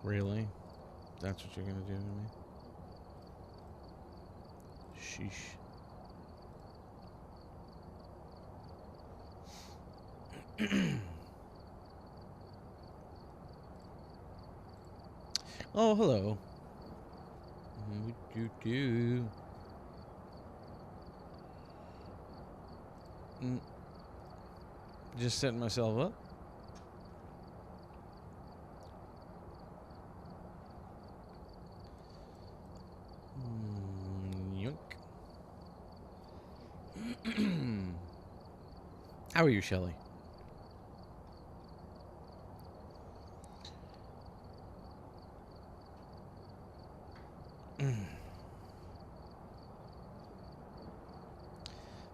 Really? That's what you're gonna do to me? Sheesh. Oh, hello. What you do? Just setting myself up. Yoink. How are you, Shelley?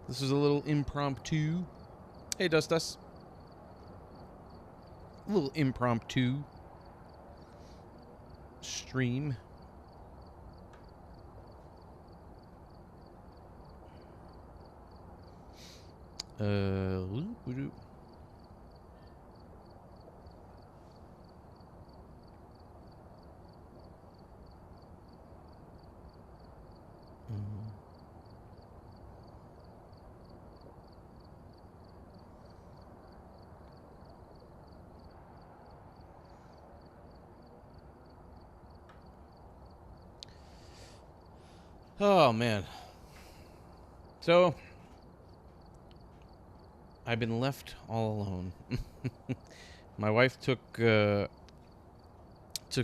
This is a little impromptu. Hey, Dustus. A little impromptu stream. Oh, man. So, I've been left all alone. My wife took the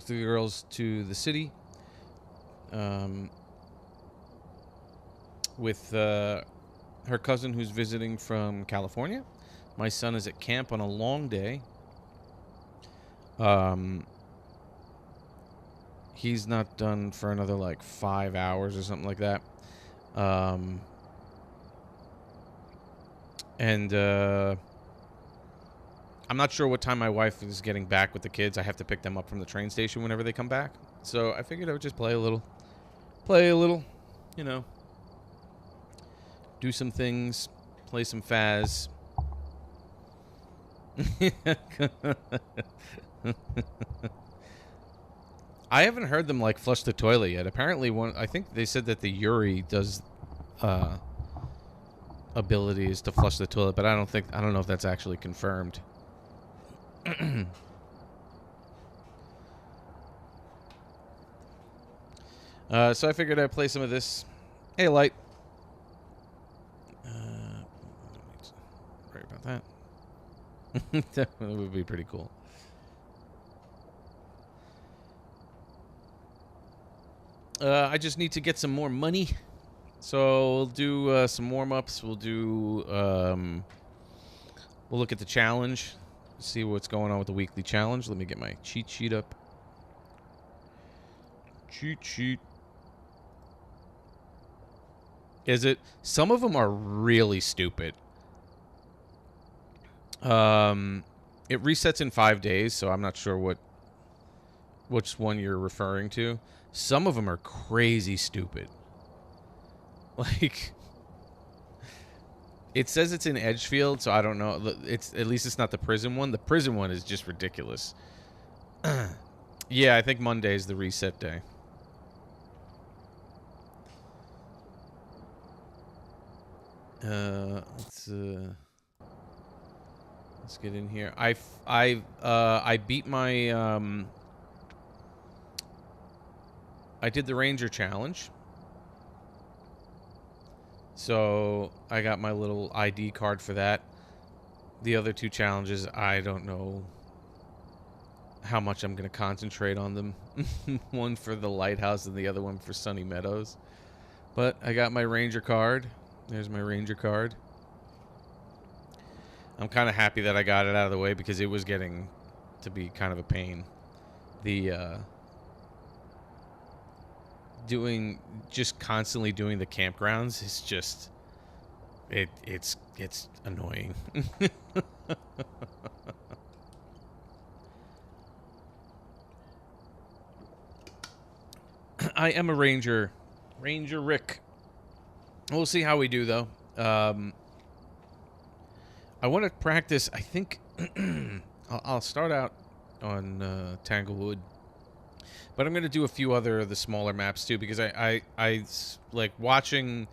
girls to the city with her cousin who's visiting from California. My son is at camp on a long day. He's not done for another like 5 hours or something like that. And I'm not sure what time my wife is getting back with the kids. I have to pick them up from the train station whenever they come back. So I figured I would just play a little, you know, do some things, play some Phas. I haven't heard them like flush the toilet yet. Apparently, I think they said that the Yuri does abilities to flush the toilet, but I don't know if that's actually confirmed. So I figured I'd play some of this. Hey, Light. Sorry about that. That would be pretty cool. I just need to get some more money. So we'll do some warm-ups. We'll do... we'll look at the challenge. See what's going on with the weekly challenge. Let me get my cheat sheet up. Cheat sheet. Is it? Some of them are really stupid. It resets in 5 days, so I'm not sure which one you're referring to. Some of them are crazy stupid. Like, it says it's in Edgefield, so I don't know. At least it's not the prison one. The prison one is just ridiculous. Yeah, I think Monday is the reset day. Let's get in here. I beat my I did the Ranger challenge. So I got my little ID card for that. The other two challenges, I don't know how much I'm going to concentrate on them. One for the lighthouse and the other one for Sunny Meadows. But I got my Ranger card. There's my Ranger card. I'm kind of happy that I got it out of the way because it was getting to be kind of a pain. Just constantly doing the campgrounds is just it's annoying. I am a Ranger Rick. We'll see how we do though. I want to practice. I think I'll start out on Tanglewood But I'm gonna do a few other of the smaller maps too, because I like watching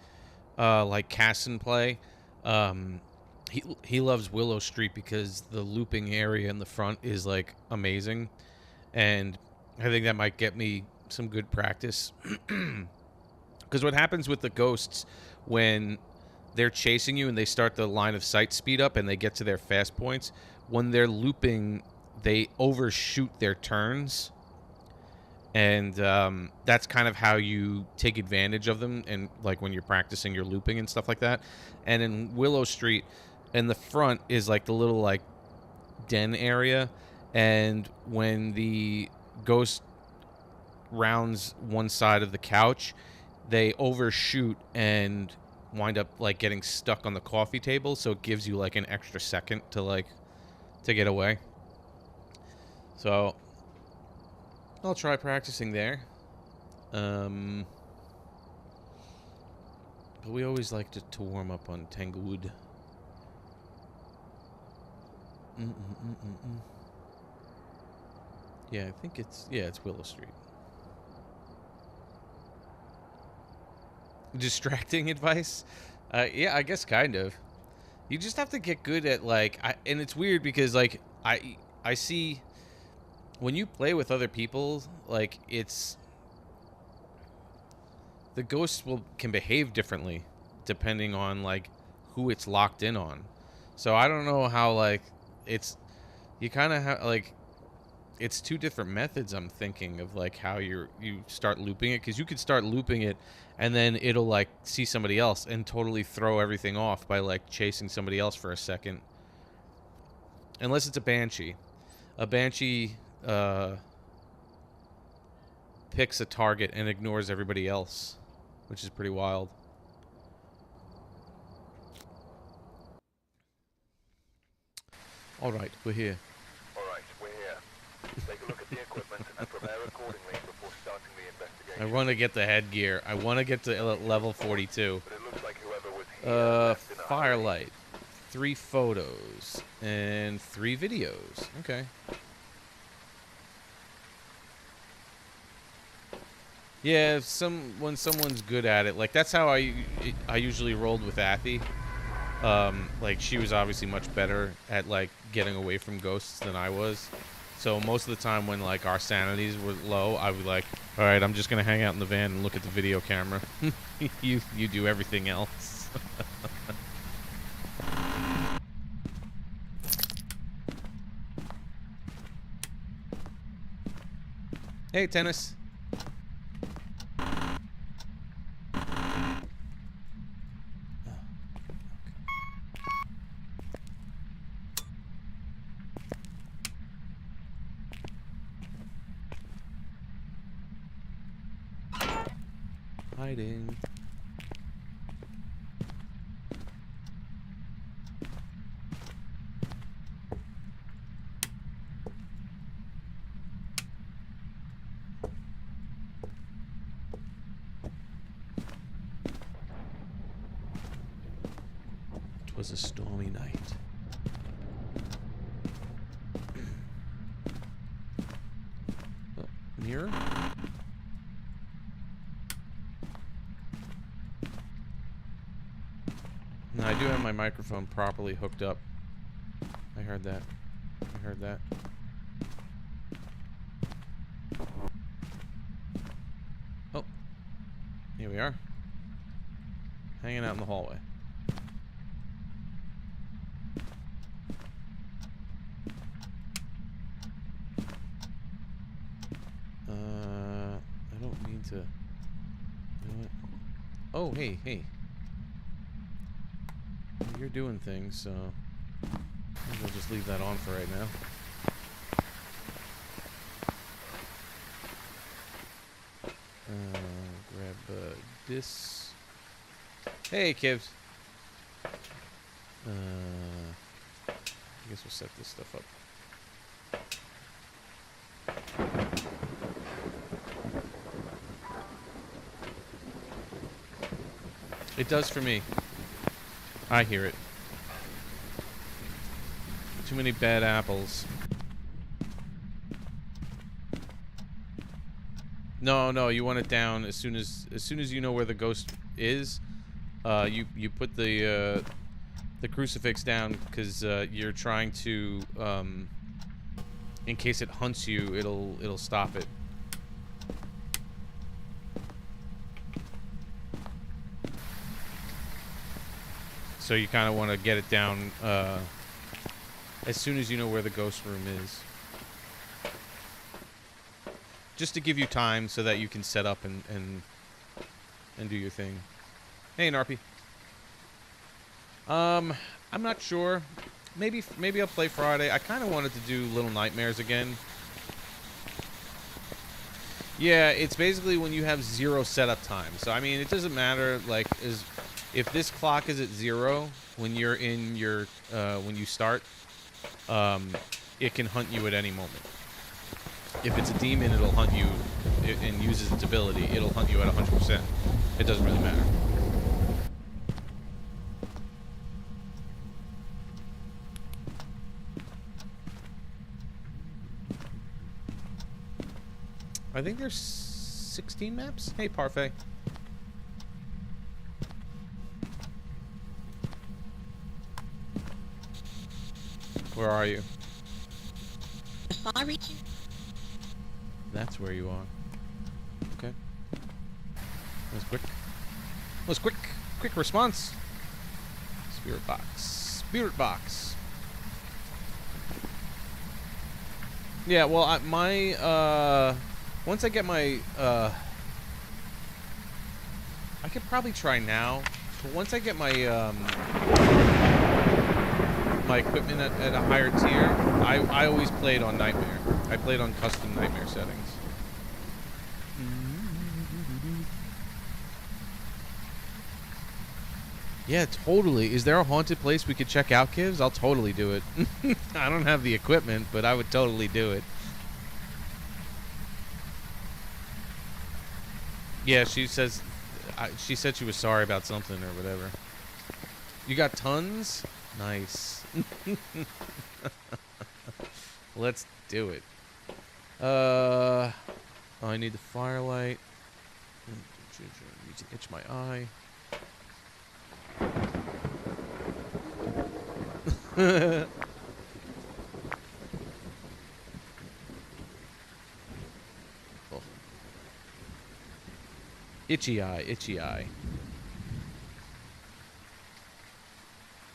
like Casson play. Um, he loves Willow Street because the looping area in the front is like amazing, and I think that might get me some good practice. Because what happens with the ghosts when they're chasing you and they start the line of sight speed up and they get to their fast points, when they're looping, they overshoot their turns. And that's kind of how you take advantage of them, and like when you're practicing your looping and stuff like that. And in Willow Street, in the front is like the little like den area, and when the ghost rounds one side of the couch, they overshoot and wind up like getting stuck on the coffee table, so it gives you like an extra second to get away. So I'll try practicing there. But we always like to warm up on Tanglewood. Yeah, I think it's Willow Street. Distracting advice? Yeah, I guess kind of. You just have to get good at like, and it's weird because like I see when you play with other people, like it's the ghosts can behave differently depending on like who it's locked in on. So I don't know how like it's you kind of have like it's two different methods. I'm thinking of like how you start looping it, because you could start looping it and then it'll like see somebody else and totally throw everything off by like chasing somebody else for a second. Unless it's a banshee. A banshee picks a target and ignores everybody else, which is pretty wild. All right, we're here. All right, we're here. Take a look at the equipment and prepare accordingly before starting the investigation. I want to get the headgear. I want to get to level 42. But it looks like whoever was here left in a Firelight. 3 photos and 3 videos. Okay. Yeah, when someone's good at it, like that's how I usually rolled with Athy. Like she was obviously much better at like getting away from ghosts than I was. So most of the time when like our sanities were low, I would like, all right, I'm just gonna hang out in the van and look at the video camera. you do everything else. Hey, Tennis. Hiding. It was a stormy night. Oh, mirror? No, I do have my microphone properly hooked up. I heard that. I heard that. Oh. Here we are. Hanging out in the hallway. I don't mean to... You know what? Oh, hey, hey. You're doing things, so I'll just leave that on for right now. Grab this. Hey, Kivs. I guess we'll set this stuff up. It does for me. I hear it. Too many bad apples. No, no, you want it down as soon as you know where the ghost is. You put the crucifix down because you're trying to in case it hunts you, it'll stop it. So you kind of want to get it down as soon as you know where the ghost room is. Just to give you time so that you can set up and do your thing. Hey, Narpy. I'm not sure. Maybe I'll play Friday. I kind of wanted to do Little Nightmares again. Yeah, it's basically when you have 0 setup time. So I mean, it doesn't matter. Like, if this clock is at 0 when you're in your when you start, it can hunt you at any moment. If it's a demon, it'll hunt you and uses its ability. It'll hunt you at 100%. It doesn't really matter. I think there's 16 maps. Hey, Parfait. Where are you? If I reach you. That's where you are. Okay. That was quick. That was quick. Quick response. Spirit box. Spirit box. Yeah, well, once I get my, I could probably try now, but once I get my, my equipment at a higher tier, I always played on Nightmare. I played on custom Nightmare settings. Yeah, totally. Is there a haunted place we could check out, Kivs? I'll totally do it. I don't have the equipment, but I would totally do it. Yeah, she said she was sorry about something or whatever. You got tons? Nice. Let's do it. Oh, I need the firelight. I need to itch my eye. Oh. Itchy eye, itchy eye.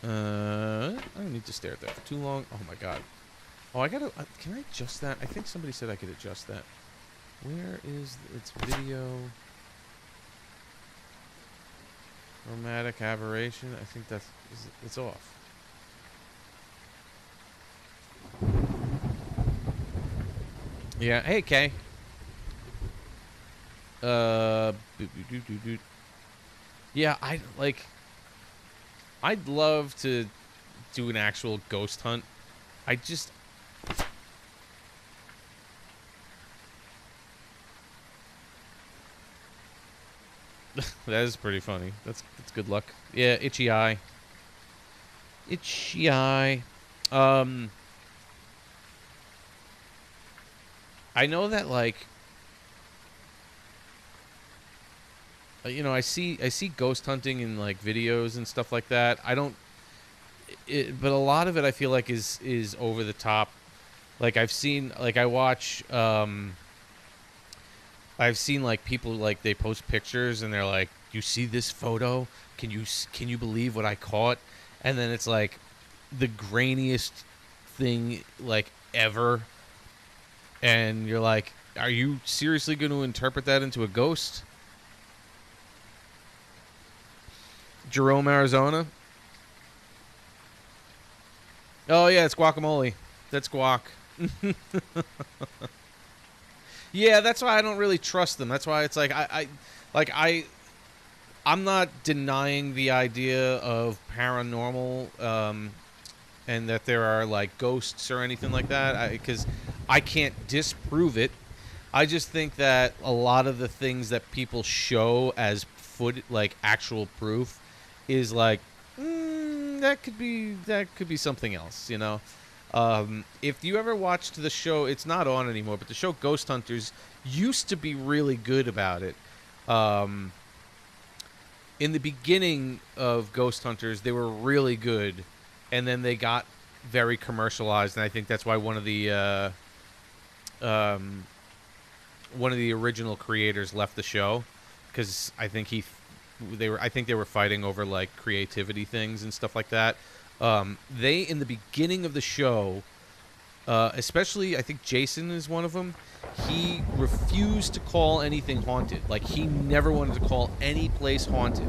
I don't need to stare at that for too long. Oh my god. Oh, I gotta. Can I adjust that? I think somebody said I could adjust that. Where is its video? Chromatic aberration. I think it's off. Yeah. Hey, Kay. Yeah, I'd love to do an actual ghost hunt. I just. That is pretty funny. That's good luck. Yeah, itchy eye. Itchy eye. I know that, like, you know, I see ghost hunting in like videos and stuff like that. I don't, but a lot of it I feel like is over the top. Like I've seen like people, like, they post pictures and they're like, "You see this photo? Can you believe what I caught?" And then it's like the grainiest thing like ever. And you're like, "Are you seriously going to interpret that into a ghost?" Jerome, Arizona. Oh yeah, it's guacamole. That's guac. Yeah, that's why I don't really trust them. That's why it's like I'm not denying the idea of paranormal and that there are like ghosts or anything like that, because I can't disprove it. I just think that a lot of the things that people show as like actual proof is like, that could be something else, you know. If you ever watched the show, it's not on anymore, but the show Ghost Hunters used to be really good about it. Um, in the beginning of Ghost Hunters, they were really good, and then they got very commercialized, and I think that's why one of the original creators left the show, because I think they were fighting over like creativity things and stuff like that. They in the beginning of the show, especially I think Jason is one of them. He refused to call anything haunted. Like he never wanted to call any place haunted,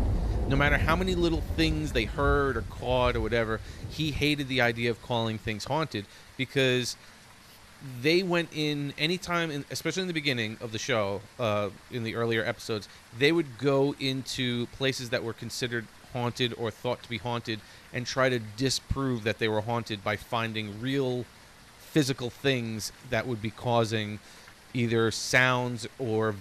no matter how many little things they heard or caught or whatever. He hated the idea of calling things haunted because they went in anytime, especially in the beginning of the show, in the earlier episodes, they would go into places that were considered haunted or thought to be haunted and try to disprove that they were haunted by finding real physical things that would be causing either sounds or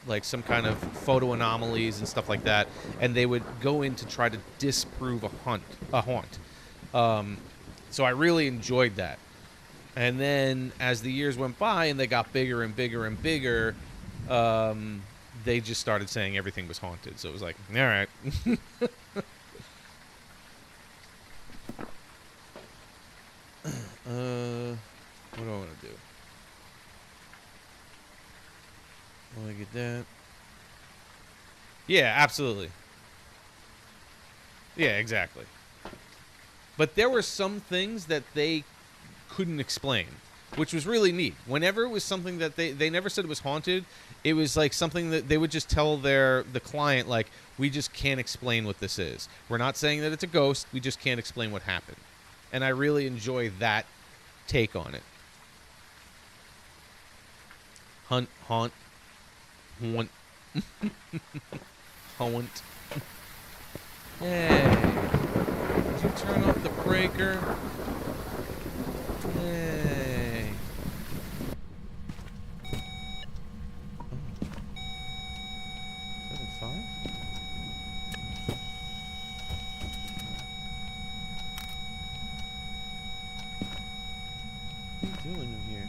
like some kind of photo anomalies and stuff like that, and they would go in to try to disprove a haunt. So I really enjoyed that. And then as the years went by and they got bigger and bigger and bigger, they just started saying everything was haunted. So it was like, all right. What do I want to do? Want to get that? Yeah, absolutely. Yeah, exactly. But there were some things that they couldn't explain, which was really neat. Whenever it was something that they never said it was haunted, it was like something that they would just tell the client, like, we just can't explain what this is. We're not saying that it's a ghost. We just can't explain what happened. And I really enjoy that take on it. Haunt. Haunt. Haunt. Hey. Did you turn off the breaker? Hey. Oh. 7-5? What are you doing in here?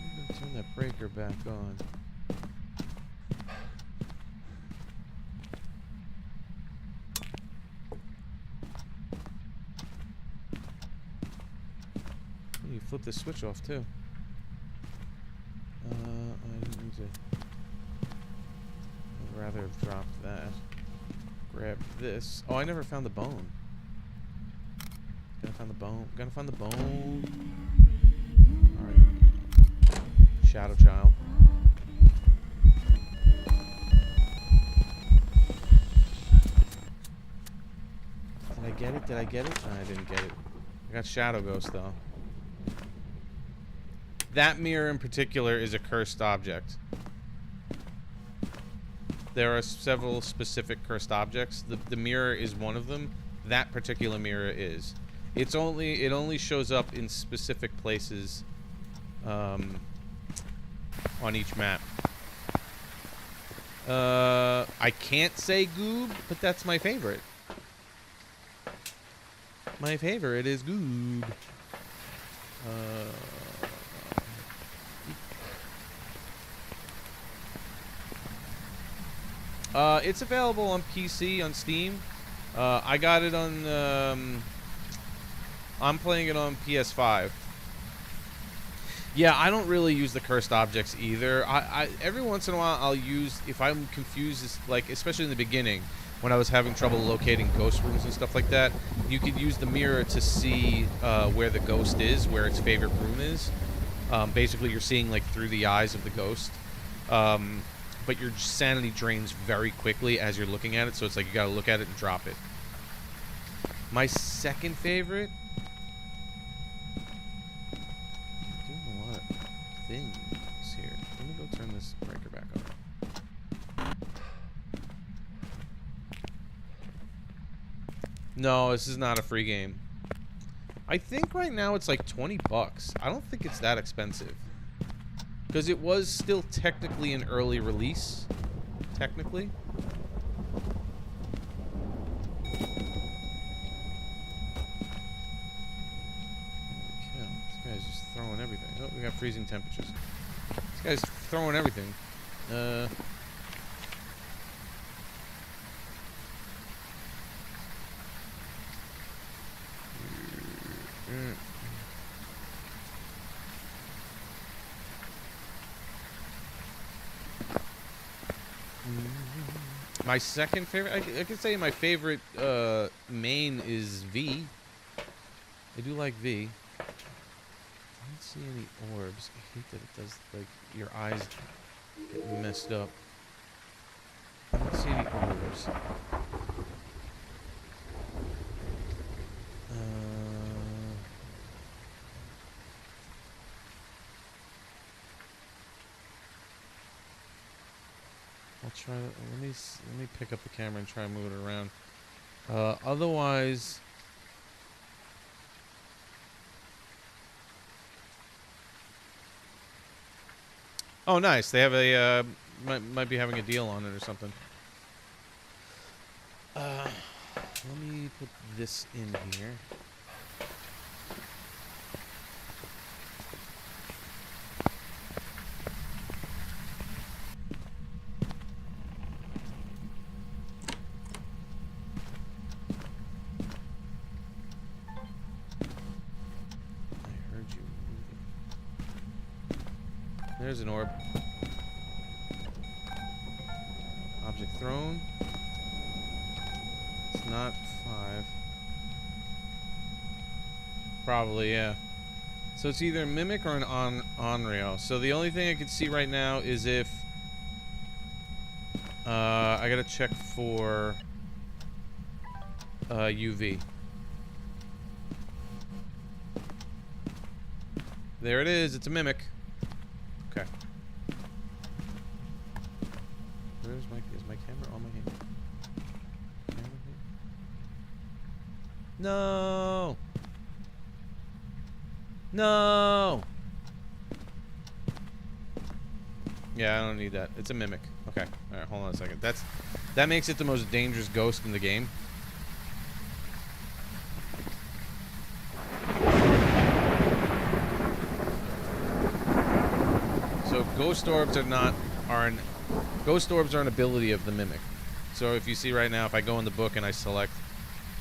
I'm gonna turn that breaker back on. You flip the switch off too. I didn't need to. I'd rather have dropped that. Grab this. Oh, I never found the bone. Gotta find the bone. Gotta find the bone. Alright. Shadow Child. Did I get it? Did I get it? No, I didn't get it. I got Shadow Ghost though. That mirror in particular is a cursed object. There are several specific cursed objects. The mirror is one of them. That particular mirror is. It only shows up in specific places on each map. I can't say Goob, but that's my favorite. My favorite is Goob. It's available on PC, on Steam. I got it on, I'm playing it on PS5. Yeah, I don't really use the cursed objects either. I every once in a while I'll use, if I'm confused, like especially in the beginning when I was having trouble locating ghost rooms and stuff like that, you could use the mirror to see where the ghost is, where its favorite room is. Basically, you're seeing like through the eyes of the ghost. But your sanity drains very quickly as you're looking at it, so it's like you gotta look at it and drop it. My second favorite... I'm doing a lot of things here. Let me go turn this breaker back on. No, this is not a free game. I think right now it's like $20. I don't think it's that expensive. Because it was still technically an early release. Technically. everything. Oh, we got freezing temperatures. This guy's throwing everything. My second favorite, I could say my favorite main is V. I do like V. I don't see any orbs. I hate that it does, like, your eyes get messed up. I don't see any orbs. I'll try to, let me pick up the camera and try and move it around. Otherwise, oh, nice. They have a might be having a deal on it or something. Let me put this in here. There's an orb. Object thrown. It's not 5. Probably, yeah. So it's either a mimic or an Onryo. So the only thing I can see right now is if I gotta check for UV. There it is. It's a mimic. Okay. Is my camera on my hand? Camera here? No. No. Yeah, I don't need that. It's a mimic. Okay. All right, hold on a second. That makes it the most dangerous ghost in the game. So ghost orbs ghost orbs are an ability of the mimic. So if you see right now, if I go in the book and I select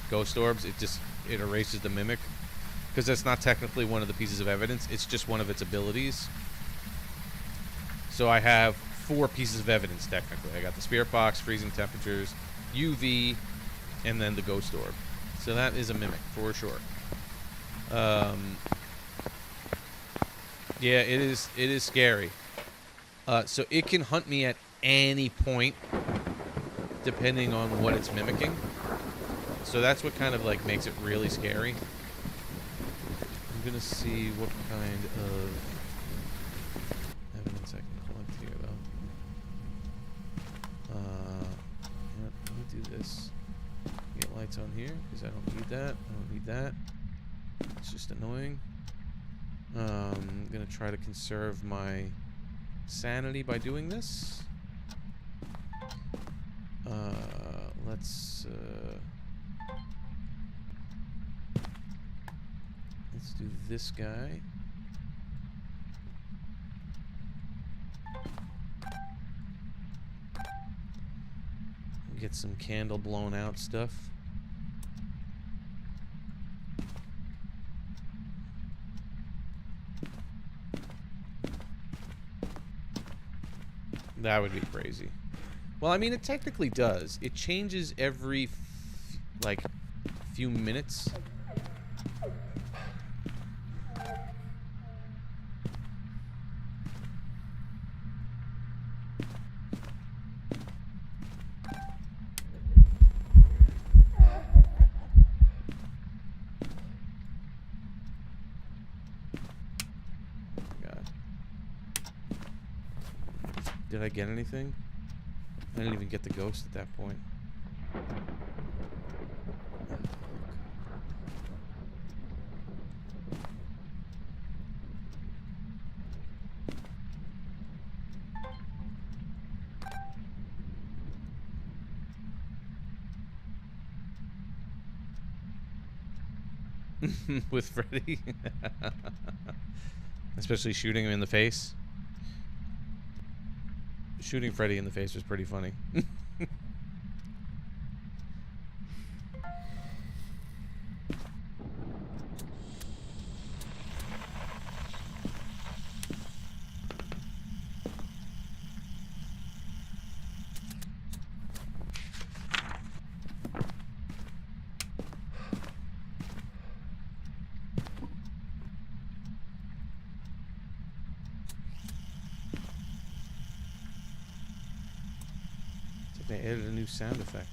ghost orbs, it erases the mimic, because that's not technically one of the pieces of evidence. It's just one of its abilities. So I have 4 pieces of evidence technically. I got the spirit box, freezing temperatures, UV, and then the ghost orb. So that is a mimic for sure. Yeah, it is scary. So it can hunt me at any point, depending on what it's mimicking. So that's what kind of like makes it really scary. I'm gonna see what kind of evidence I can collect here, though. Yeah, let me do this. Get lights on here because I don't need that. I don't need that. It's just annoying. I'm gonna try to conserve my sanity by doing this. Let's do this guy. Get some candle blown out stuff. That would be crazy. Well, I mean, it technically does. It changes every, like, few minutes. Did I get anything? I didn't even get the ghost at that point. With Freddy? Especially shooting him in the face. Shooting Freddy in the face was pretty funny. They added a new sound effect.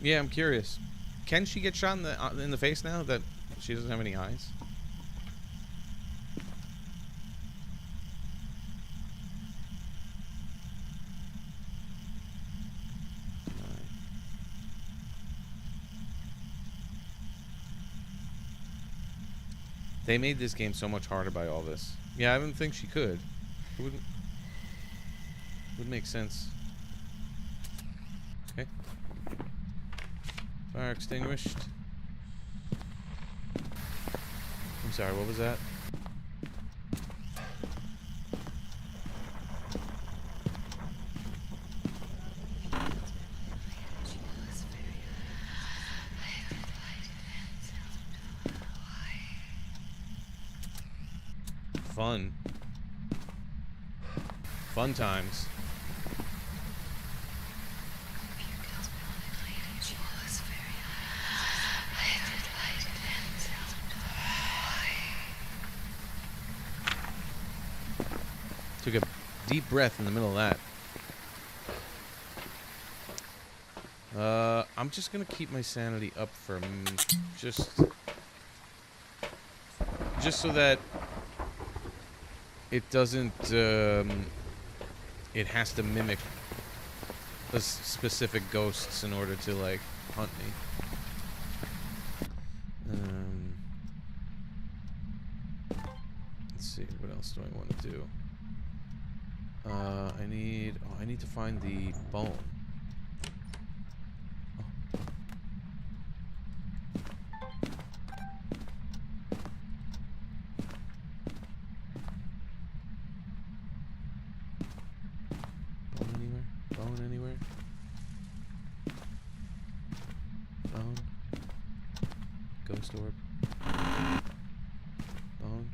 Yeah, I'm curious. Can she get shot in the face now that she doesn't have any eyes? They made this game so much harder by all this. Yeah, I didn't think she could. It wouldn't make sense. Okay. Fire extinguished. I'm sorry, what was that? Fun. Fun times. Took a deep breath in the middle of that. I'm just gonna keep my sanity up for just so that it doesn't, it has to mimic the specific ghosts in order to, like, hunt me. Let's see, what else do I want to do? I need to find the bone. Bone anywhere? Bone. Ghost orb. Bone.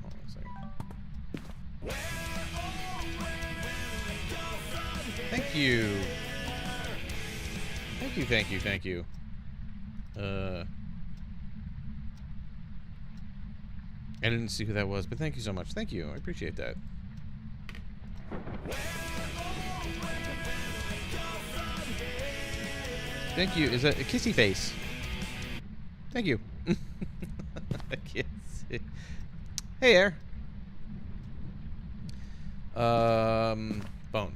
Hold on a second. Thank you. Thank you. I didn't see who that was, but thank you so much. Thank you. I appreciate that. Thank you. Is that a kissy face? Thank you. I can't see. Hey, Air. Bone. Bone.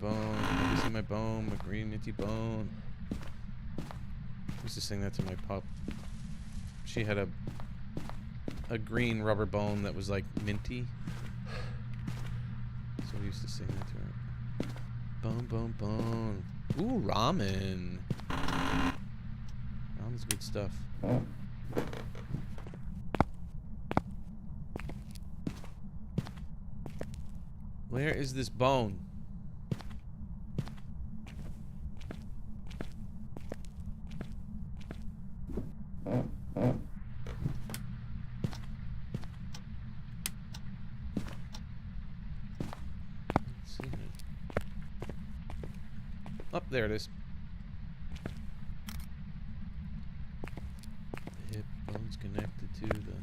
Let me see my bone. My green minty bone. I used to sing that to my pup. She had a green rubber bone that was like minty. So we used to sing that to her. Bone. Ooh, ramen. Ramen's good stuff. Where is this bone? Oh, there it is. The hip bone's connected to the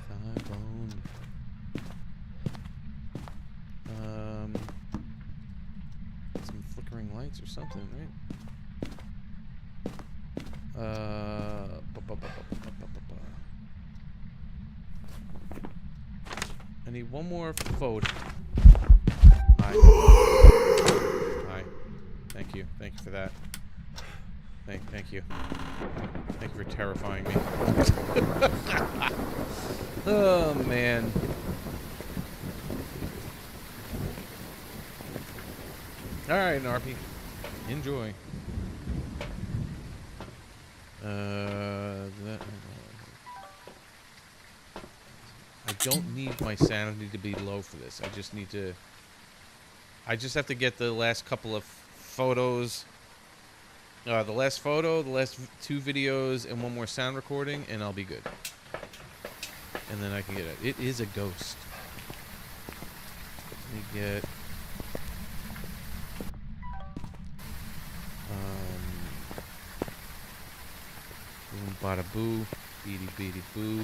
thigh bone. Some flickering lights or something, right? I need one more photo. Hi. Hi. Thank you. Thank you for that. Thank you. Thank you for terrifying me. Oh, man. Alright, Narpy. Enjoy. I don't need my sanity to be low for this. I just need to... I just have to get the last couple of photos. The last photo, the last 2 videos, and 1 more sound recording, and I'll be good. And then I can get it. It is a ghost. Let me get... boom, bada boo. Beady beady boo.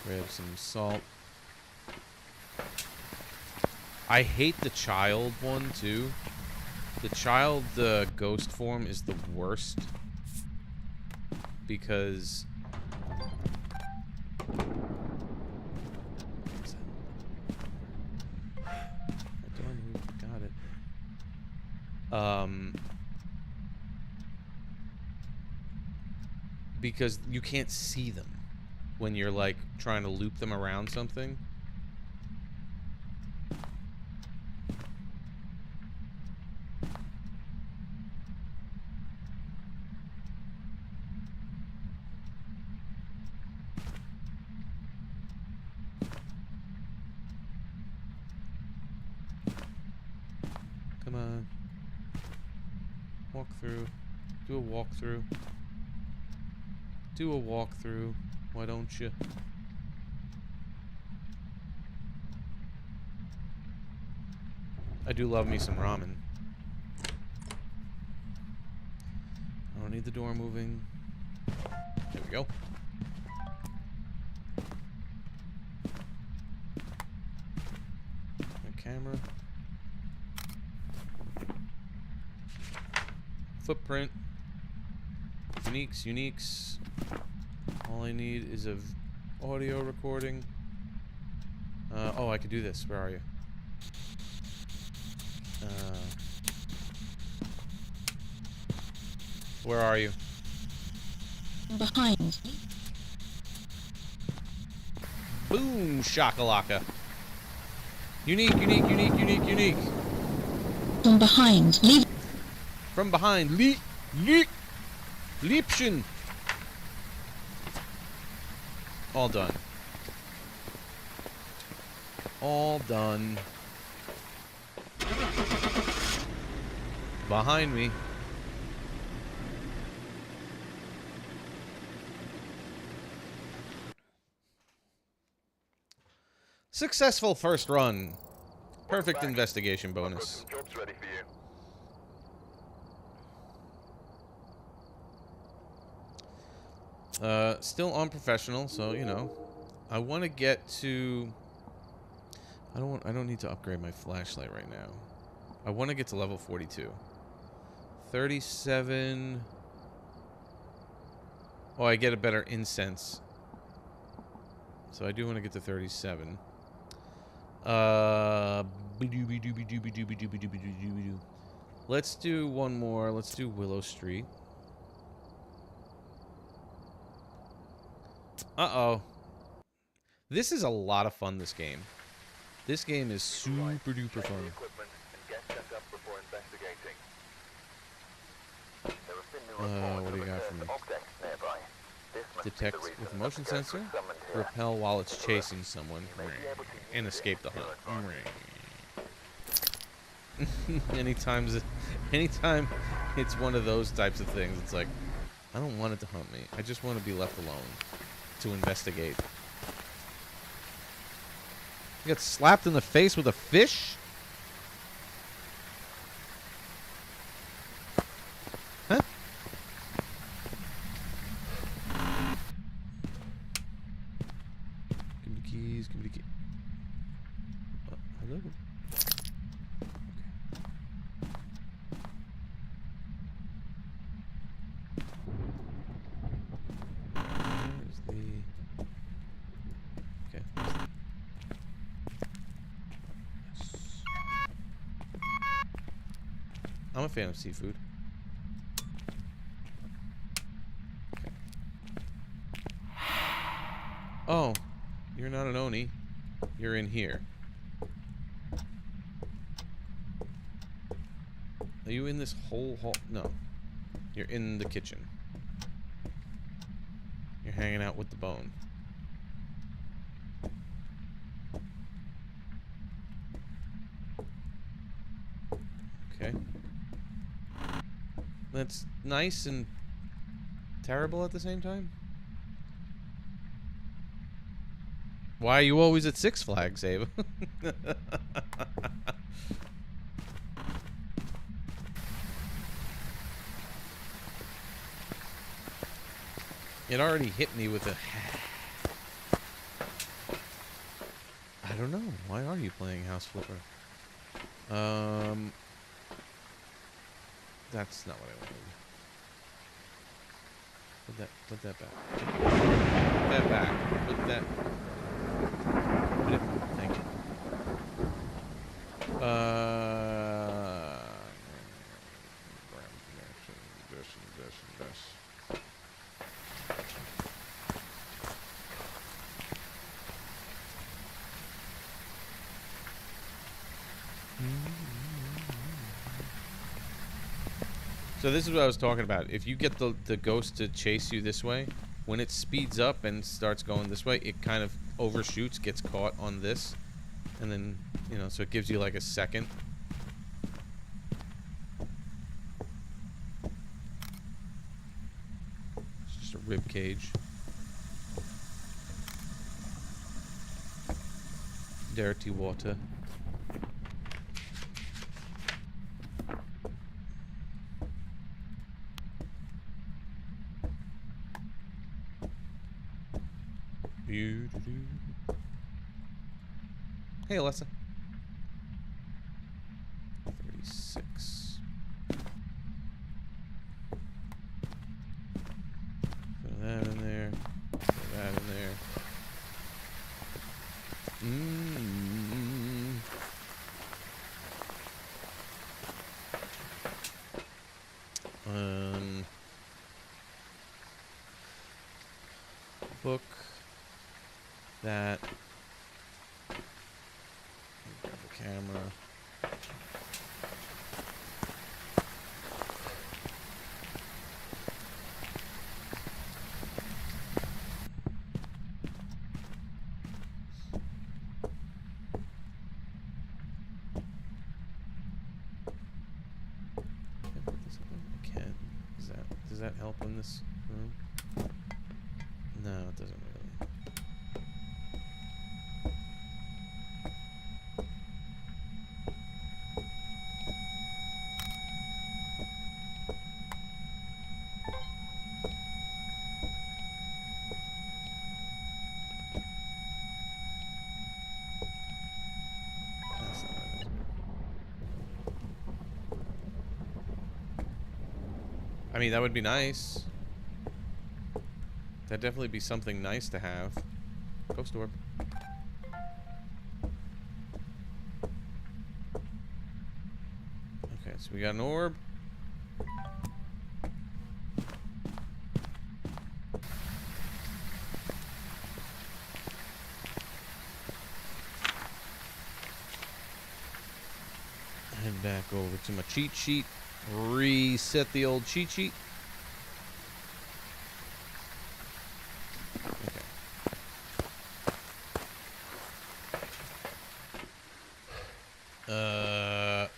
Grab some salt. I hate the child one, too. The child ghost form is the worst. Because... Got it. Because you can't see them when you're, like, trying to loop them around something. Come on. Walk through. Do a walkthrough. Do a walkthrough. Why don't you? I do love me some ramen. I don't need the door moving. There we go. My camera. Footprint. Uniques. All I need is a audio recording. Oh, I could do this. Where are you? Where are you? Behind. Boom, shakalaka. Unique. From behind. Leave. From behind. Liebchen. All done. All done. Behind me. Successful first run. Perfect investigation bonus. Jobs ready for you. Still unprofessional, so you know. I want to get to... I don't need to upgrade my flashlight right now. I want to get to level 42. 37... Oh, I get a better incense. So I do want to get to 37. Let's do one more. Let's do Willow Street. Uh-oh. This is a lot of fun, this game. This game is super duper fun. Equipment and get set up before investigating. There have been new reports What do you of got a for me? object nearby. This must be the Detect reason with that motion the ghost sensor. was summoned here. Repel while it's chasing someone. You may be able to use And this escape the to your hunt. advantage. Anytime it's one of those types of things, it's like, I don't want it to hunt me. I just want to be left alone to investigate. You got slapped in the face with a fish? Huh? Give me the keys, give me the keys. Hello? Okay. I'm a fan of seafood. Okay. Oh, you're not an Oni. You're in here. Are you in this whole hall? No. You're in the kitchen. You're hanging out with the bone. Okay. That's nice and terrible at the same time. Why are you always at Six Flags, Ava? It already hit me with a... I don't know. Why are you playing House Flipper? That's not what I wanted. Put that back. Put that back. Put that... Put it... Thank you. This. So this is what I was talking about. If you get the ghost to chase you this way, when it speeds up and starts going this way, it kind of overshoots, gets caught on this, and then, you know, so it gives you like a second. It's just a rib cage. Dirty water. Hey, Alessa. 36. Put that in there. Put that in there. Book. That. Grab the camera. Can I put this up there? I can. Does that help in this room? No, it doesn't really. That's not what I meant. I mean, that would be nice. That'd definitely be something nice to have. Ghost orb. Okay, so we got an orb. Head back over to my cheat sheet. Reset the old cheat sheet. Grab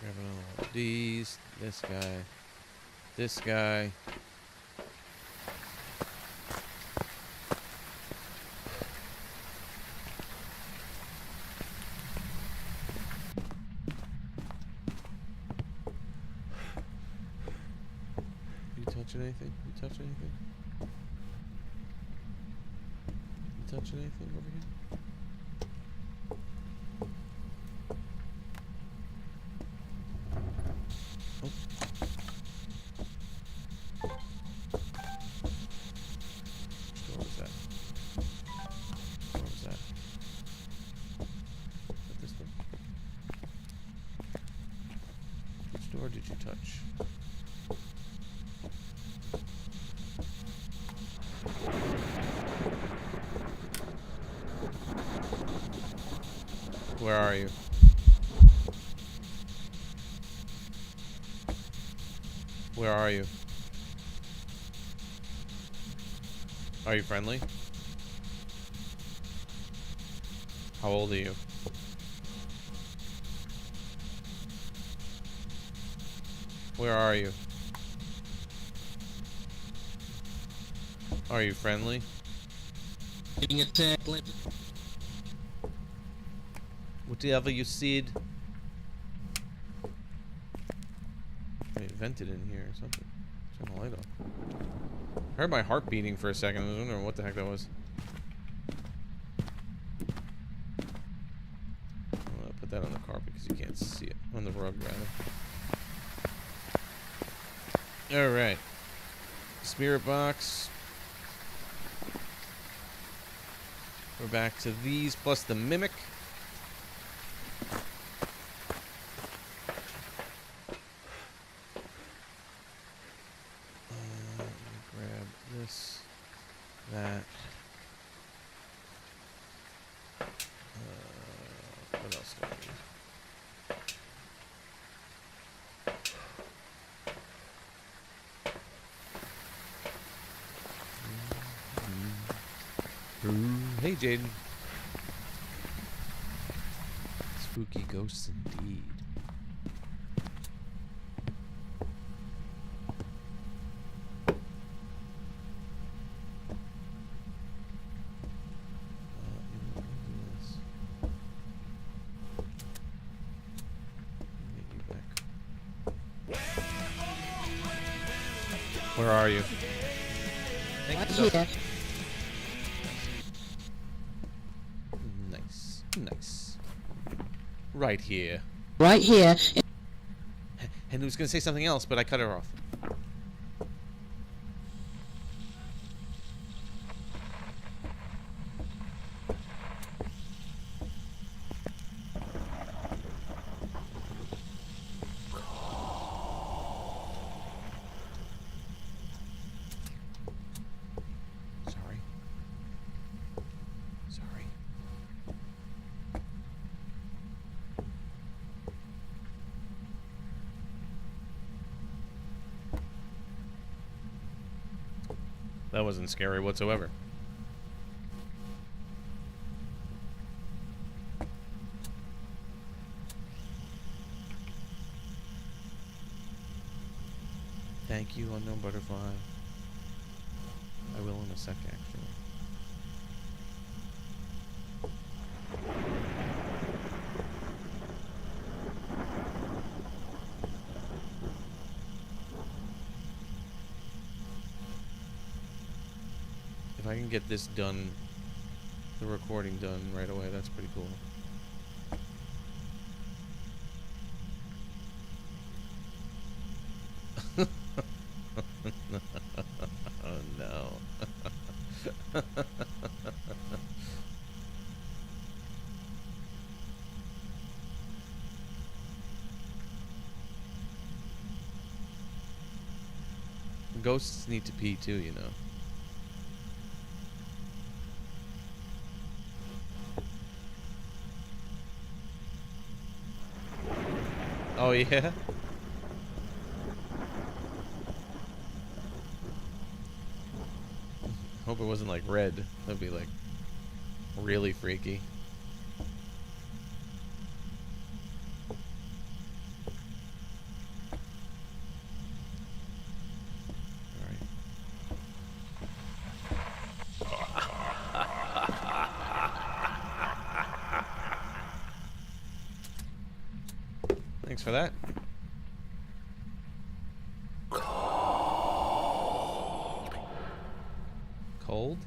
another one of these. This guy. This guy. You touching anything? You touching anything? You touching anything over here? did you touch? Where are you? Where are you? Are you friendly? How old are you? Where are you? Are you friendly? Getting attacked. Whatever you said. It vented in here or something. Turn the light off. I heard my heart beating for a second. I was wondering what the heck that was. I'll put that on the carpet because you can't see it. On the rug, rather. Alright. Spirit box. We're back to these plus the mimic. Grab this, that. What else do I need? Hey, Jaden. Spooky ghosts indeed. Where are you? Right here. Nice. Nice. Right here. Right here. And was going to say something else, but I cut her off. Sorry. Sorry. That wasn't scary whatsoever. Thank you, unknown butterfly. I will in a sec, actually. If I can get this done, the recording done right away, that's pretty cool. Oh no. Ghosts need to pee too, you know. Oh yeah? Hope it wasn't like red. That'd be like really freaky. Thanks for that. Cold?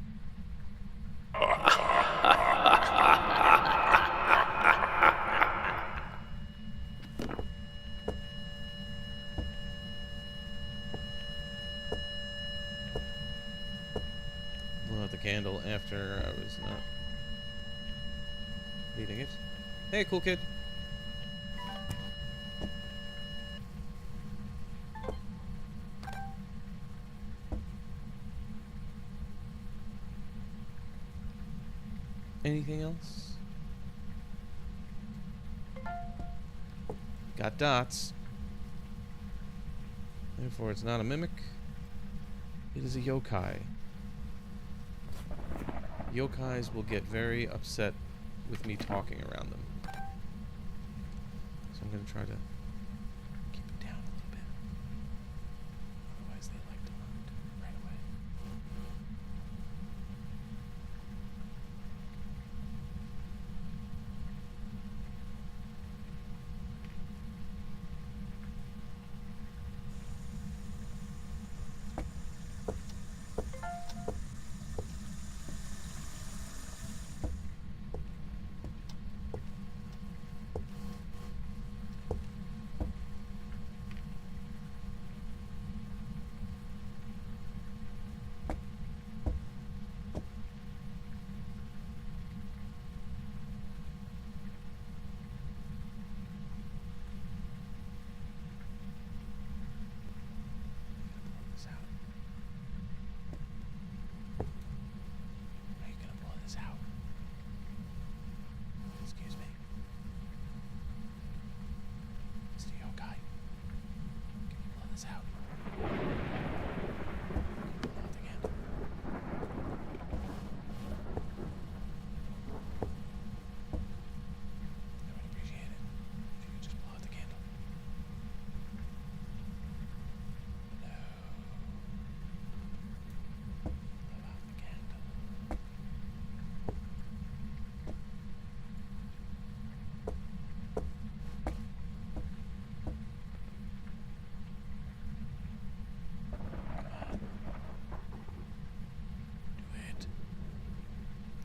Blow out the candle after I was not eating it. Hey, cool kid. Anything else? Got dots. Therefore, it's not a mimic. It is a yokai. Yokais will get very upset with me talking around them. So I'm going to try to keep it down a little bit. Otherwise, they like to hunt right away.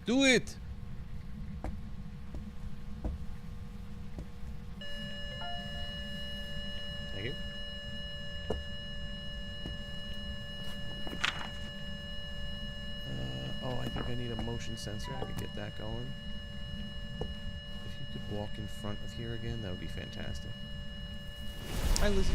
Do it! Thank you. Oh, I think I need a motion sensor. I could get that going. If you could walk in front of here again, that would be fantastic. Hi, Lizzie.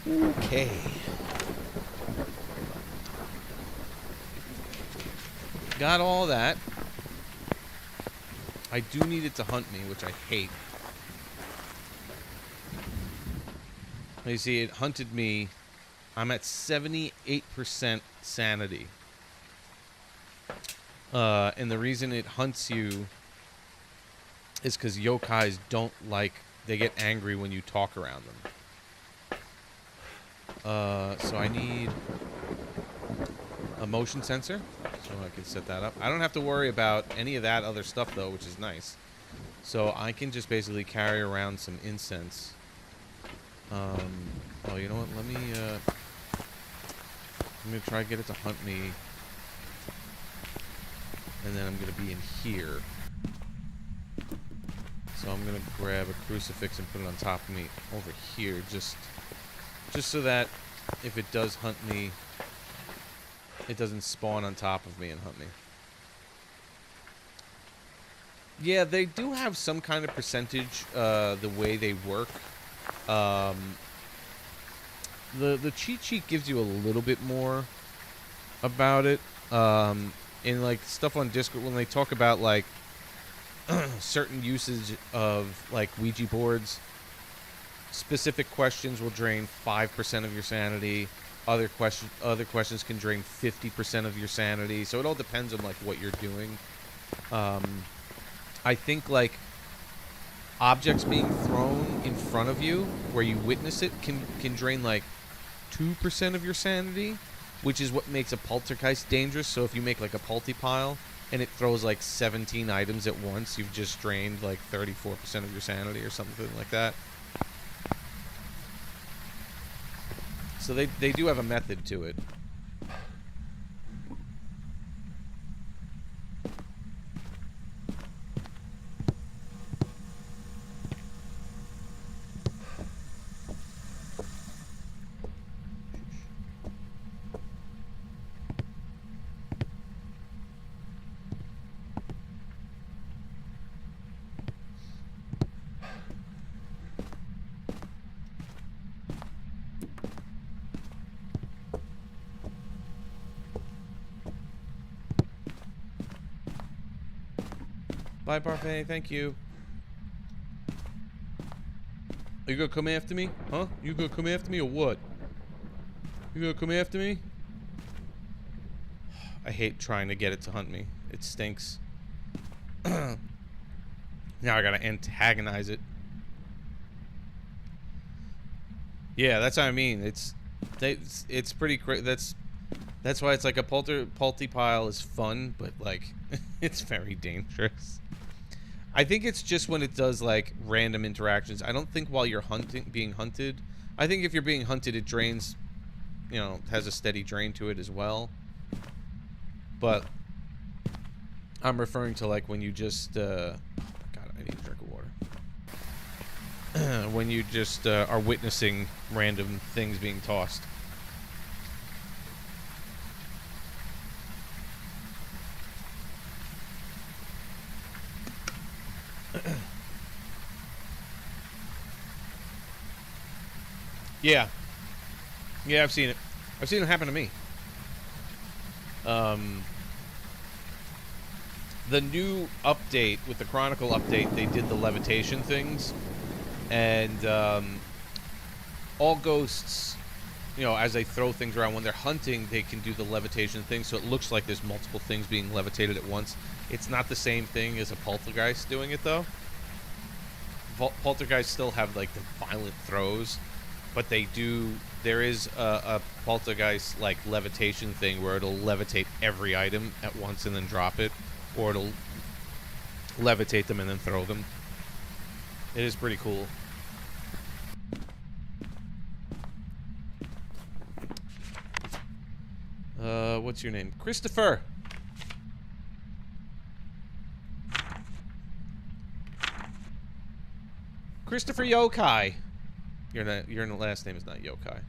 Okay. Got all that. I do need it to hunt me, which I hate. You see, it hunted me. I'm at 78% sanity. And the reason it hunts you is because yokais don't like... They get angry when you talk around them. So I need a motion sensor, so I can set that up. I don't have to worry about any of that other stuff, though, which is nice. So I can just basically carry around some incense. Oh, you know what? Let me, I'm going to try to get it to hunt me. And then I'm going to be in here. So I'm going to grab a crucifix and put it on top of me over here, just so that if it does hunt me, it doesn't spawn on top of me and hunt me. Yeah, they do have some kind of percentage, the way they work. The cheat sheet gives you a little bit more about it. In, like, stuff on Discord, when they talk about, like, certain usage of, like, Ouija boards, specific questions will drain 5% of your sanity. Other questions can drain 50% of your sanity. So it all depends on, like, what you're doing. I think, like, objects being thrown in front of you where you witness it can drain, like, 2% of your sanity, which is what makes a poltergeist dangerous. So if you make, like, a polty pile and it throws, like, 17 items at once, you've just drained, like, 34% of your sanity or something like that. So they do have a method to it. Bye, Parfait. Thank you. You gonna come after me? Huh? You gonna come after me or what? You gonna come after me? I hate trying to get it to hunt me. It stinks. Now I gotta antagonize it. Yeah, that's what I mean. It's pretty crazy. That's why it's like a Pulty pile is fun, but like it's very dangerous. I think it's just when it does like random interactions. I don't think while you're being hunted. I think if you're being hunted, it drains, you know, has a steady drain to it as well. But I'm referring to like when you just, oh God, I need a drink of water. When you just are witnessing random things being tossed. Yeah. Yeah, I've seen it. I've seen it happen to me. The new update, with the Chronicle update, they did the levitation things. And, all ghosts, you know, as they throw things around, when they're hunting, they can do the levitation thing, so it looks like there's multiple things being levitated at once. It's not the same thing as a poltergeist doing it, though. Poltergeists still have, like, the violent throws, but they do... There is a poltergeist, like, levitation thing where it'll levitate every item at once and then drop it, or it'll levitate them and then throw them. It is pretty cool. What's your name? Christopher! Christopher Yokai! Your last name is not Yokai.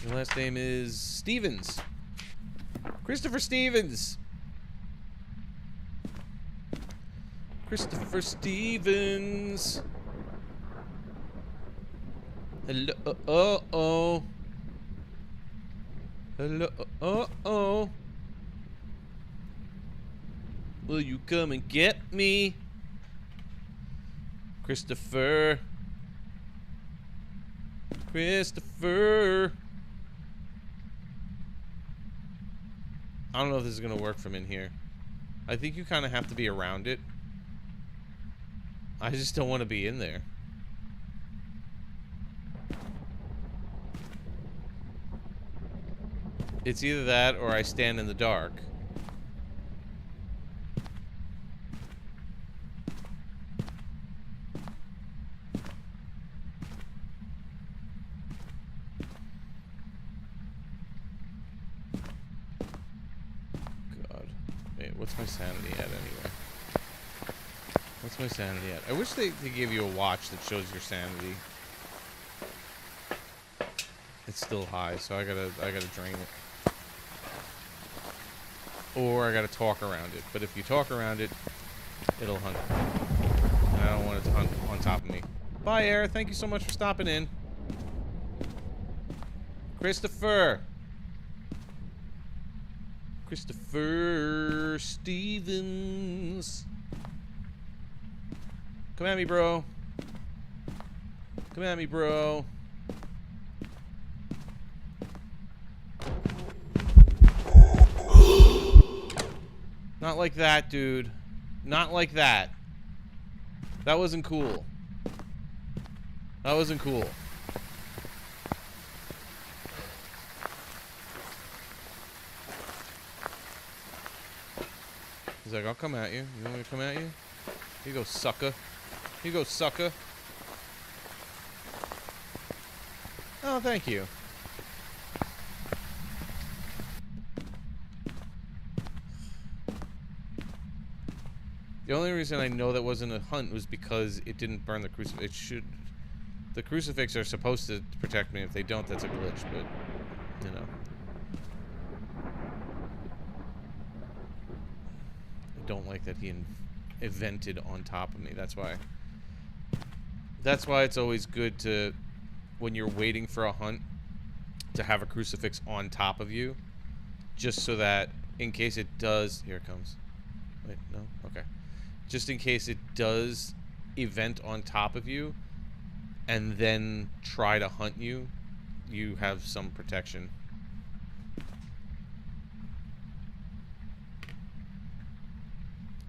Your last name is Stevens. Christopher Stevens! Christopher Stevens! Hello, uh-oh. Hello, uh-oh. Will you come and get me? Christopher. Christopher. I don't know if this is gonna work from in here. I think you kind of have to be around it. I just don't want to be in there. It's either that or I stand in the dark. God. Wait, what's my sanity at anyway? What's my sanity at? I wish they gave you a watch that shows your sanity. It's still high, so I gotta drain it. Or I gotta talk around it. But if you talk around it, it'll hunt. And I don't want it to hunt on top of me. Bye, Air. Thank you so much for stopping in. Christopher. Christopher Stevens. Come at me, bro. Come at me, bro. Not like that, dude. Not like that. That wasn't cool. That wasn't cool. He's like, I'll come at you. You want me to come at you? Here you go, sucker. Here you go, sucker. Oh, thank you. The only reason I know that wasn't a hunt was because it didn't burn the crucifix. It should... The crucifix are supposed to protect me. If they don't, that's a glitch, but... You know. I don't like that he invented on top of me. That's why. That's why it's always good to... When you're waiting for a hunt, to have a crucifix on top of you. Just so that, in case it does... Here it comes. Wait, no? Okay. just in case it does event on top of you and then try to hunt you, you have some protection.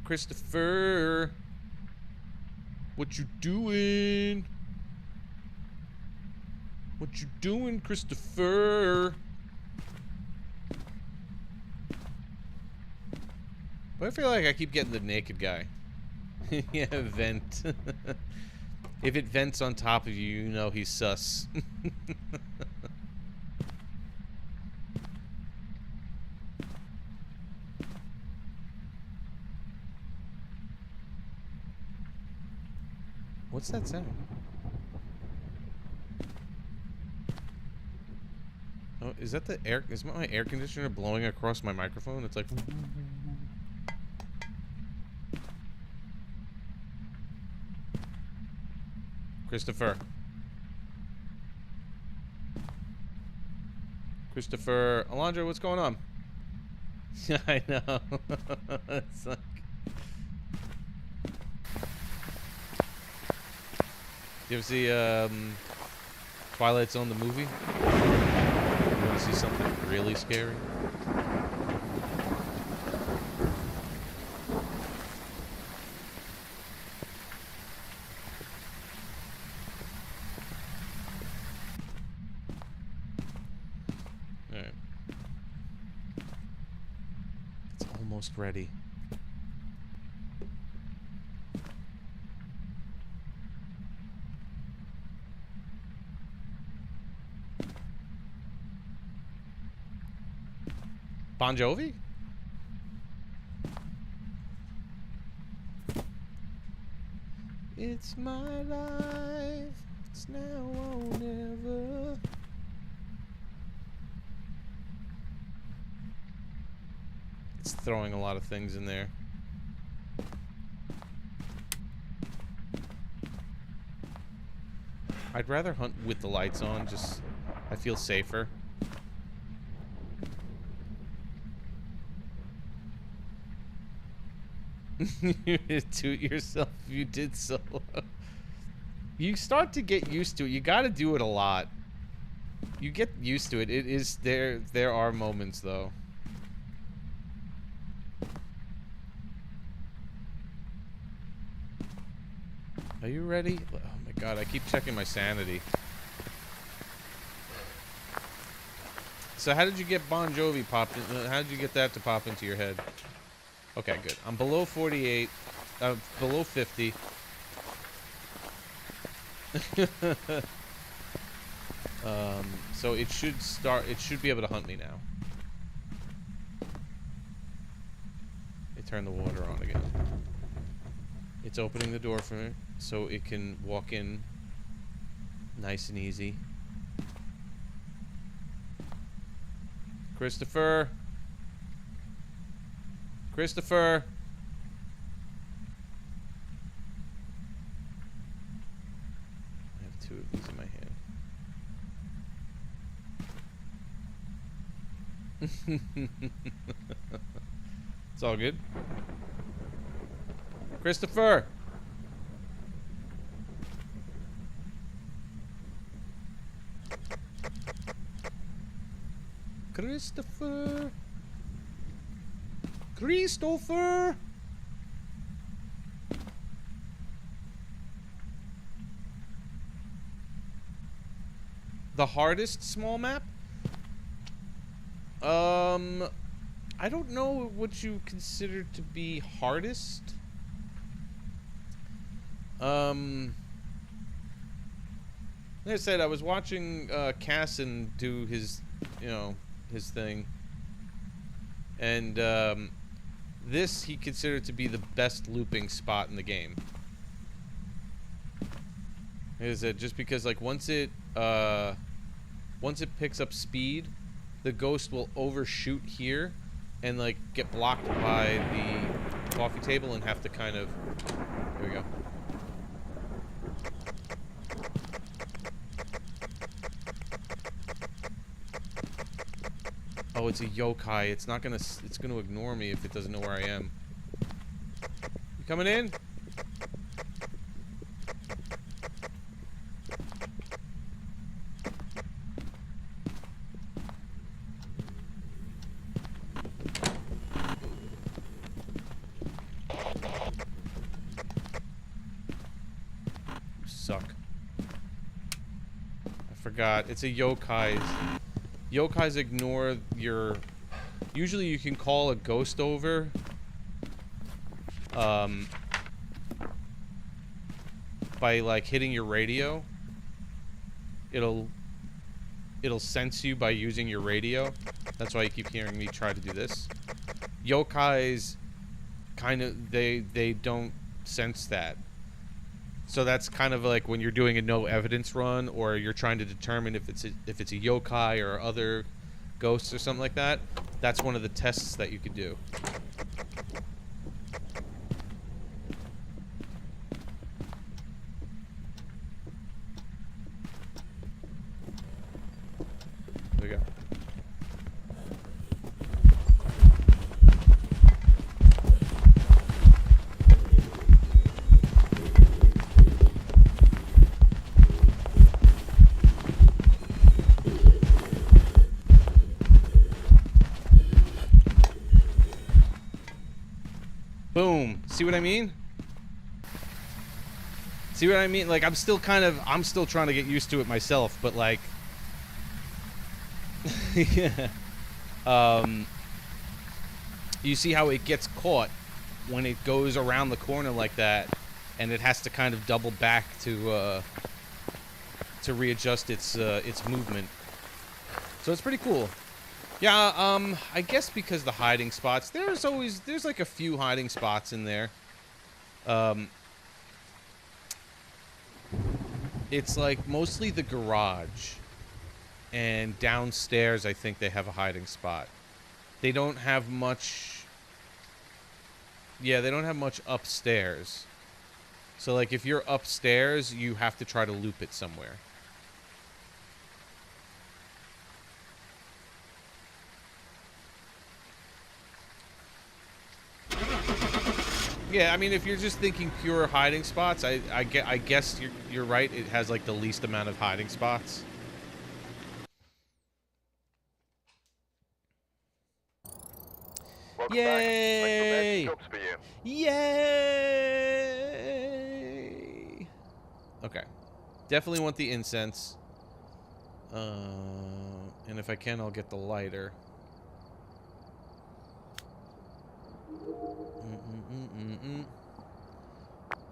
Christopher, what you doing? What you doing, Christopher? But I feel like I keep getting the naked guy. Yeah, vent. If it vents on top of you, you know he's sus. What's that sound? Oh, is that the air? Is my air conditioner blowing across my microphone? It's like... Christopher. Christopher. Alondra, what's going on? I know. It's like... You ever see Twilight Zone the movie? You want to see something really scary? Alright. It's almost ready. Bon Jovi? It's my life. It's now or never. It's throwing a lot of things in there. I'd rather hunt with the lights on, just I feel safer. You toot yourself if you did so. You start to get used to it. You gotta do it a lot. You get used to it. It is there are moments though. Are you ready? Oh my god, I keep checking my sanity. So how did you get Bon Jovi popped in? How did you get that to pop into your head? Okay, good. I'm below 48. Below 50. So it should start. It should be able to hunt me now. They turn the water on again. It's opening the door for me, so it can walk in nice and easy. Christopher. Christopher. I have 2 of these in my hand. It's all good. Christopher. Christopher. Christopher. The hardest small map? I don't know what you consider to be hardest. Like I said, I was watching Casson do his, his thing. And this he considered to be the best looping spot in the game. Is it just because like once it picks up speed, the ghost will overshoot here and like get blocked by the coffee table and have to kind of... There we go. Oh, it's a yokai. It's not gonna... It's gonna ignore me if it doesn't know where I am. You Coming in? Suck. I forgot. It's a yokai. Yokais ignore your... Usually you can call a ghost over. By, like, hitting your radio. It'll sense you by using your radio. That's why you keep hearing me try to do this. Yokais kind of... They don't sense that. So that's kind of like when you're doing a no evidence run, or you're trying to determine if it's a yokai or other ghosts or something like that. That's one of the tests that you could do. There we go. Boom. See what I mean? See what I mean? Like, I'm still trying to get used to it myself, but like... yeah. You see how it gets caught when it goes around the corner like that, and it has to kind of double back to readjust its movement. So it's pretty cool. Yeah, I guess because the hiding spots, there's like a few hiding spots in there. It's like mostly the garage, and downstairs I think they have a hiding spot. They don't have much. Yeah, they don't have much upstairs. So like if you're upstairs, you have to try to loop it somewhere. Yeah, I mean, if you're just thinking pure hiding spots, I guess you're right. It has like the least amount of hiding spots. Welcome Yay! back. Jobs for you. Yay! Okay, definitely want the incense. And if I can, I'll get the lighter.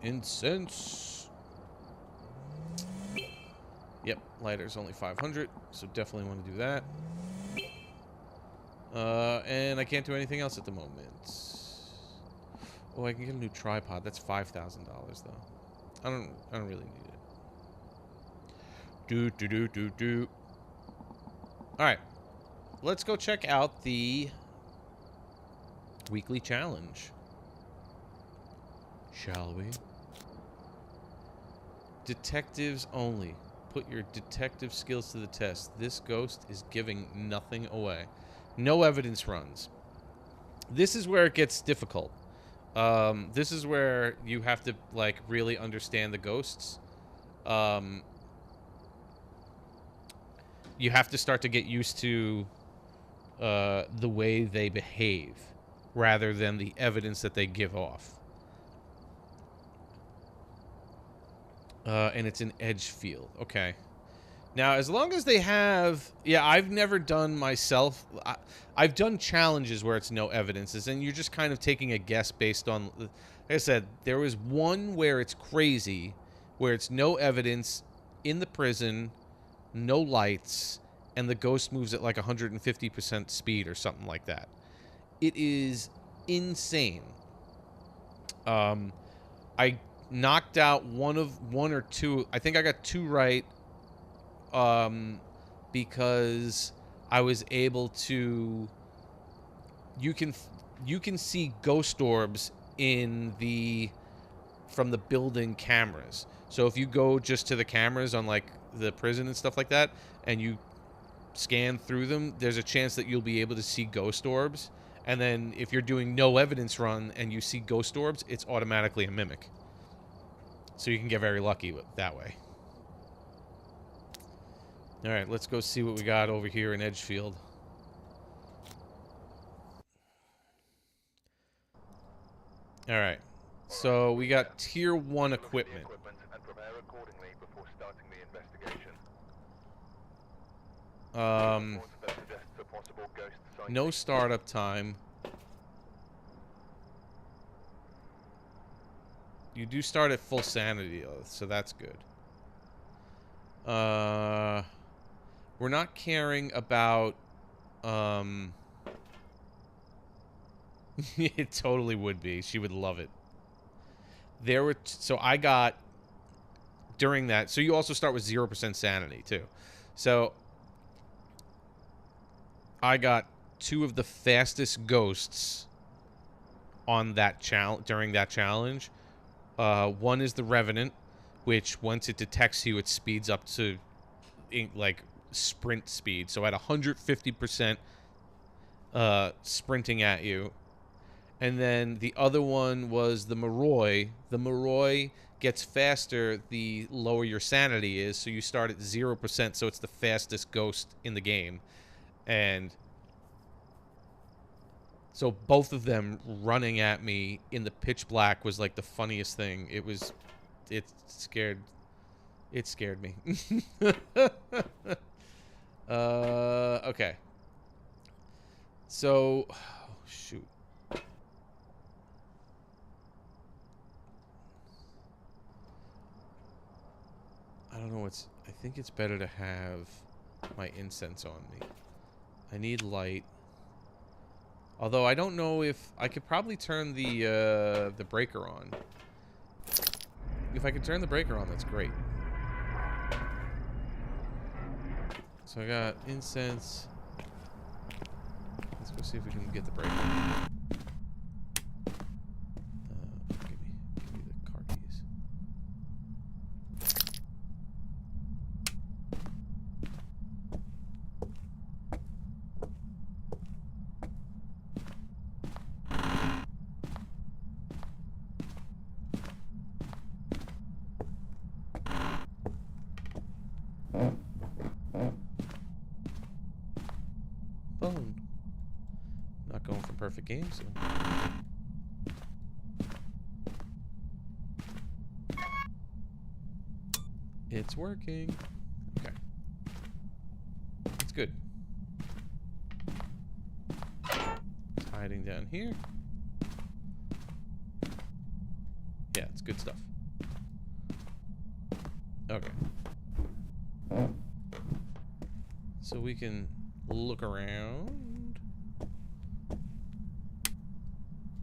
Incense. Yep, lighter's only 500, so definitely want to do that. And I can't do anything else at the moment. Oh, I can get a new tripod. That's $5,000 though. I don't really need it. All right, let's go check out the weekly challenge. Shall we? Detectives only. Put your detective skills to the test. This ghost is giving nothing away. No evidence runs. This is where it gets difficult. This is where you have to, like, really understand the ghosts. You have to start to get used to the way they behave rather than the evidence that they give off. And it's an edge field. Okay. Now, as long as they have... Yeah, I've never done myself... I've done challenges where it's no evidences, and you're just kind of taking a guess based on... Like I said, there was one where it's crazy, where it's no evidence, in the prison, no lights, and the ghost moves at like 150% speed or something like that. It is insane. I knocked out one or two. I think I got two right, because I was able to. You can see ghost orbs from the building cameras. So if you go just to the cameras on like the prison and stuff like that, and you scan through them, there's a chance that you'll be able to see ghost orbs. And then if you're doing no evidence run and you see ghost orbs, it's automatically a mimic. So you can get very lucky that way. All right, let's go see what we got over here in Edgefield. All right. So we got tier 1 equipment. And prepare accordingly before starting the investigation. Reports that suggests a possible ghost sighting. No startup time. You do start at full sanity, though, so that's good. We're not caring about, it totally would be. She would love it. There were, so I got, during that, so you also start with 0% sanity, too. So, I got 2 of the fastest ghosts on that during that challenge. One is the Revenant, which once it detects you, it speeds up to like sprint speed. So at 150% sprinting at you. And then the other one was the Moroi. The Moroi gets faster the lower your sanity is. So you start at 0%, so it's the fastest ghost in the game. And so both of them running at me in the pitch black was like the funniest thing. It scared me. Okay. So, oh, shoot. I don't know what's, I think it's better to have my incense on me. I need light. Although I don't know if I could probably turn the breaker on. If I could turn the breaker on, that's great. So I got incense. Let's go see if we can get the breaker. Give me the car keys. Phone. Not going for perfect game, so. It's working. Okay. It's good. It's hiding down here. Yeah, it's good stuff. Okay. So we can look around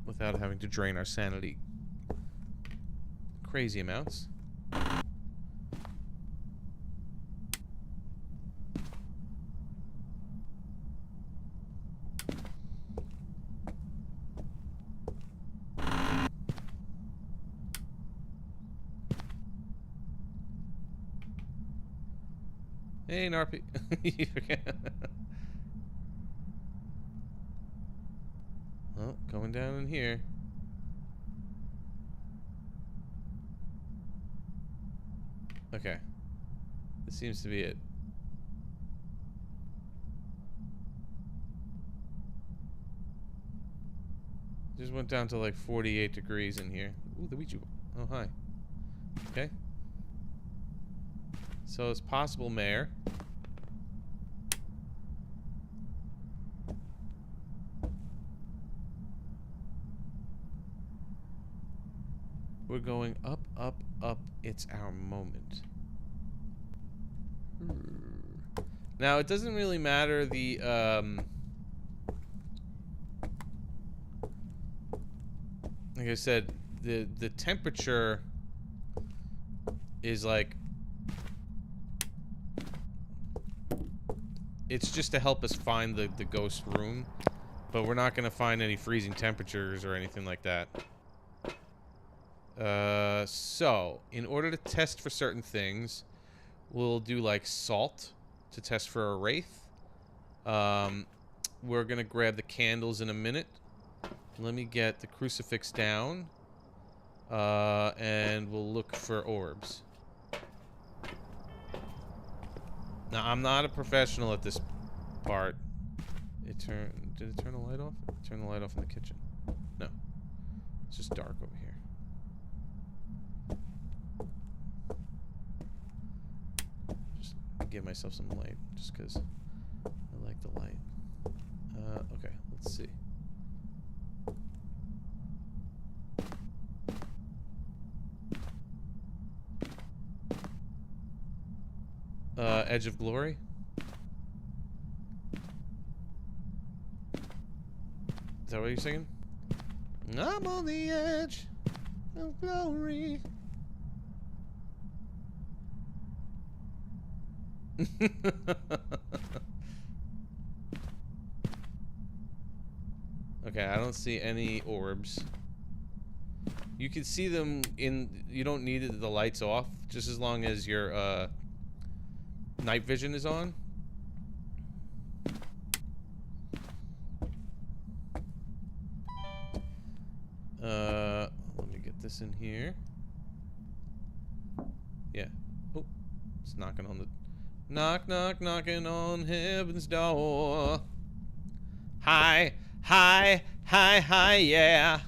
without having to drain our sanity crazy amounts. Hey, Narp. Oh, going down in here. Okay. This seems to be it. Just went down to like 48 degrees in here. Ooh, the Ouija. Oh, hi. Okay. So it's possible, Mayor. We're going up, up, up. It's our moment. Now, it doesn't really matter the, like I said, the temperature is like, it's just to help us find the ghost room, but we're not going to find any freezing temperatures or anything like that. So, in order to test for certain things, we'll do like salt to test for a wraith. we're gonna grab the candles in a minute. Let me get the crucifix down. And we'll look for orbs. Now, I'm not a professional at this part. Did it turn the light off? Turn the light off in the kitchen. No. It's just dark over here. Just give myself some light, just because I like the light. Okay, let's see. Edge of Glory. Is that what you're singing? I'm on the edge of glory. Okay, I don't see any orbs. You can see them in... You don't need the lights off, just as long as your night vision is on. Let me get this in here. Yeah. Oh, it's knocking on the... Knock, knock, knocking on heaven's door. Hi, hi, hi, hi, yeah.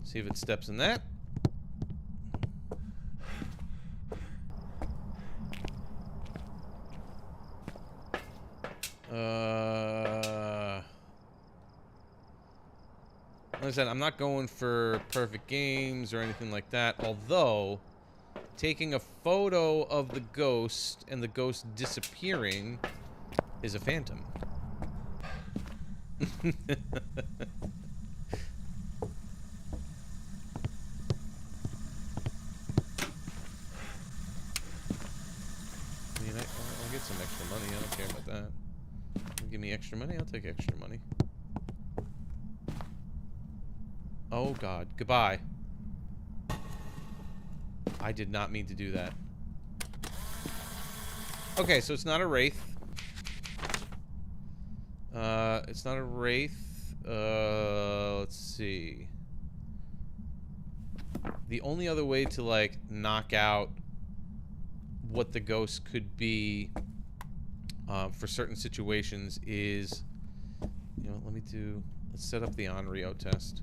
See if it steps in that. Like I said, I'm not going for perfect games or anything like that, although taking a photo of the ghost and the ghost disappearing is a phantom. I mean, I'll get some extra money. I don't care about that. Give me extra money, I'll take extra money. Oh god, goodbye. I did not mean to do that. Okay, so it's not a wraith. It's not a wraith. Let's see. The only other way to, like, knock out what the ghost could be for certain situations is, you know, let's set up the Onryo test.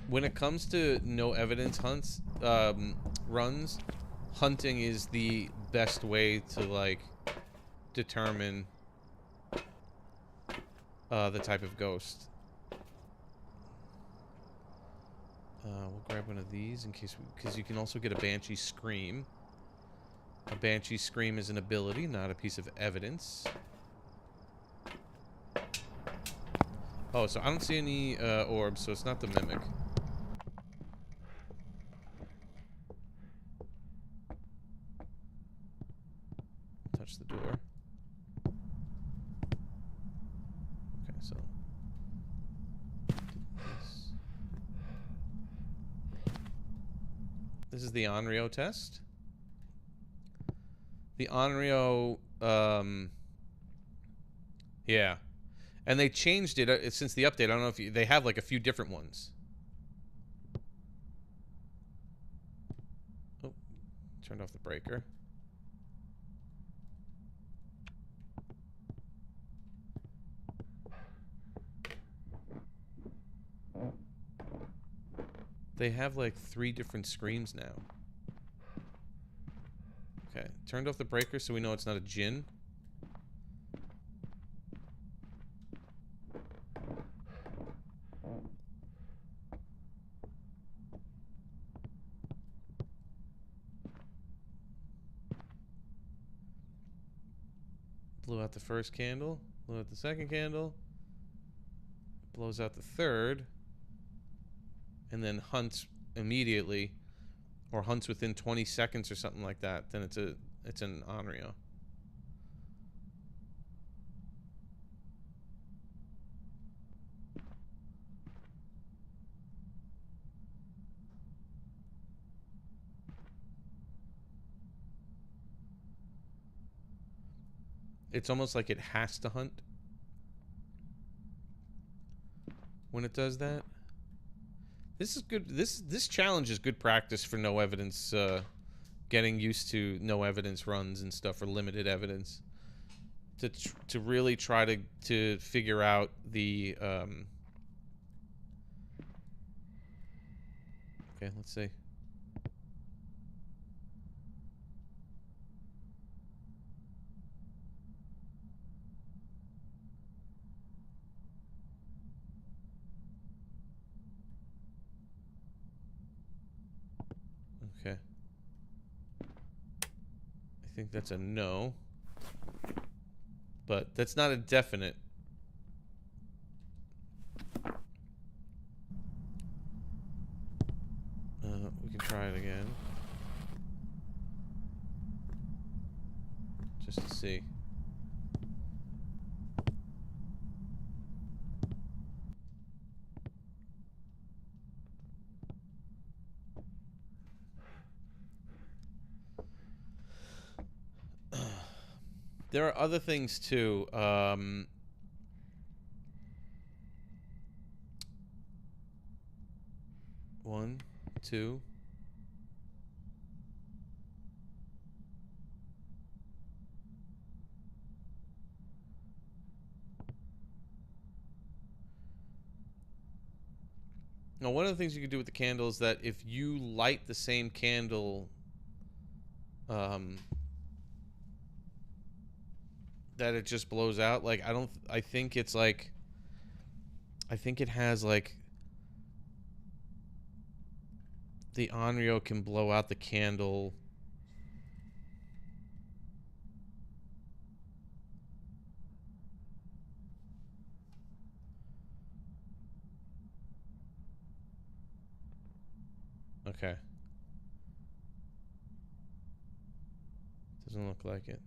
When it comes to no evidence hunts, runs, hunting is the best way to, like, determine the type of ghost. We'll grab one of these in case, because you can also get a Banshee Scream. A Banshee Scream is an ability, not a piece of evidence. Oh, so I don't see any orbs, so it's not the Mimic. Touch the door. Okay, so this is the Onryo test. The Onryo, yeah. And they changed it since the update. I don't know if they have like a few different ones. Oh, turned off the breaker. They have like 3 different screams now. Okay, turned off the breaker so we know it's not a djinn. Blew out the first candle, blew out the second candle, blows out the third, and then hunts immediately, or hunts within 20 seconds or something like that. Then it's an Onryo. it's almost like it has to hunt when it does that. This is good. This challenge is good practice for no evidence. Getting used to no evidence runs and stuff, or limited evidence, to really try to figure out the. Okay, let's see. Okay. I think that's a no. But that's not a definite. We can try it again. Just to see. There are other things too. 1, 2. Now, one of the things you can do with the candle is that if you light the same candle, that it just blows out. Like, I think it's like, I think it has like, the Onryo can blow out the candle. Okay. Doesn't look like it.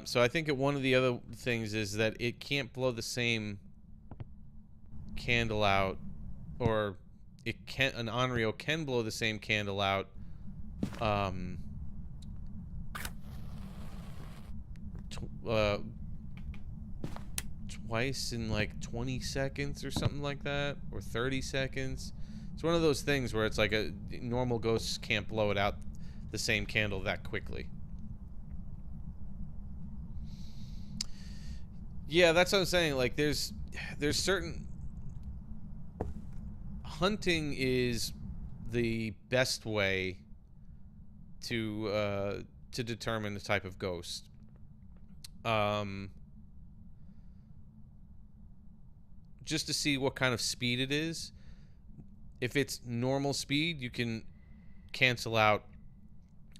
So I think one of the other things is that it can't blow the same candle out, or it can. An Onryo can blow the same candle out. Twice in like 20 seconds or something like that, or 30 seconds. It's one of those things where it's like a normal ghost can't blow it out the same candle that quickly. Yeah, that's what I'm saying. Like, there's certain hunting is the best way to determine the type of ghost. Just to see what kind of speed it is. If it's normal speed, you can cancel out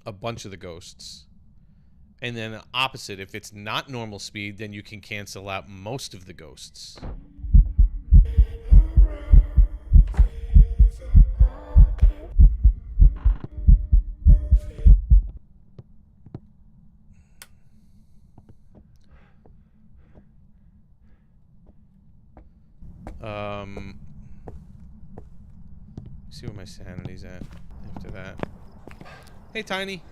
a bunch of the ghosts. And then opposite, if it's not normal speed, then you can cancel out most of the ghosts. See where my sanity's at after that. Hey, Tiny.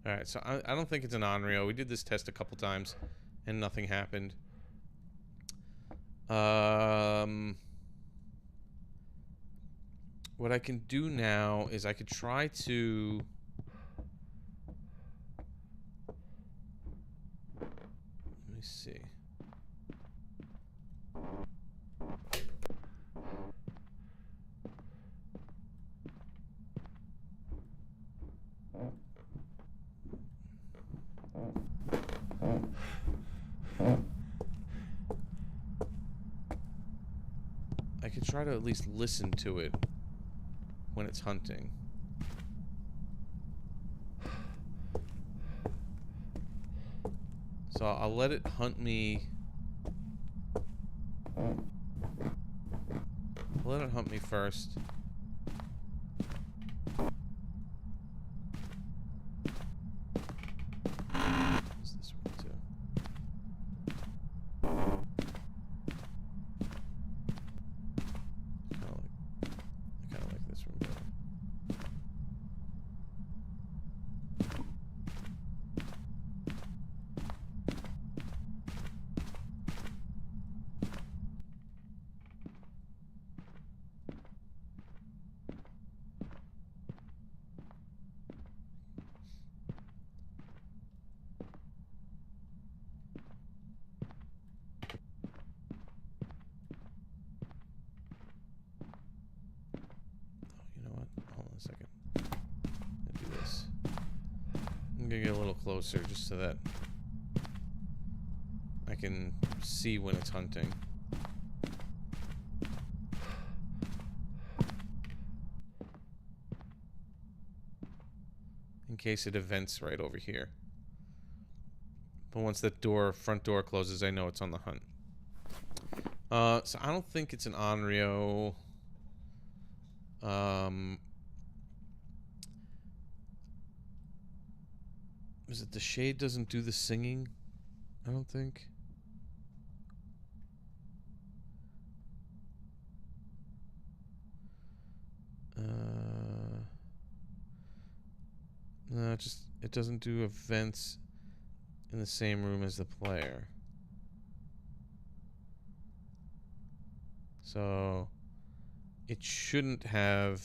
Alright, so I don't think it's an Onryo. We did this test a couple times, and nothing happened. What I can do now is I could try to... Let me see. I could try to at least listen to it when it's hunting. So I'll let it hunt me. I'll let it hunt me first. What's this one too? I kind of like this one better. You know what? Hold on a second. I'm gonna do this. I'm gonna get a little closer just so that I can see when it's hunting. In case it events right over here. But once the front door closes, I know it's on the hunt. So I don't think it's an Onryo. Is it the shade doesn't do the singing? I don't think. No, it doesn't do events in the same room as the player. So it shouldn't have.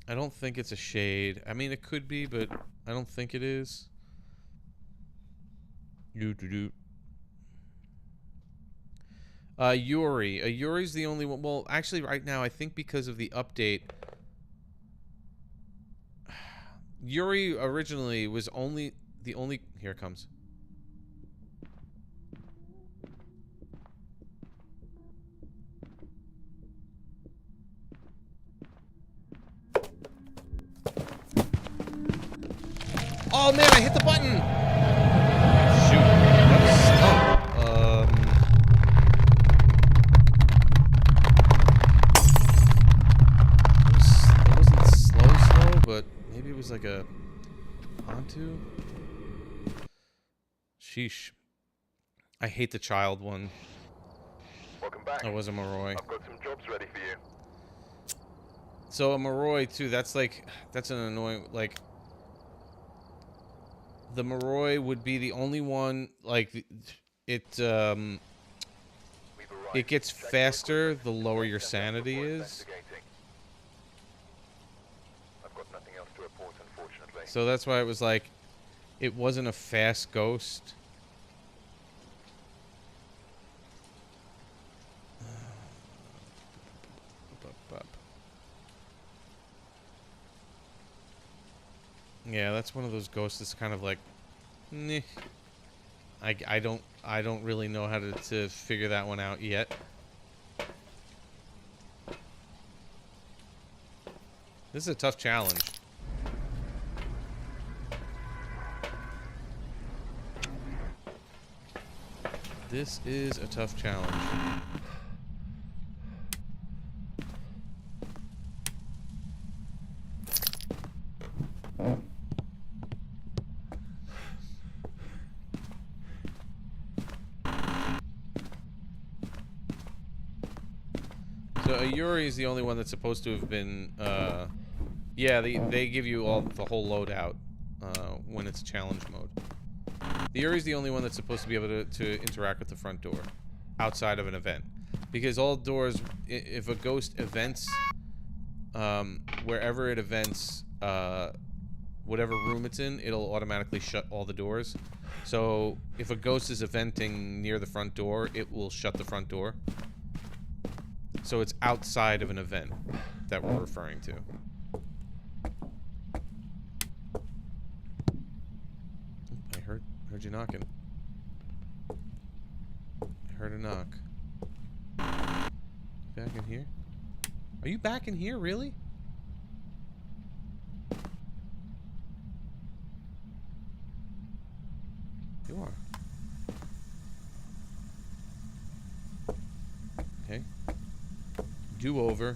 I don't think it's a shade. I mean, it could be, but I don't think it is. Yuri. Yuri's the only one. Well, actually, right now, I think because of the update, Yuri originally was the only. Here it comes. Oh man, I hit the button! Shoot. It wasn't slow, but maybe it was like a onto? Sheesh. I hate the child one. Welcome back. I was a Moroi. I've got some jobs ready for you. So a Moroi too, that's an annoying, like, the Moroi would be the only one, like, it gets faster the lower your sanity is. I've got nothing else to report, unfortunately. So that's why it was like, it wasn't a fast ghost. Yeah, that's one of those ghosts that's kind of like, meh. I don't really know how to figure that one out yet. This is a tough challenge. This is a tough challenge. So Yuri is the only one that's supposed to have been, yeah, they give you the whole loadout when it's challenge mode. The Yuri is the only one that's supposed to be able to interact with the front door outside of an event. Because all doors, if a ghost events, wherever it events, whatever room it's in, it'll automatically shut all the doors. So if a ghost is eventing near the front door, it will shut the front door. So it's outside of an event that we're referring to. I heard you knocking. I heard a knock. Back in here? Are you back in here, really? You are. Okay. Do over.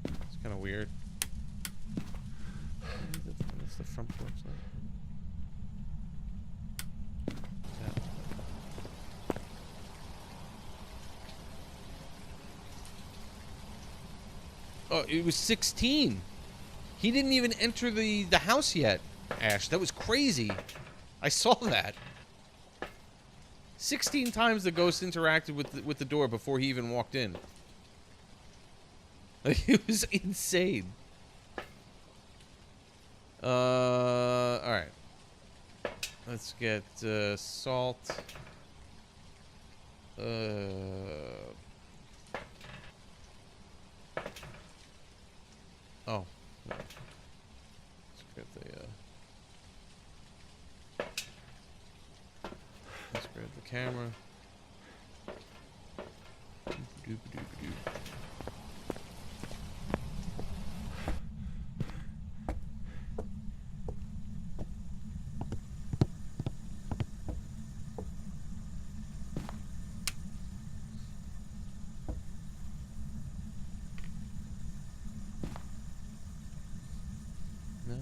It's kind of weird. What's the front porch like? Oh, it was 16. He didn't even enter the house yet, Ash. That was crazy. I saw that. 16 times the ghost interacted with the door before he even walked in. Like, it was insane. All right. Let's get salt. Oh. Let's get the let's grab the camera. Doop-a-doop-a-doop. No.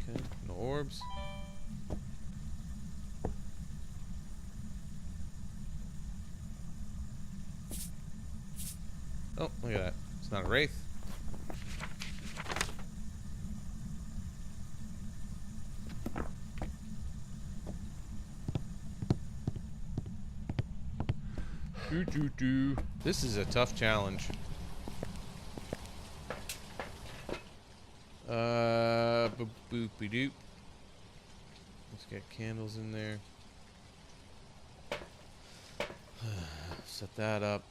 Okay, no orbs. Oh, look at that. It's not a wraith. Doo-doo-doo. This is a tough challenge. Boop-boopy-doop. Let's get candles in there. Set that up.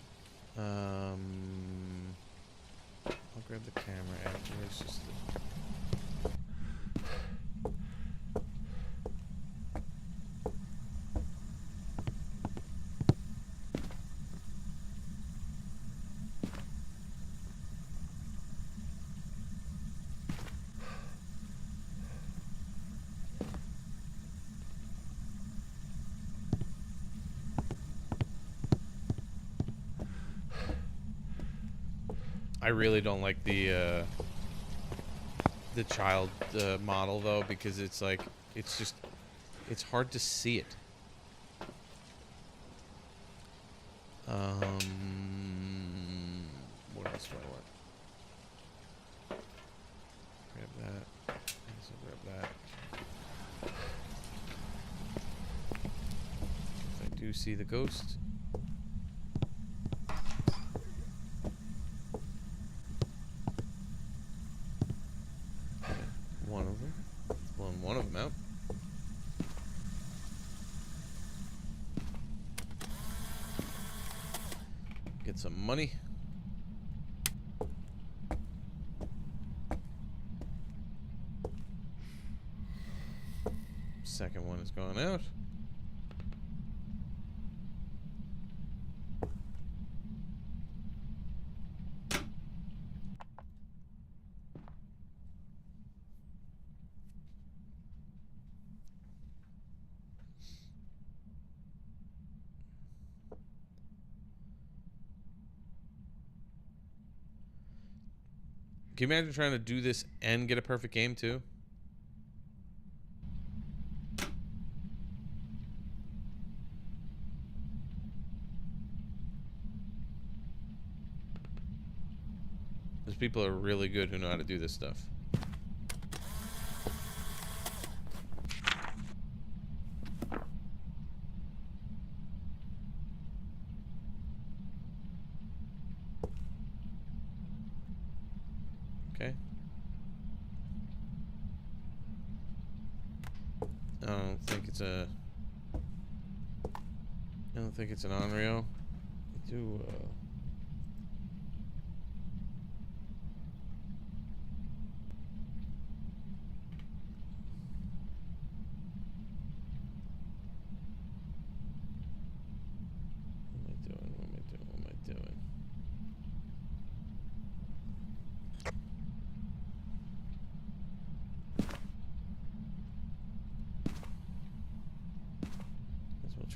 I'll grab the camera afterwards. Just to... I really don't like the child model though, because it's like it's hard to see it. What else do I want? Grab that. Also grab that. If I do see the ghost. One of them. Blowing one of them out. Get some money. Second one is going out. Can you imagine trying to do this and get a perfect game too? Those people are really good who know how to do this stuff. Okay. I don't think it's an Onryo. Do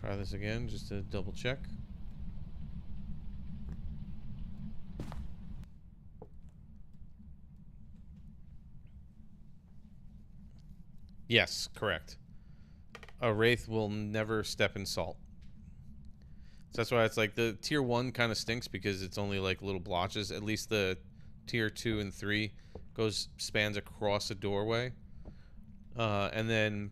Try this again just to double check. Yes, correct. A wraith will never step in salt. So that's why it's like the tier 1 kind of stinks because it's only like little blotches. At least the tier 2 and 3 spans across a doorway. And then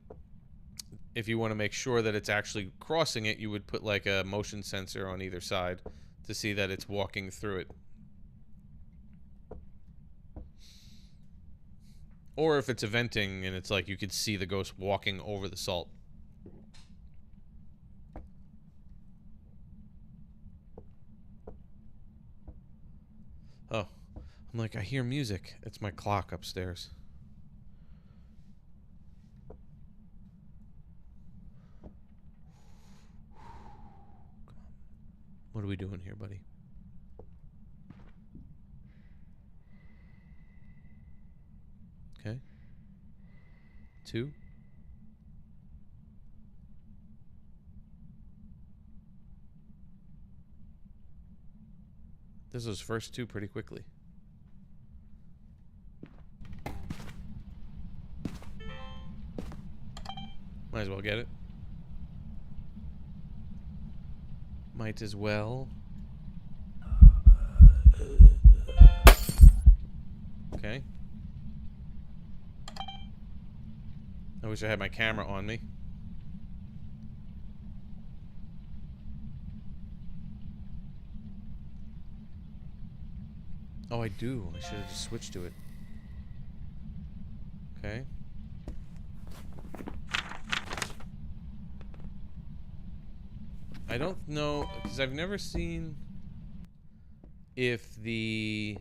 if you want to make sure that it's actually crossing it, you would put like a motion sensor on either side to see that it's walking through it. Or if it's eventing and it's like you could see the ghost walking over the salt. Oh, I'm like, I hear music. It's my clock upstairs. What are we doing here, buddy? Okay. 2. This was first 2 pretty quickly. Might as well get it. Might as well. Okay. I wish I had my camera on me. Oh, I do. I should have just switched to it. Okay. I don't know, because I've never seen if the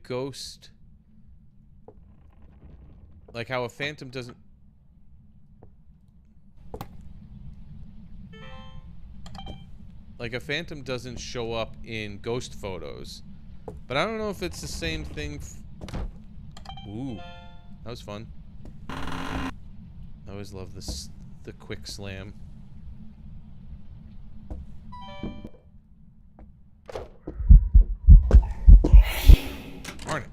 ghost, like how a phantom doesn't, like a phantom doesn't show up in ghost photos, but I don't know if it's the same thing. Ooh, that was fun. I always love this, the quick slam. Darn it.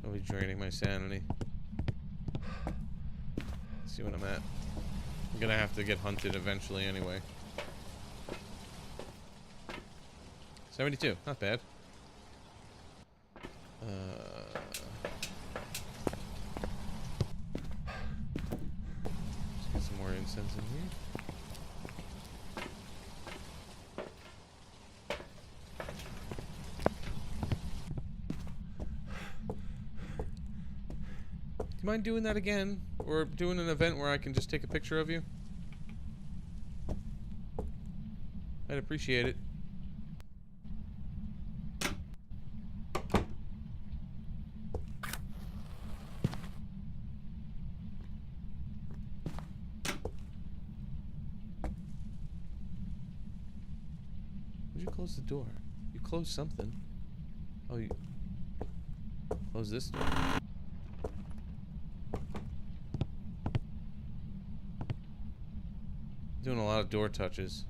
I'll be draining my sanity. Let's see what I'm at. I'm gonna have to get hunted eventually anyway. 72, not bad. Let's get some more incense in here. Do you mind doing that again? Or doing an event where I can just take a picture of you? I'd appreciate it. Did you close the door? You closed something. Oh, you close this door. Doing a lot of door touches.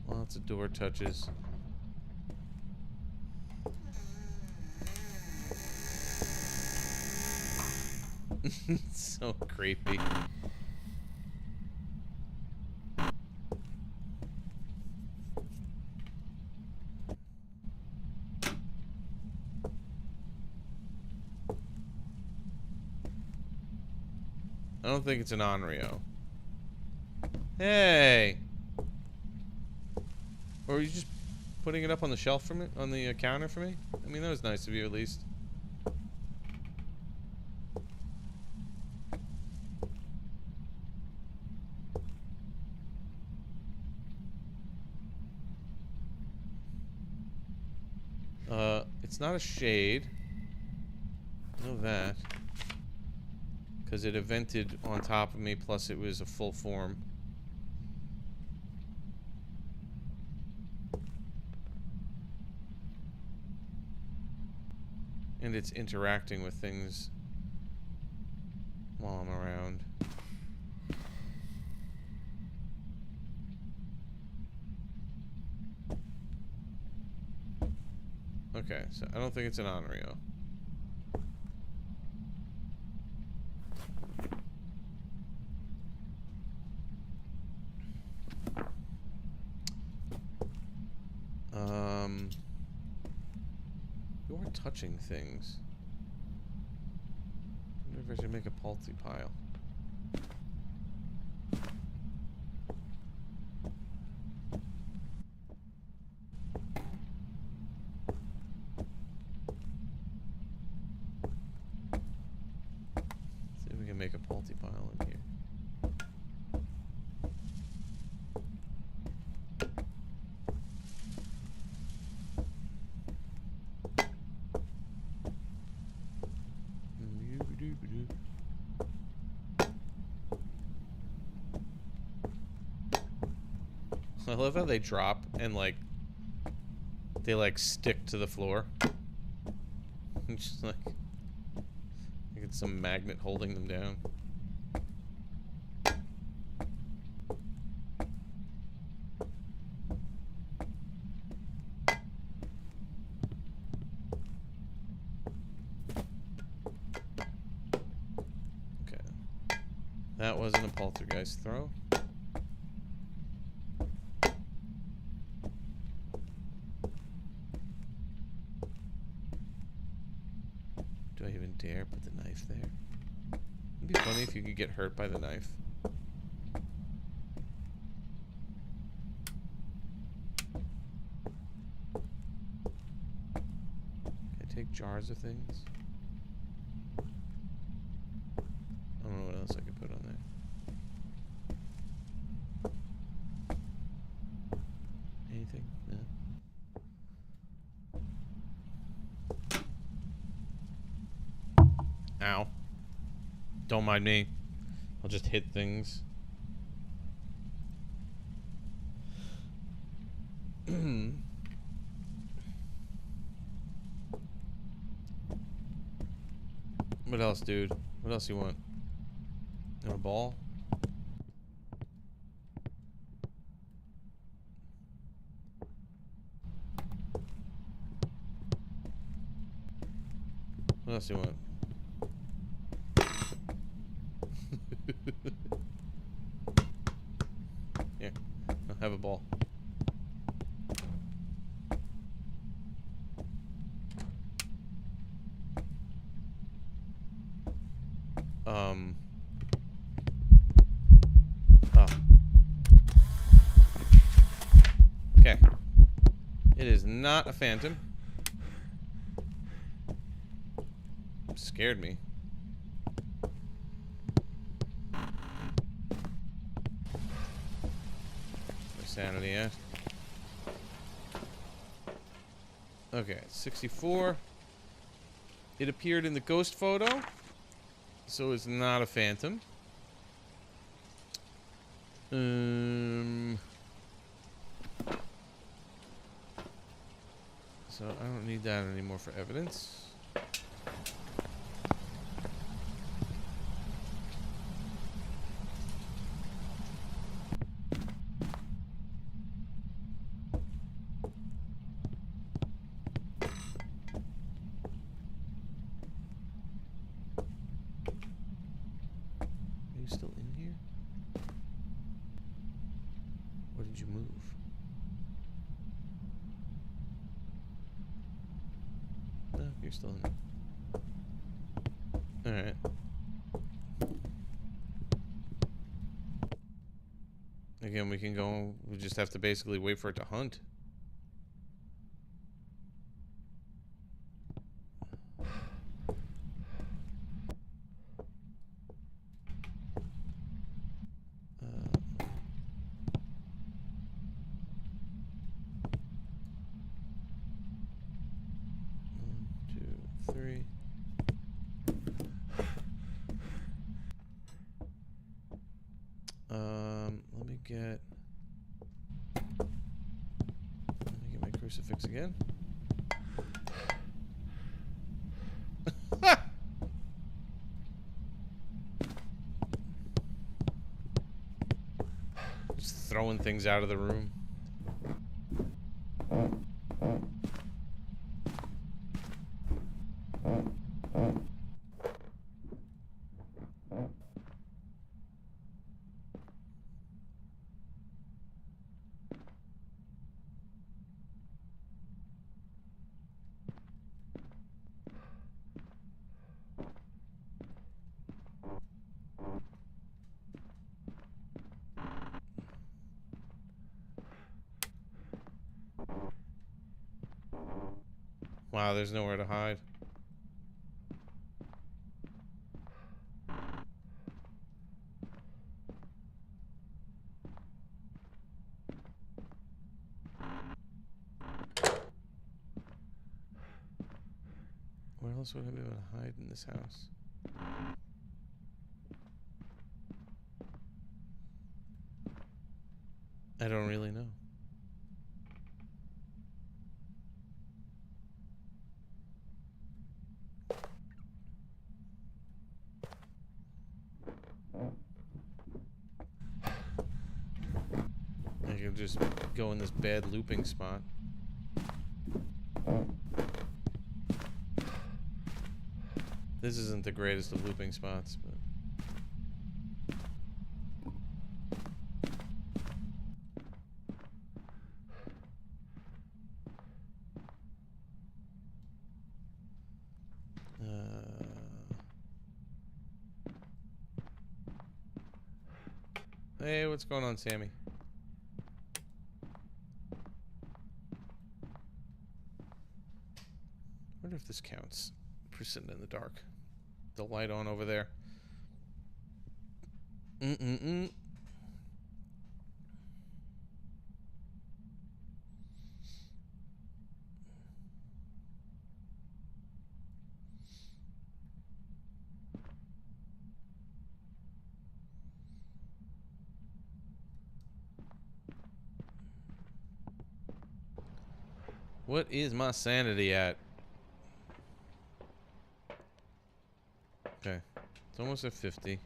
Lots of door touches. So creepy. I don't think it's an Onryo. Hey! Or are you just putting it up on the shelf for me? On the counter for me? I mean, that was nice of you at least. It's not a shade. I know that. Because it evented on top of me, plus it was a full form. And it's interacting with things while I'm around. Okay, so I don't think it's an Onryo. You're touching things. I wonder if I should make a paltry pile. See if we can make a paltry pile in here. I love how they drop and like they like stick to the floor. Just like it's some magnet holding them down. Okay. That wasn't a poltergeist throw. Do I even dare put the knife there? It'd be funny if you could get hurt by the knife. Can I take jars of things? I don't know what else I could put on there. Anything? No. Ow. Don't mind me. I'll just hit things. What else, dude? What else you want? You want a ball? What else you want? Here, I'll have a ball. Oh. Okay. It is not a phantom. Scared me. Sanity at. Okay, 64. It appeared in the ghost photo, so it's not a phantom. So I don't need that anymore for evidence. Are you still in here? Or did you move? No, you're still in there. Alright. Again, we can go. We just have to basically wait for it to hunt. One, two, three. get... Let me get my crucifix again. Just throwing things out of the room. Wow, there's nowhere to hide. Where else would I be able to hide in this house? I don't really know. I could just go in this bad looping spot. This isn't the greatest of looping spots, but... Hey, what's going on, Sammy? I wonder if this counts for sitting in the dark. The light on over there. What is my sanity at? Okay. It's almost at 50.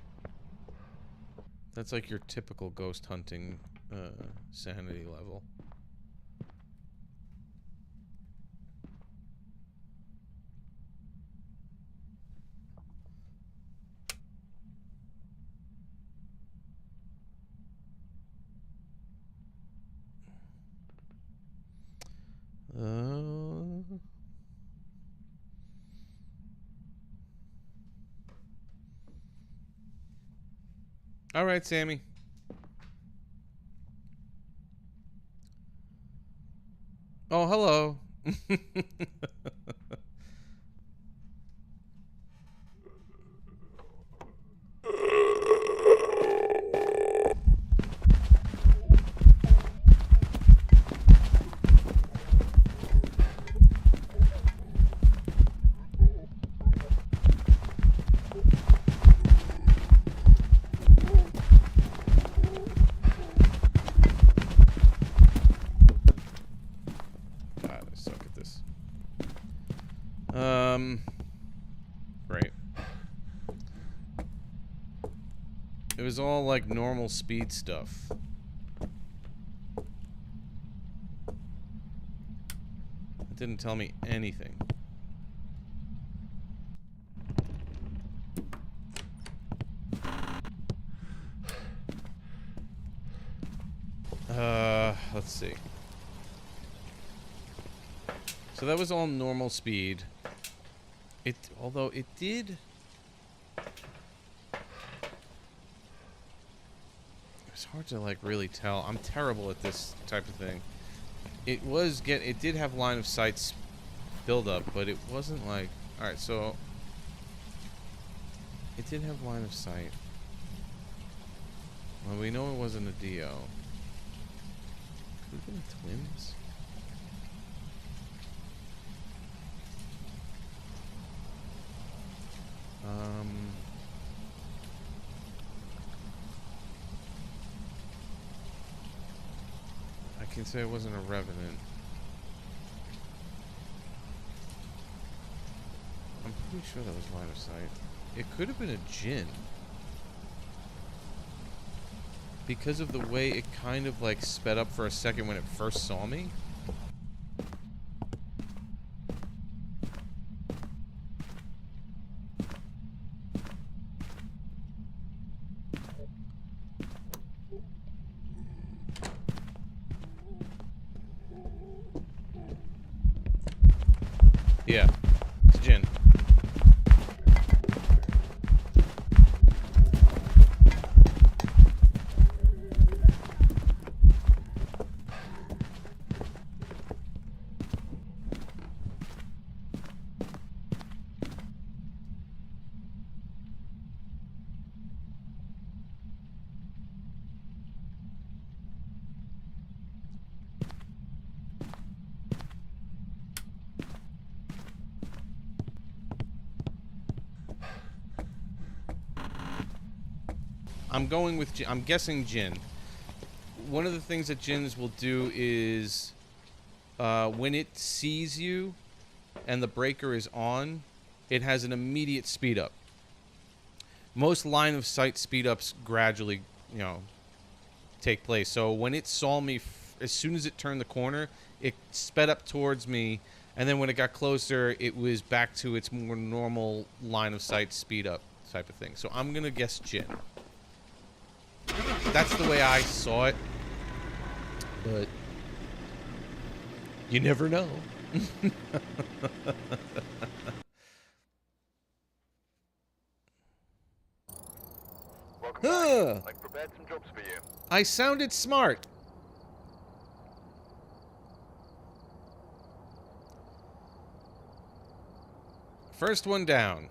That's like your typical ghost hunting sanity level. All right, Sammy. Oh, hello. Great. It was all like normal speed stuff. It didn't tell me anything. Let's see. So that was all normal speed. Although it did... It's hard to, like, really tell. I'm terrible at this type of thing. It did have line of sight build up, but it wasn't like... Alright, so... It did have line of sight. Well, we know it wasn't a Dio. Could we be twins? can say it wasn't a Revenant. I'm pretty sure that was line of sight. It could have been a Jinn. Because of the way it kind of like sped up for a second when it first saw me. Yeah, it's Jinn. I'm going with I'm guessing Jinn. One of the things that Jinns will do is when it sees you and the breaker is on, it has an immediate speed up. Most line of sight speed ups gradually, you know, take place. So when it saw me, as soon as it turned the corner, it sped up towards me, and then when it got closer, it was back to its more normal line of sight speed up type of thing. So I'm gonna guess Jinn. That's the way I saw it, but you never know. Welcome back. I've prepared some jobs for you. I sounded smart. First one down.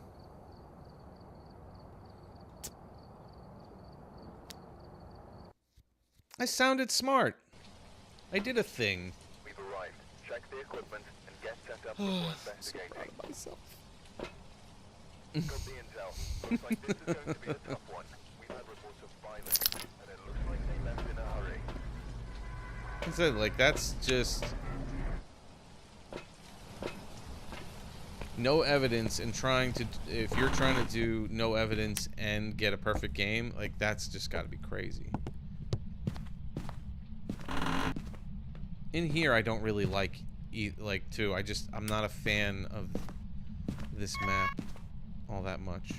I sounded smart. I did a thing. We've arrived. Check the equipment and get set up before investigating. Myself. Got the intel. Looks like this is going to be a tough one. We've had reports of violence, and it looks like they left in a hurry. I said, like, that's just no evidence, and trying to, if you're trying to do no evidence and get a perfect game, like, that's just got to be crazy. In here, I don't really like too. I'm not a fan of this map all that much.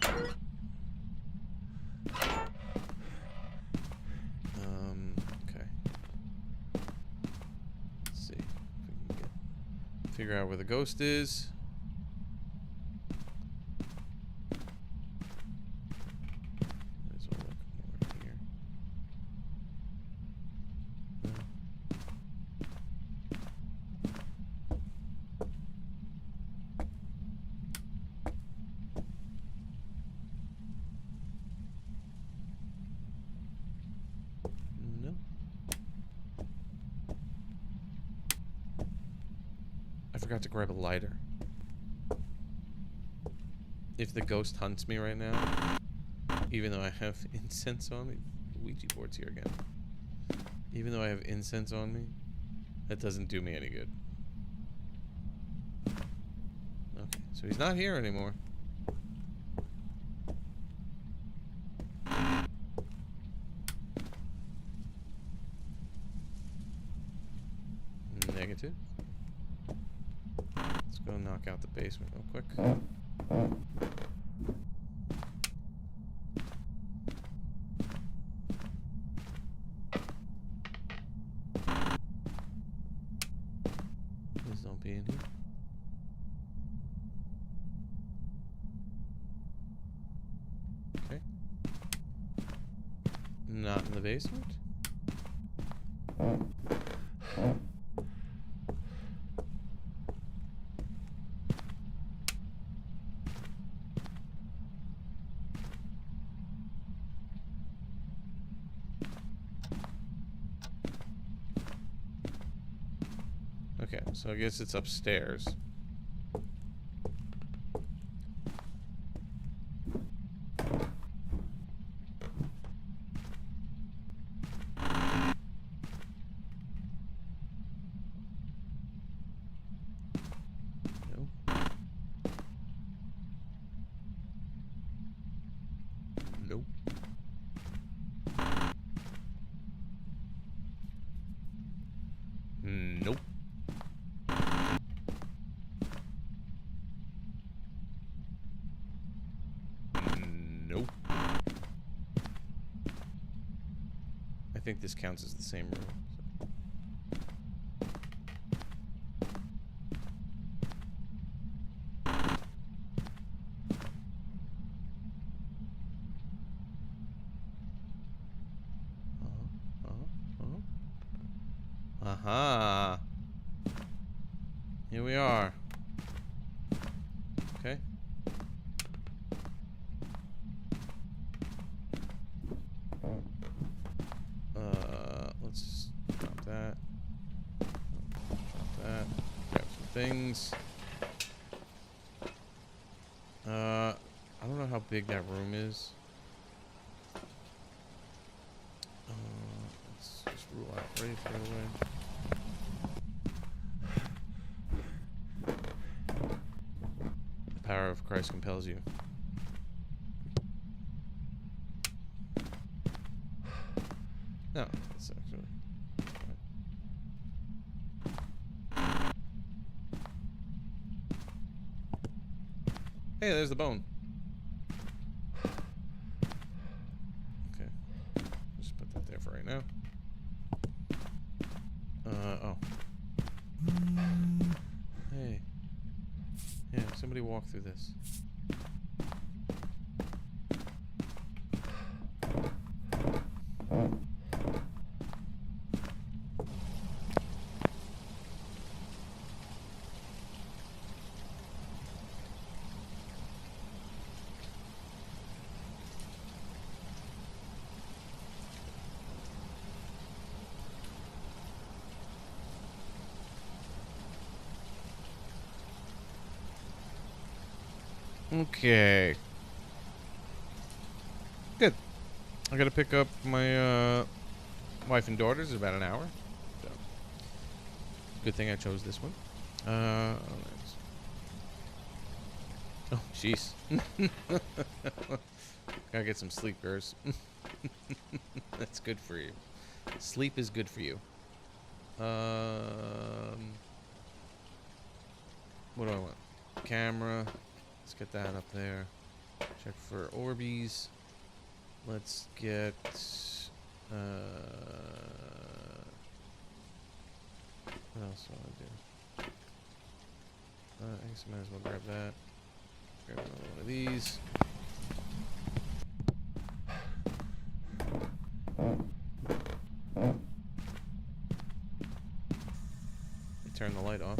Okay. Let's see if we can figure out where the ghost is. Might as well look more here. No. I forgot to grab a lighter. If the ghost hunts me right now, even though I have incense on me, Ouija board's here again. Even though I have incense on me, that doesn't do me any good. Okay, so he's not here anymore. Negative. Let's go knock out the basement real quick. Please don't be in here. Okay. Not in the basement. Okay, so I guess it's upstairs. Nope. Nope. I think this counts as the same room. So. Aha. Here we are. Okay. Let's drop that. Drop that. Grab some things. I don't know how big that room is. Let's just rule out Wraith right away. The power of Christ compels you. No, that's actually. Hey, there's the bone. Okay. Just put that there for right now. Oh. Hey. Yeah, somebody walk through this. Okay. Good. I gotta pick up my wife and daughters in about an hour. So. Good thing I chose this one. Oh, jeez. Gotta get some sleep, girls. That's good for you. Sleep is good for you. What do I want? Camera. Let's get that up there. Check for Orbeez. Let's get what else do I want to do? I guess I might as well grab that. Grab another one of these. Turn the light off.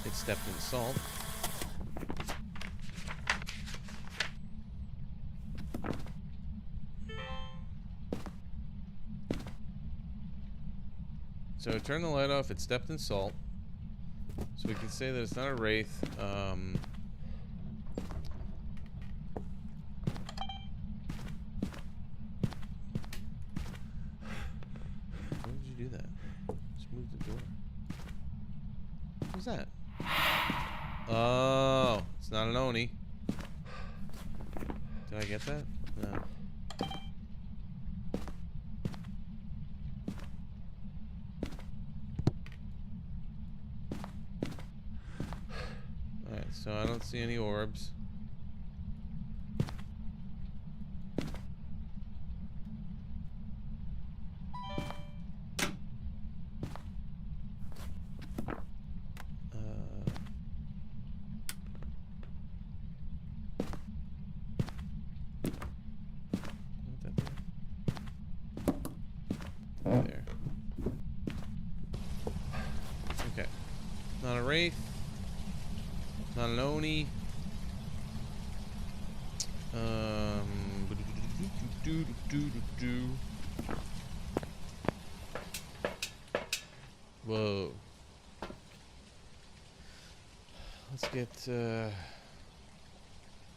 It stepped in salt. So turn the light off. It stepped in salt. So we can say that it's not a wraith. Why did you do that? Just move the door. What was that? Oh, it's not an Oni. Did I get that? No. Alright, so I don't see any orbs. There. Okay. Not a wraith. Not an Oni. Whoa. Let's get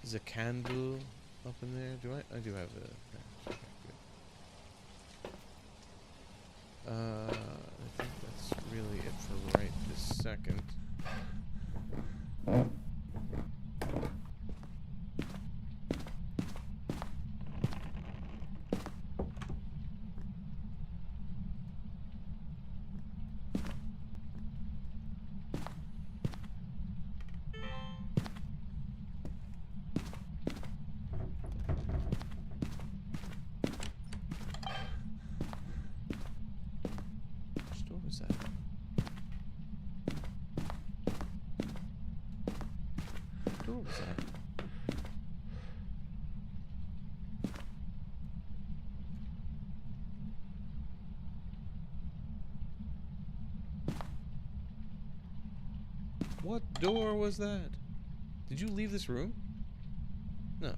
is a candle up in there? Do I do have a okay, good. I think that's really it for right this second. Sorry. What door was that? Did you leave this room? No.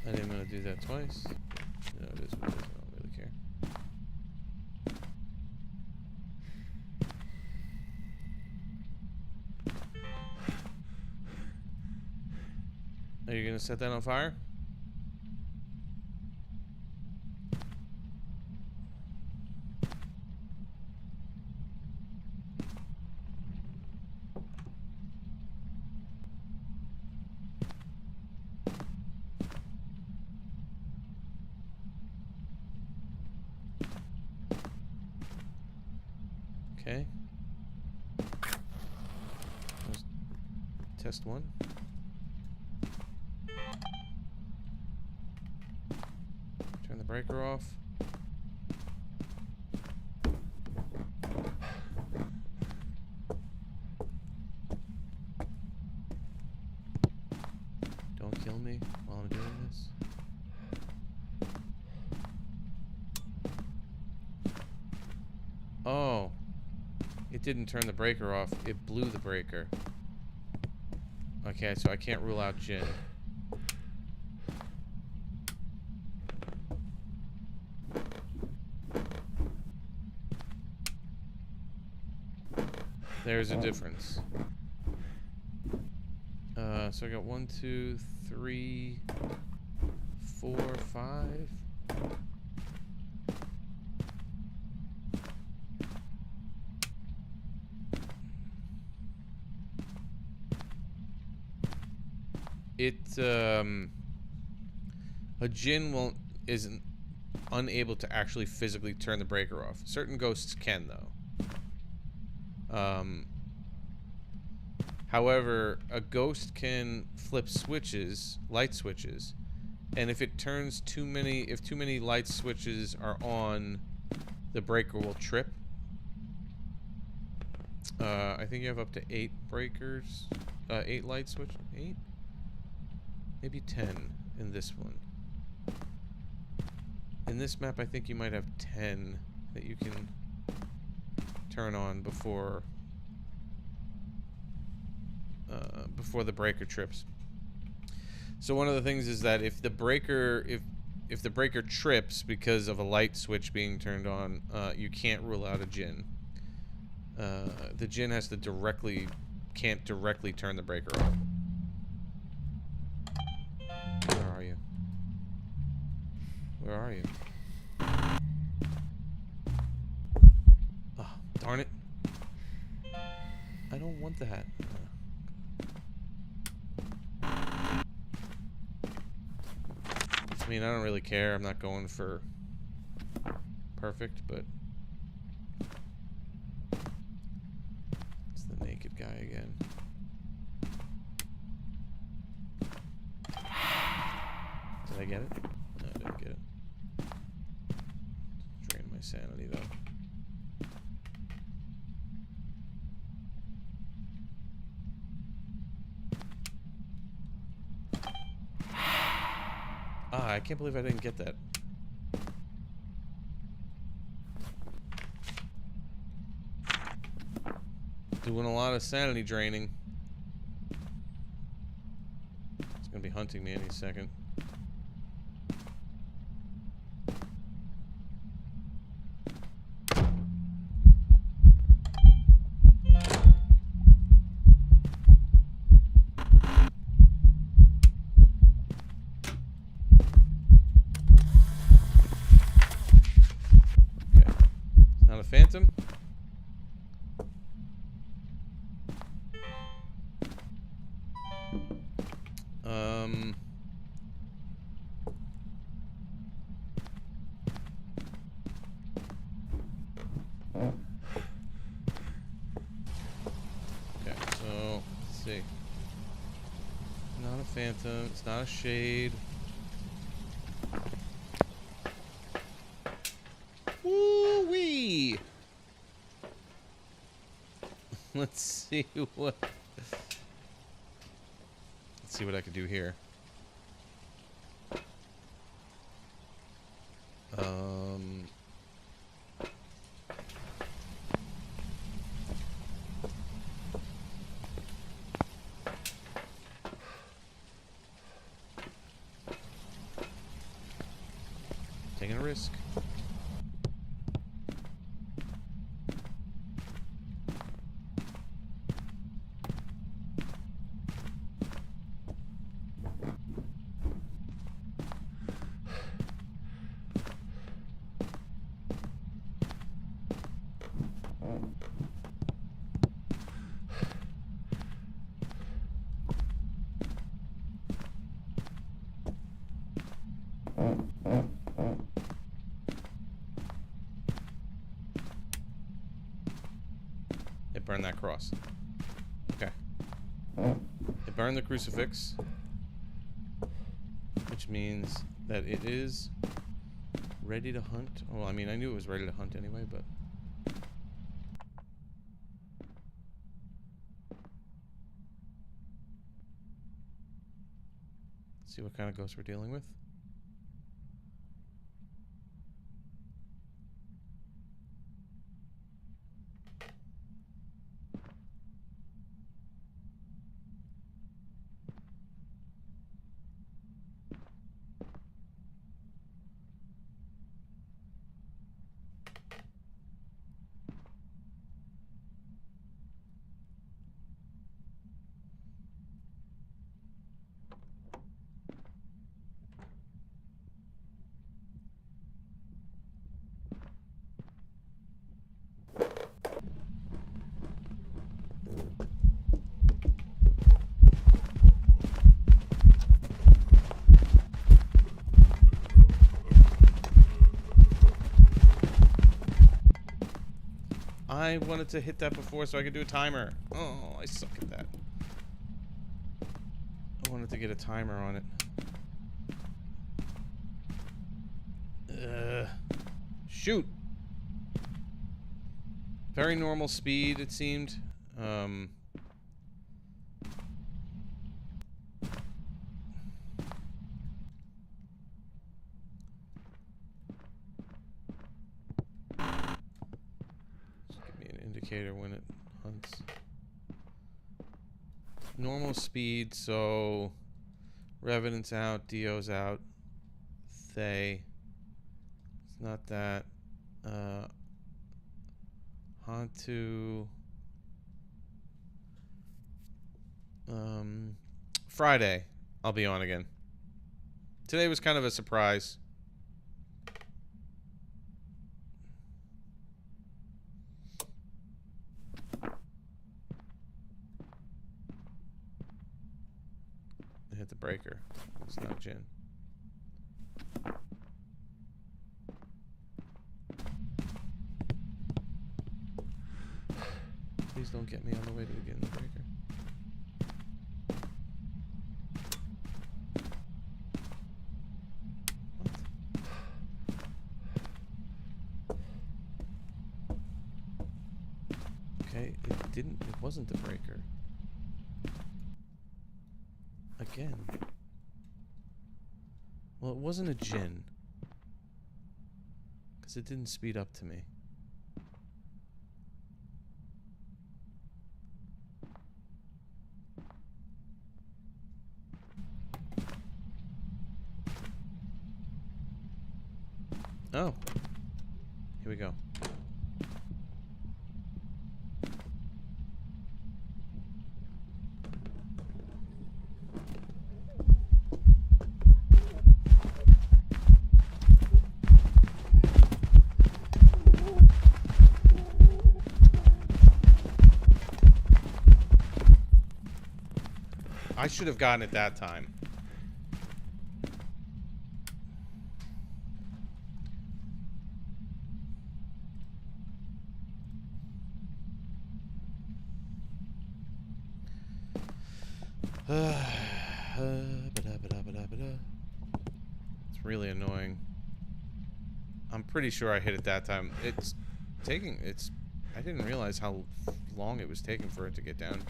I didn't want to do that twice. No, it is what it is. I don't really care. Are you gonna set that on fire? Okay. Let's test one. Turn the breaker off. Don't kill me while I'm doing this. Oh. It didn't turn the breaker off. It blew the breaker. Okay, so I can't rule out Jinn. There's a difference. So I got 1, 2, 3, 4, 5. A Jinn isn't unable to actually physically turn the breaker off. Certain ghosts can, though. However, a ghost can flip switches, light switches, and if too many light switches are on, the breaker will trip. I think you have up to 8 breakers, 8 light switches, 8? Maybe 10 in this one. In this map, I think you might have 10 that you can turn on before the breaker trips. So one of the things is that if the breaker trips because of a light switch being turned on, you can't rule out a Jinn. The Jinn can't directly turn the breaker off. Where are you? Where are you? Oh, darn it. I don't want that. I mean, I don't really care. I'm not going for perfect, but it's the naked guy again. Did I get it? No, I didn't get it. Drain my sanity, though. Ah, I can't believe I didn't get that. Doing a lot of sanity draining. It's gonna be hunting me any second. Phantom? It's not a shade. Woo-wee! Let's see what I can do here. Taking a risk. It burned that cross. Okay. It burned the crucifix, which means that it is ready to hunt. Well, I mean, I knew it was ready to hunt anyway, but... Let's see what kind of ghost we're dealing with. I wanted to hit that before so I could do a timer. Oh, I suck at that. I wanted to get a timer on it. Shoot! Very normal speed, it seemed. Indicator when it hunts. Normal speed, so Revenant's out, Dio's out, Thay. It's not that. Hantu. Friday, I'll be on again. Today was kind of a surprise. Hit the breaker. It's not Jin. Please don't get me on the way to getting the breaker. What? Okay, it wasn't the breaker. Again. Well, it wasn't a Jin. Because it didn't speed up to me. Oh. Here we go. I should have gotten it that time. It's really annoying. I'm pretty sure I hit it that time. It's taking... It's... I didn't realize how long it was taking for it to get down here.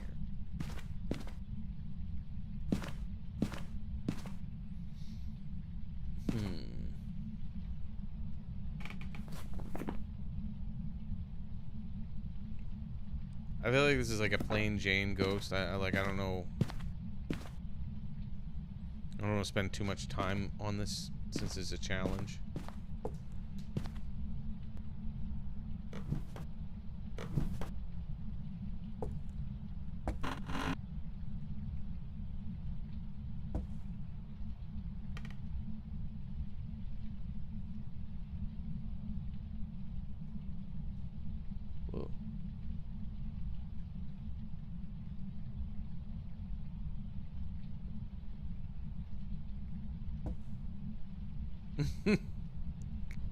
I feel like this is like a plain Jane ghost. I don't know. I don't want to spend too much time on this since it's a challenge. Whoa.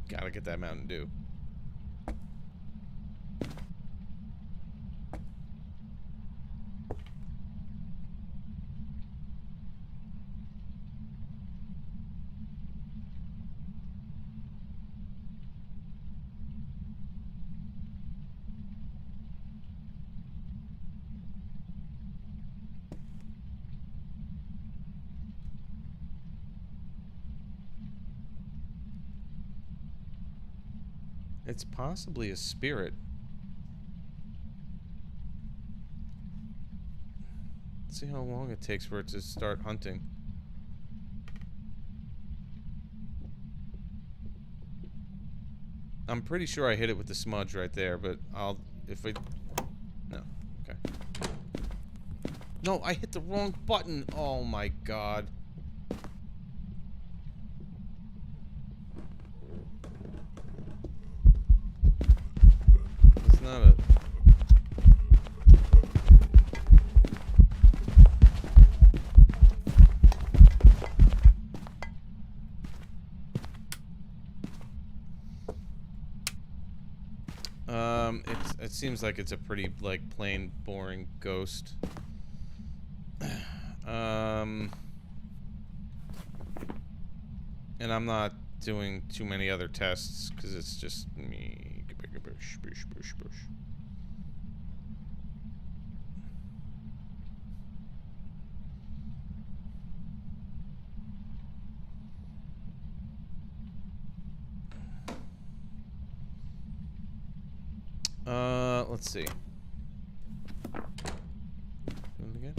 Gotta get that Mountain Dew. It's possibly a spirit. Let's see how long it takes for it to start hunting. I'm pretty sure I hit it with the smudge right there, but I'll... If I... No. Okay. No, I hit the wrong button! Oh my god. It's not a... It seems like it's a pretty, like, plain, boring ghost. And I'm not doing too many other tests, because it's just me. Let's see. Do it again.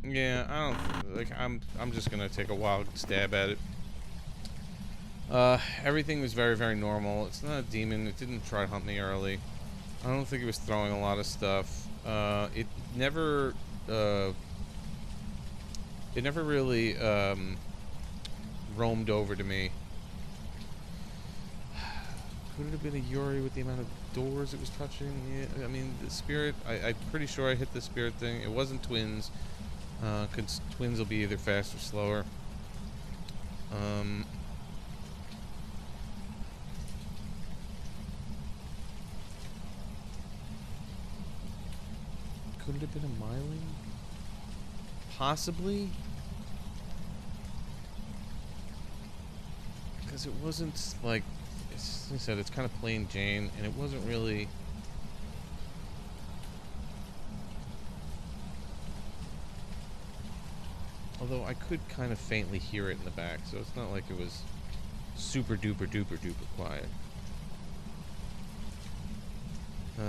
Yeah, I don't like. I'm just gonna take a wild stab at it. Everything was very, very normal. It's not a demon. It didn't try to hunt me early. I don't think it was throwing a lot of stuff. It never really roamed over to me. Could it have been a Yuri with the amount of doors it was touching? Yeah, I mean, the spirit. I'm pretty sure I hit the spirit thing. It wasn't twins. Cause twins will be either fast or slower. Could it have been a myling? Possibly. Because it wasn't like, as I said, it's kind of plain Jane, and it wasn't really. Although I could kind of faintly hear it in the back, so it's not like it was super duper duper duper quiet. I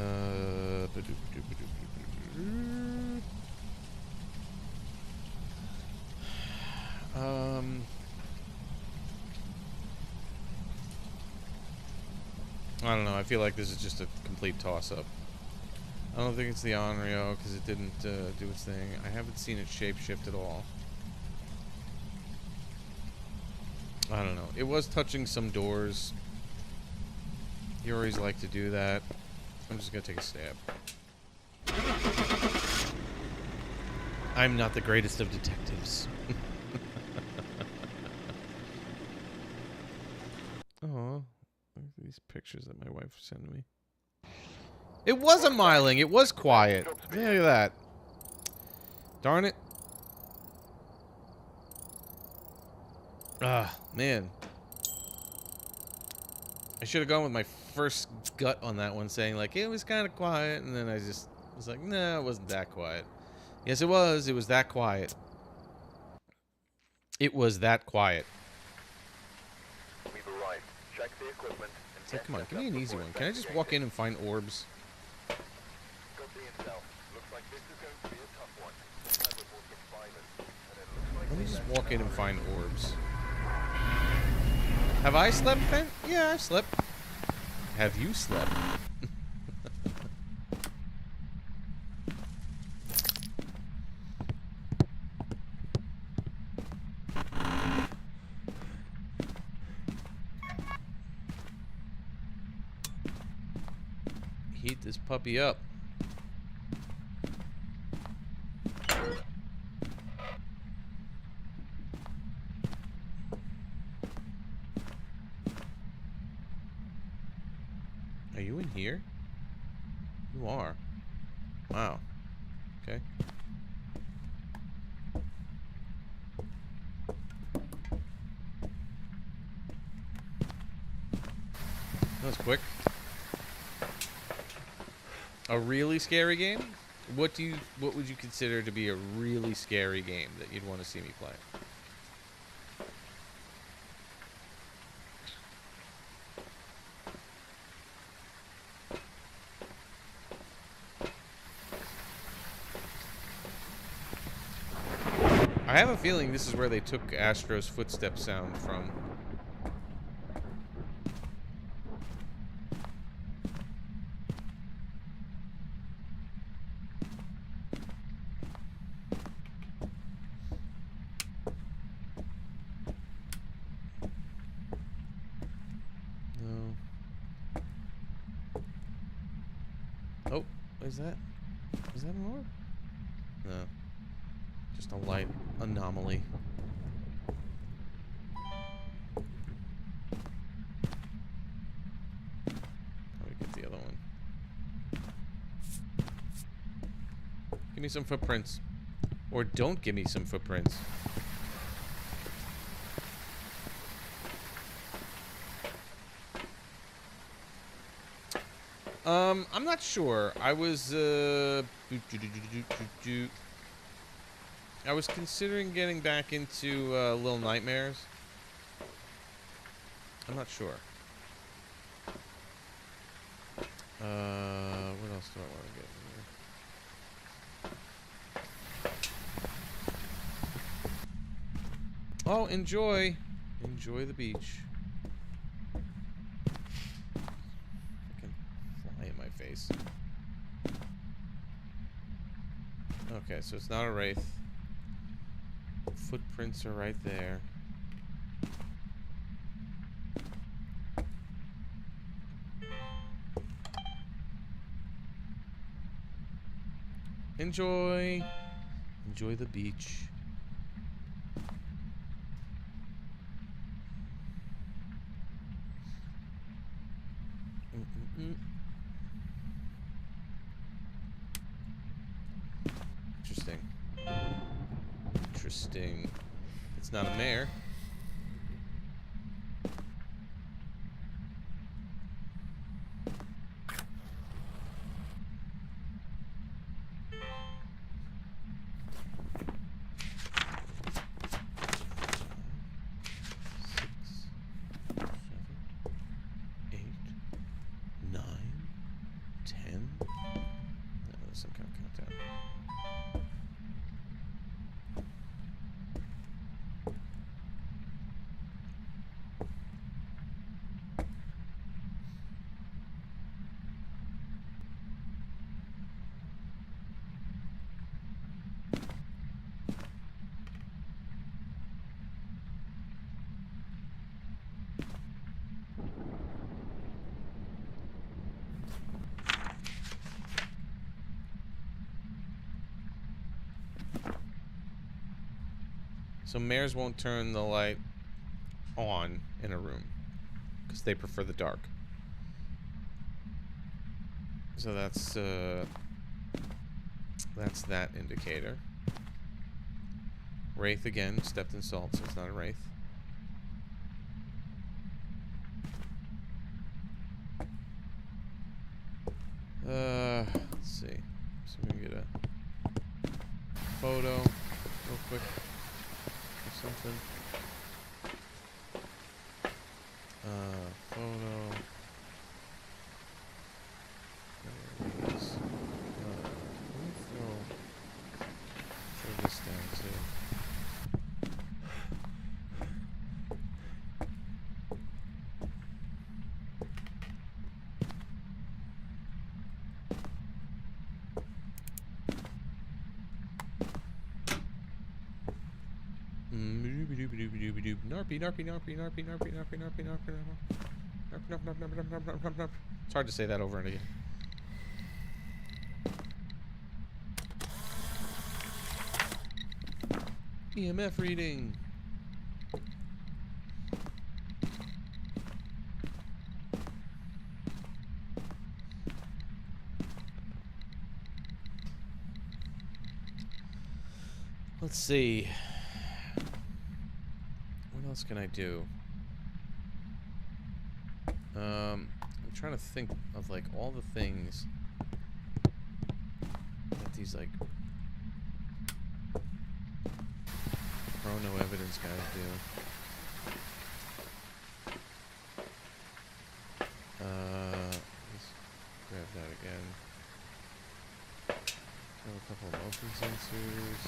don't know. I feel like this is just a complete toss-up. I don't think it's the Onryo because it didn't do its thing. I haven't seen it shapeshift at all. I don't know. It was touching some doors. You always like to do that. I'm just gonna take a stab. I'm not the greatest of detectives. Oh, look at these pictures that my wife sent me. It was a miling. It was quiet. Look at that. Darn it. Ah, man. I should have gone with my first gut on that one, saying like it was kind of quiet, and then I just was like, no, it wasn't that quiet. Yes, it was. It was that quiet. It was that quiet. We've arrived. Check the equipment and It's like, get come on, set give me up an easy before one. Can I just walk in and find orbs? Got the intel. Looks like this is going to be a tough one. We've had reports of violence, and it looks like Let me they just left walk in in a and hurry. find orbs. Have I slept, Ben? Yeah, I've slept. Have you slept? Heat this puppy up. Are you in here? You are. Wow. Okay. That was quick. A really scary game? What would you consider to be a really scary game that you'd want to see me play? I have a feeling this is where they took Astro's footstep sound from. No. Oh, is that an orb? No. Just a light anomaly. Let me get the other one. Give me some footprints. Or don't give me some footprints. I'm not sure. I was considering getting back into Little Nightmares. I'm not sure. What else do I want to get in here? Oh, enjoy. Enjoy the beach. Fucking fly in my face. Okay, so it's not a wraith. Footprints are right there. Enjoy. Enjoy the beach. Interesting. Interesting. It's not a mare. Some kind of countdown. So mares won't turn the light on in a room because they prefer the dark. So that's that indicator. Wraith again, stepped in salt, so it's not a wraith. Let's see. So we can get a photo real quick or something. Photo. There it is. Let me throw this down too. Narpy, narpy, narpy, narpy, narpy, narpy, narpy, narpy, narpy. It's hard to say that over and again. EMF reading. Let's see. What else can I do? I'm trying to think of like all the things that these like chrono evidence guys do. Let's grab that again. Grab a couple of motion sensors.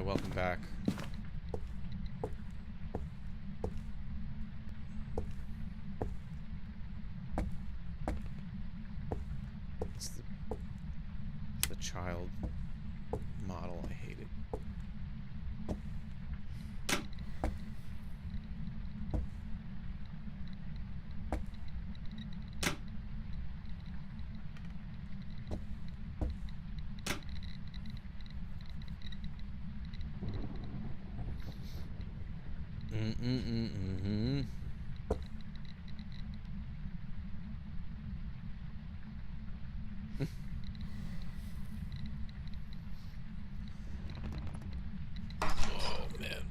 Welcome back. It's the child model. I hate it. Oh man.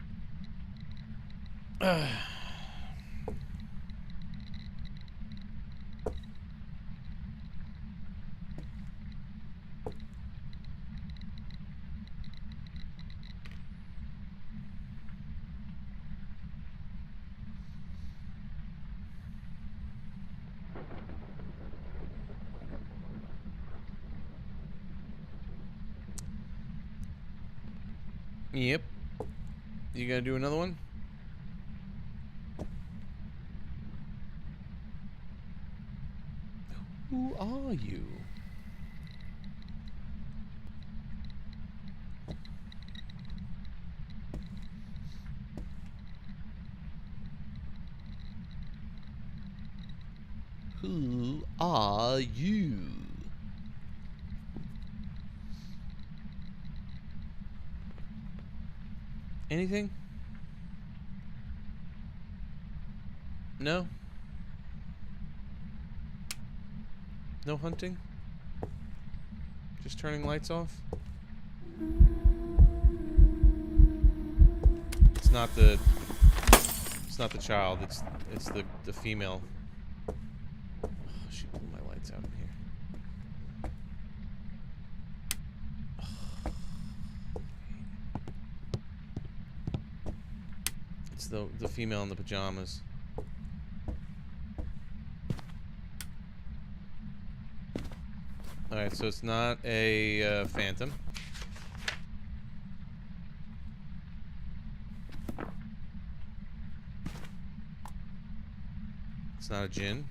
Yep. You gonna do another one? Who are you? Who are you? Anything? No? No hunting? Just turning lights off? It's not the child, it's the female. Oh, she blew my lights out in here. It's the female in the pajamas. Alright, so it's not a phantom. It's not a djinn.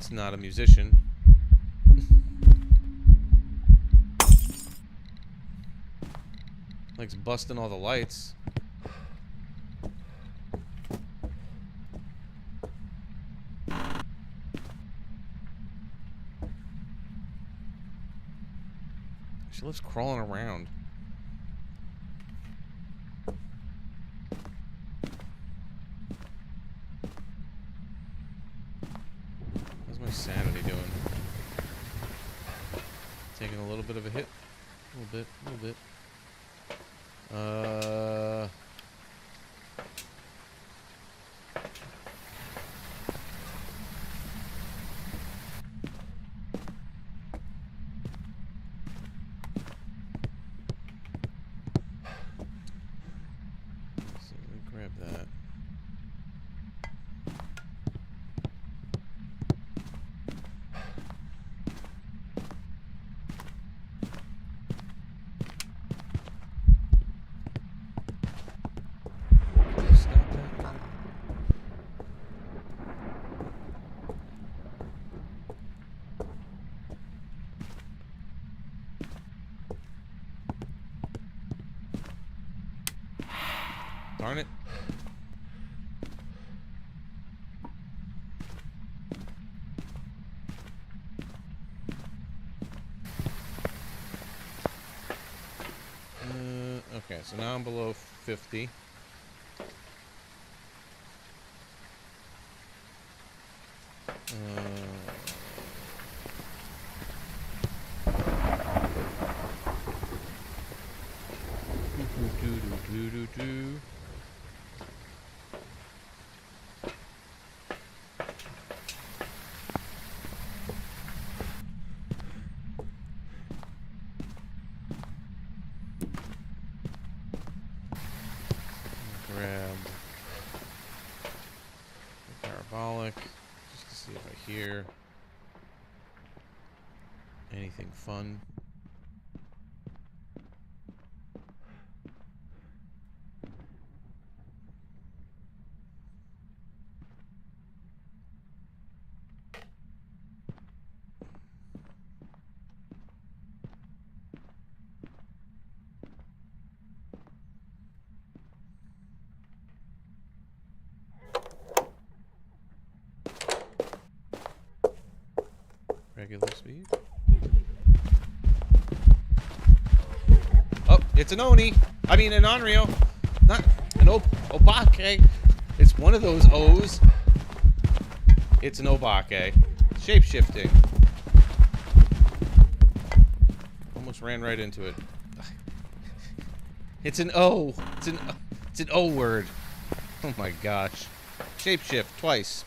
That's not a musician. Like's busting all the lights. She lives crawling around. How's my sanity doing? Taking a little bit of a hit. A little bit. So let me grab that. Stop that. Darn it. Okay, so now I'm below 50. Do. Grab the parabolic just to see if I hear anything fun. Regular speed. Oh, it's an Oni. I mean, an Onryo. Not an Obake. It's one of those O's. It's an Obake. Shape-shifting. Almost ran right into it. It's an O. It's an O word. Oh my gosh. Shapeshift twice.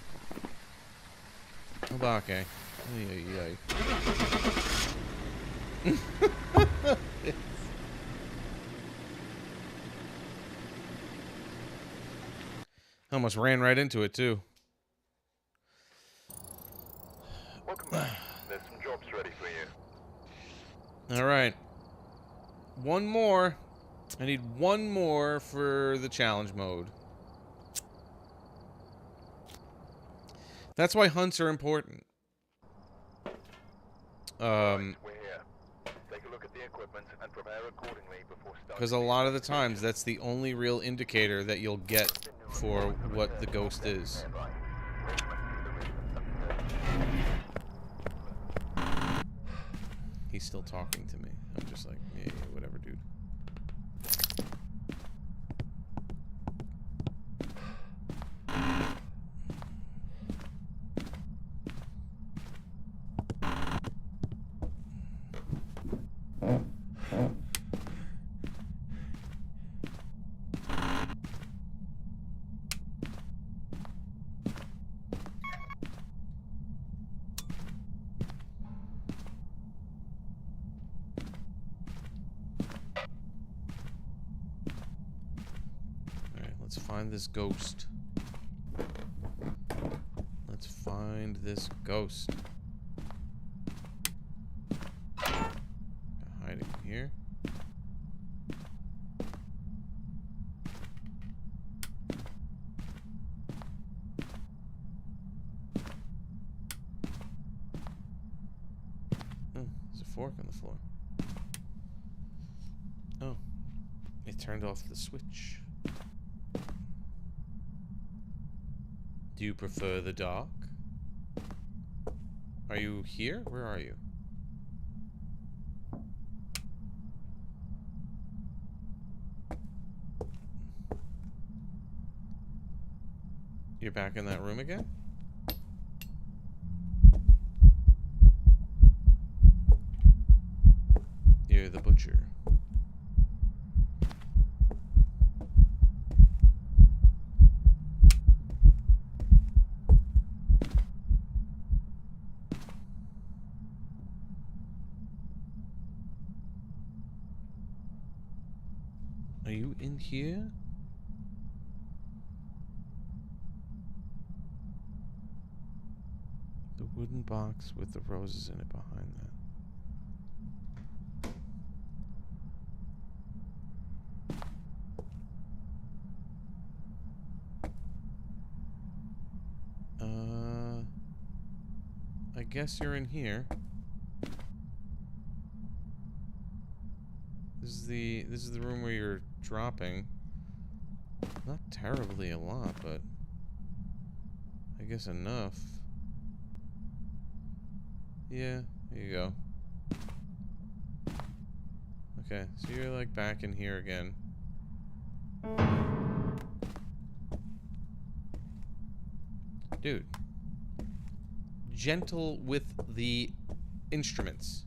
Obake. Ay, ay, ay. Almost ran right into it too. Welcome back. There's some jobs ready for you. All right. One more. I need one more for the challenge mode. That's why hunts are important. Right, we're here. Take a look at the equipment and prepare accordingly before starting. Because a lot of the times that's the only real indicator that you'll get for what the ghost is. He's still talking to me. I'm just like, yeah, whatever, dude. Let's find this ghost. Let's find this ghost. Hiding here. fork on the floor? Oh. It turned off the switch. Do you prefer the dark? Are you here? Where are you? You're back in that room again? You're the butcher. Are you in here? The wooden box with the roses in it behind that. I guess you're in here. This is the room where you're dropping. Not terribly a lot, but I guess enough. Yeah, there you go. Okay, so you're like back in here again. Dude. Gentle with the instruments.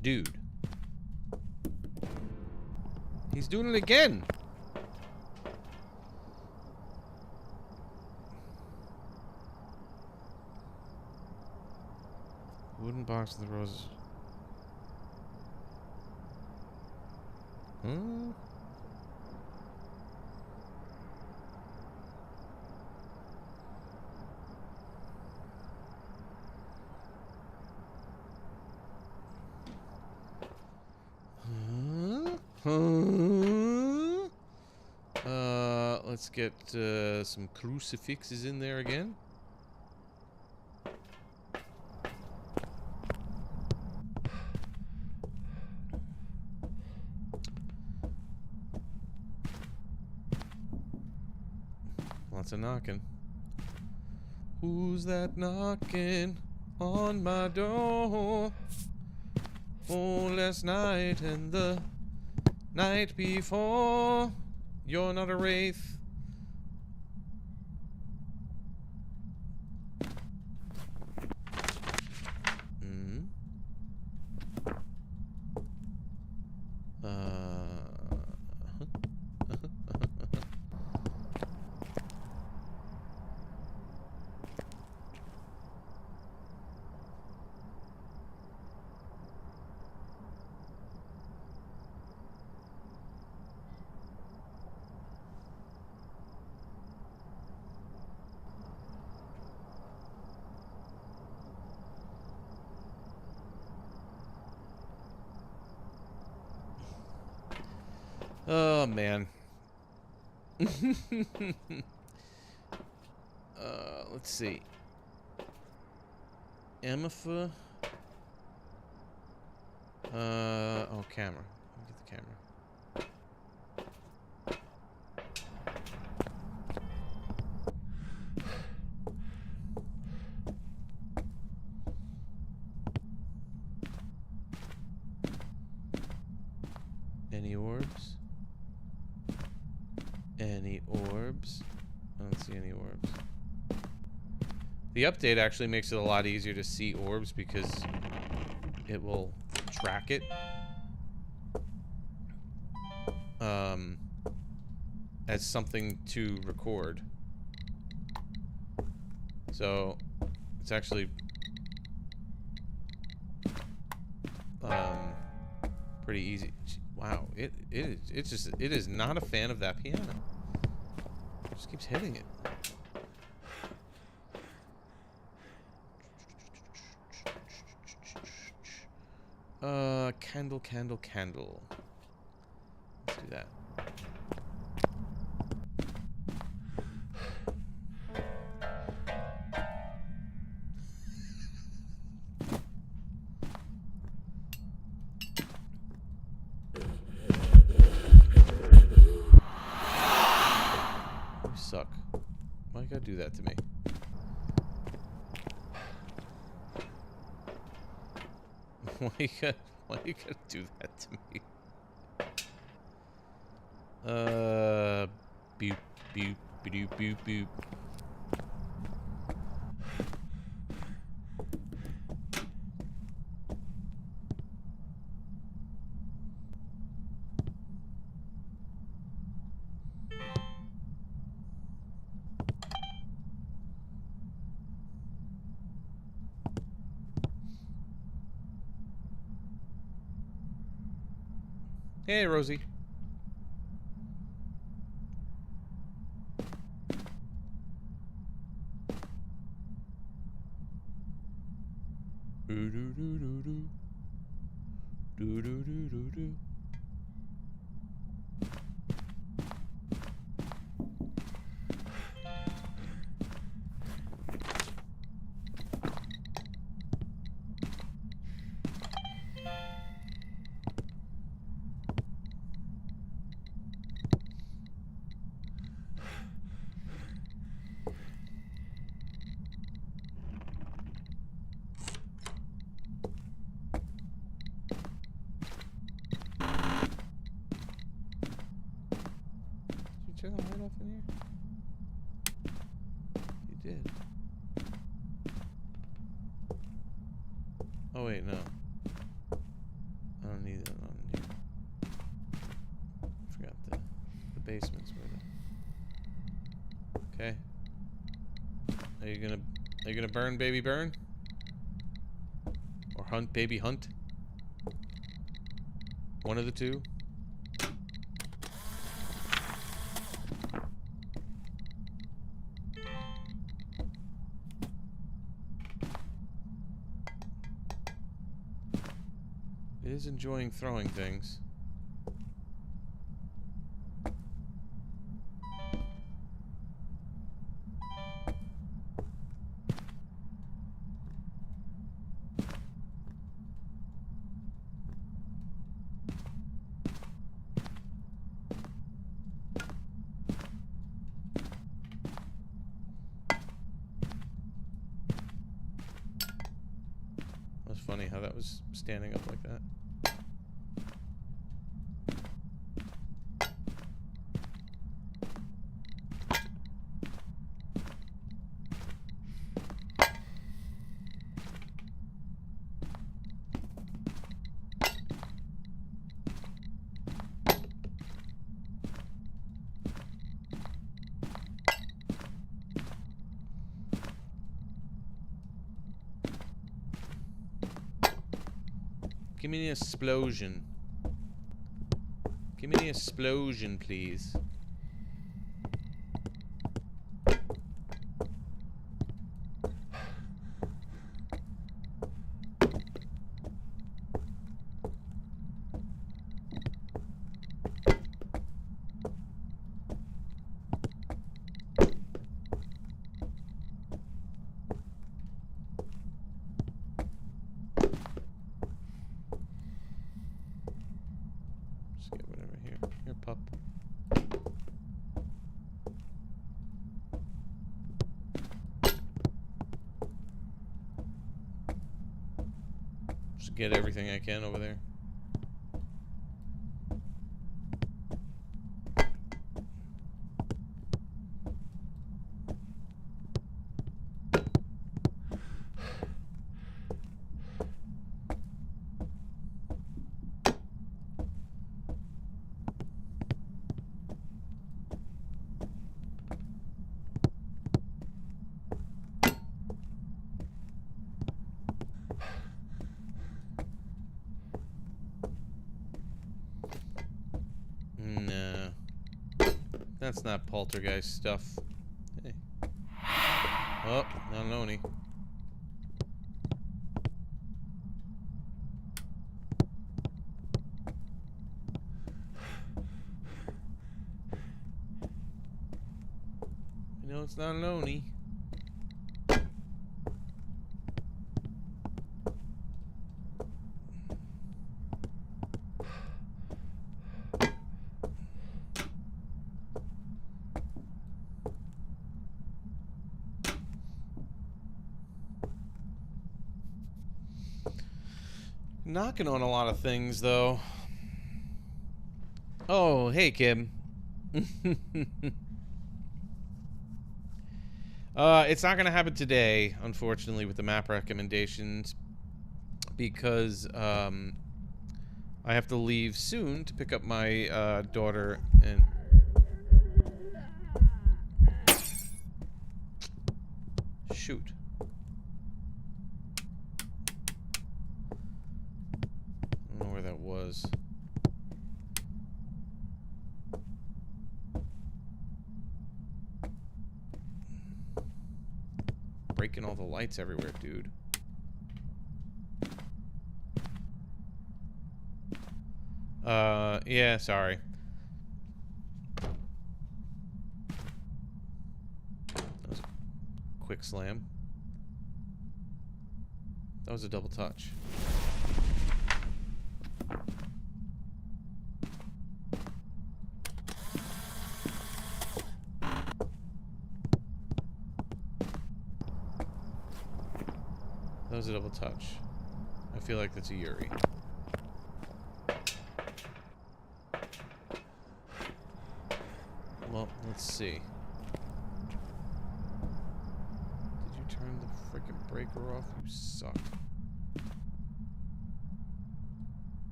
Dude. He's doing it again. Wooden box with the roses. Huh? Let's get some crucifixes in there again. Lots of knocking. Who's that knocking on my door? Oh, last night and the night before. You're not a wraith. Oh, man. Let's see. Amifa. Oh, camera. Let me get the camera. Any orbs? Any orbs? I don't see any orbs. The update actually makes it a lot easier to see orbs because it will track it. As something to record. So it's actually pretty easy. Wow, it is not a fan of that piano. It just keeps hitting it. Candle, candle, candle. Let's do that. suck. Why you gotta do that to me? Why you gotta do that to me? Boop, boop, boop, boop, boop. Hey, Rosie. Do do do do do. Do do do do do. Did you turn the light off in here? You did. Oh wait, no. I don't need that on here. I forgot the basement's where the... Okay. Are you gonna burn, baby, burn? Or hunt, baby, hunt? One of the two? It is enjoying throwing things. That's funny how that was standing up like that. Give me an explosion. Give me an explosion, please. Just get whatever here. Here, pup. Just get everything I can over there. No. That's not poltergeist stuff. Hey. Oh, not an Oni. You know it's not an Oni. Knocking on a lot of things, though. Oh, hey, Kim. It's not going to happen today, unfortunately, with the map recommendations, because I have to leave soon to pick up my daughter and... Shoot. I don't know where that was. Breaking all the lights everywhere, dude. Yeah, sorry. That was a quick slam. That was a double touch. That was a double touch. I feel like that's a Yuri. Well, let's see. Did you turn the freaking breaker off? You suck.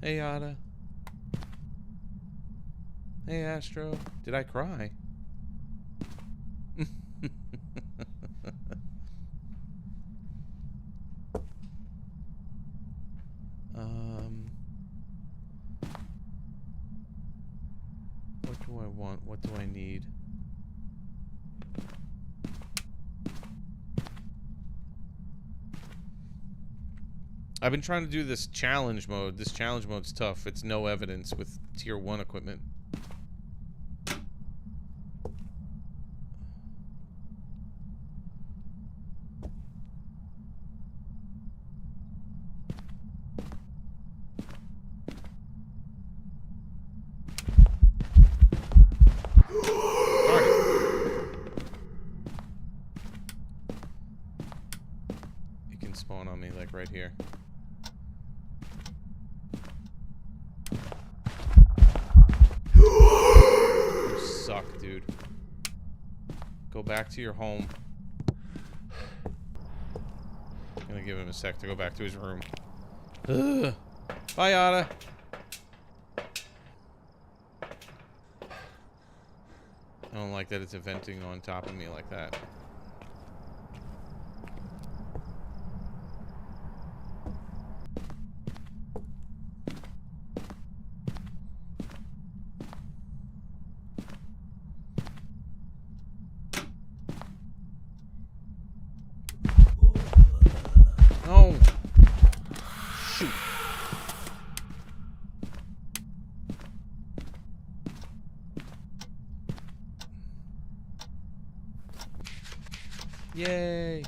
Hey, Ada. Hey, Astro. Did I cry? What do I want? What do I need? I've been trying to do this challenge mode. This challenge mode's tough. It's no evidence with tier 1 equipment. It can spawn on me, like right here. You suck, dude. Go back to your home. I'm gonna give him a sec to go back to his room. Ugh. Bye, Ada. I don't like that it's venting on top of me like that. Oh. Shoot. Yay.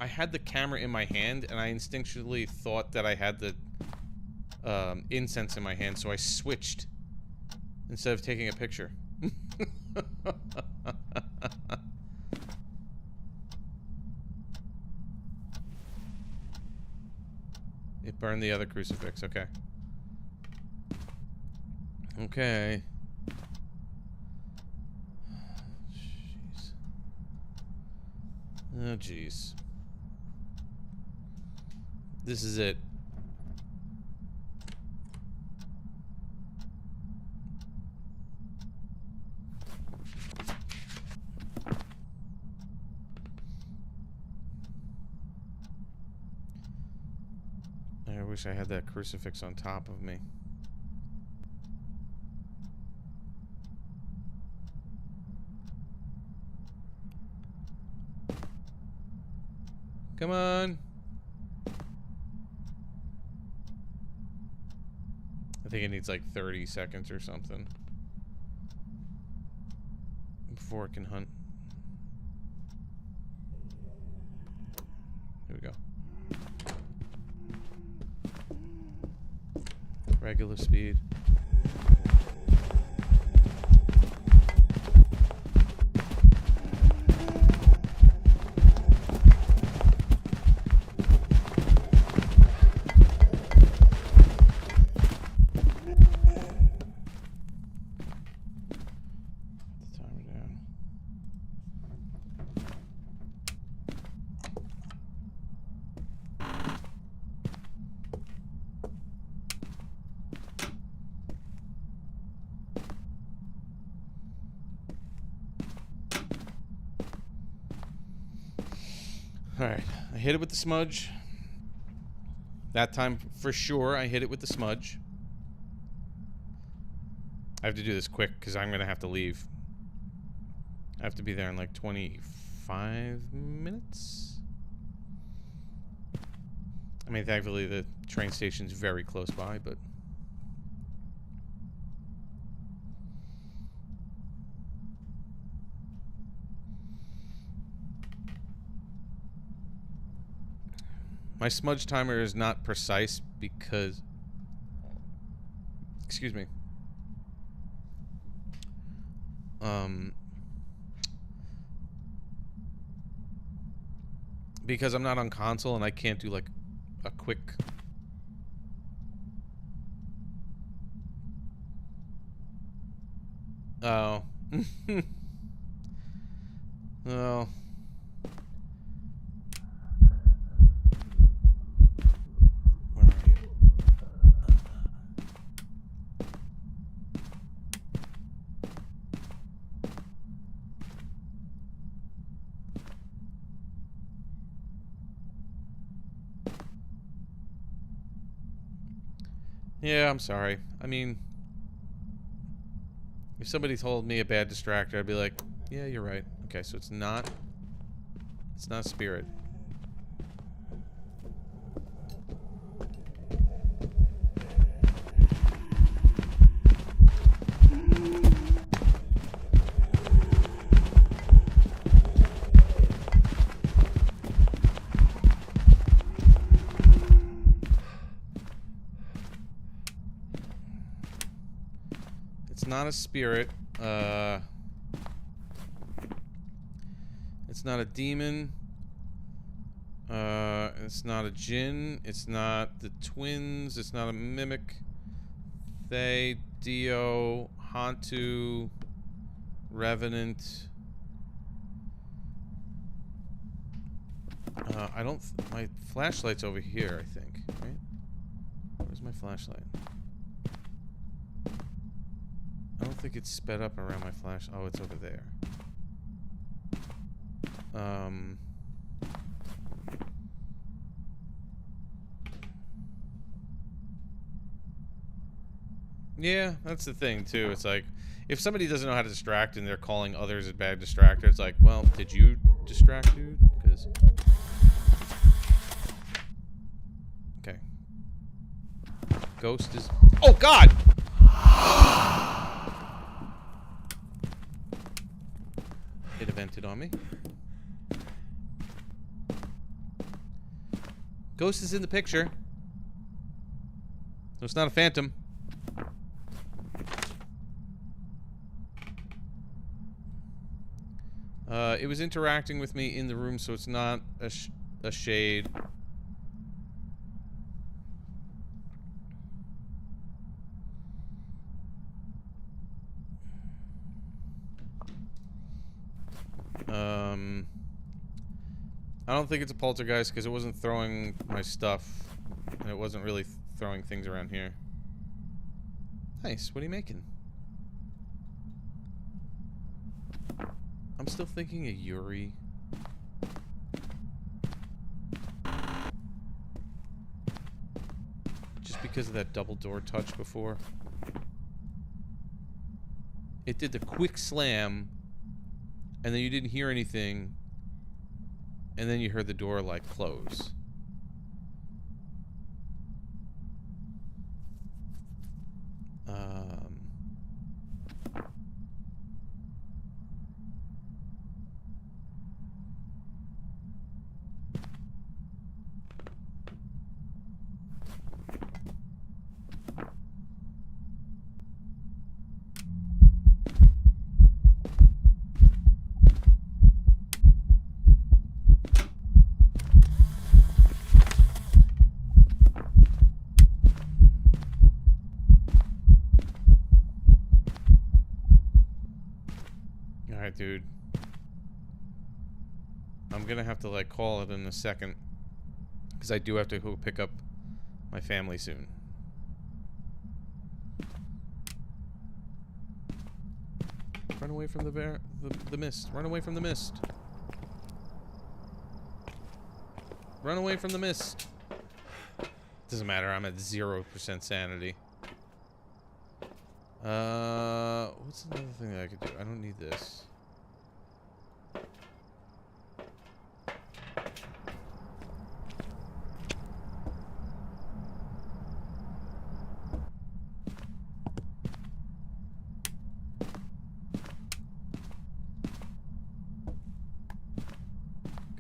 I had the camera in my hand, and I instinctually thought that I had the incense in my hand, so I switched instead of taking a picture. It burned the other crucifix, okay. Okay. Jeez. Oh, jeez. This is it. I wish I had that crucifix on top of me. Come on. I think it needs like 30 seconds or something before it can hunt. Here we go. Regular speed. Alright, I hit it with the smudge. That time, for sure, I hit it with the smudge. I have to do this quick, because I'm going to have to leave. I have to be there in like 25 minutes? I mean, thankfully, the train station's very close by, but... My smudge timer is not precise because... Excuse me. Because I'm not on console and I can't do like a quick... Oh. Oh. Where are you? Yeah, I'm sorry. I mean, if somebody told me a bad distractor, I'd be like, yeah, you're right. Okay, so it's not a spirit. It's not a spirit. It's not a demon. It's not a djinn. It's not the twins. It's not a mimic. They, Dio, Hantu, Revenant. I don't... my flashlight's over here, I think. Right? Where's my flashlight? I don't think it's sped up around my flash. Oh, it's over there. Yeah, that's the thing, too. It's like, if somebody doesn't know how to distract and they're calling others a bad distractor, it's like, well, did you distract, dude? Because... Okay. Ghost is... Oh, God! It evented on me. Ghost is in the picture. So it's not a phantom. It was interacting with me in the room, so it's not a shade. I don't think it's a poltergeist because it wasn't throwing my stuff. And it wasn't really throwing things around here. Nice. What are you making? I'm still thinking of Yuri. Just because of that double door touch before. It did the quick slam, and then you didn't hear anything, and then you heard the door, like, close. Alright, dude. I'm gonna have to, like, call it in a second. Because I do have to go pick up my family soon. Run away from the mist. Run away from the mist. Run away from the mist. Doesn't matter, I'm at 0% sanity. What's another thing that I could do? I don't need this.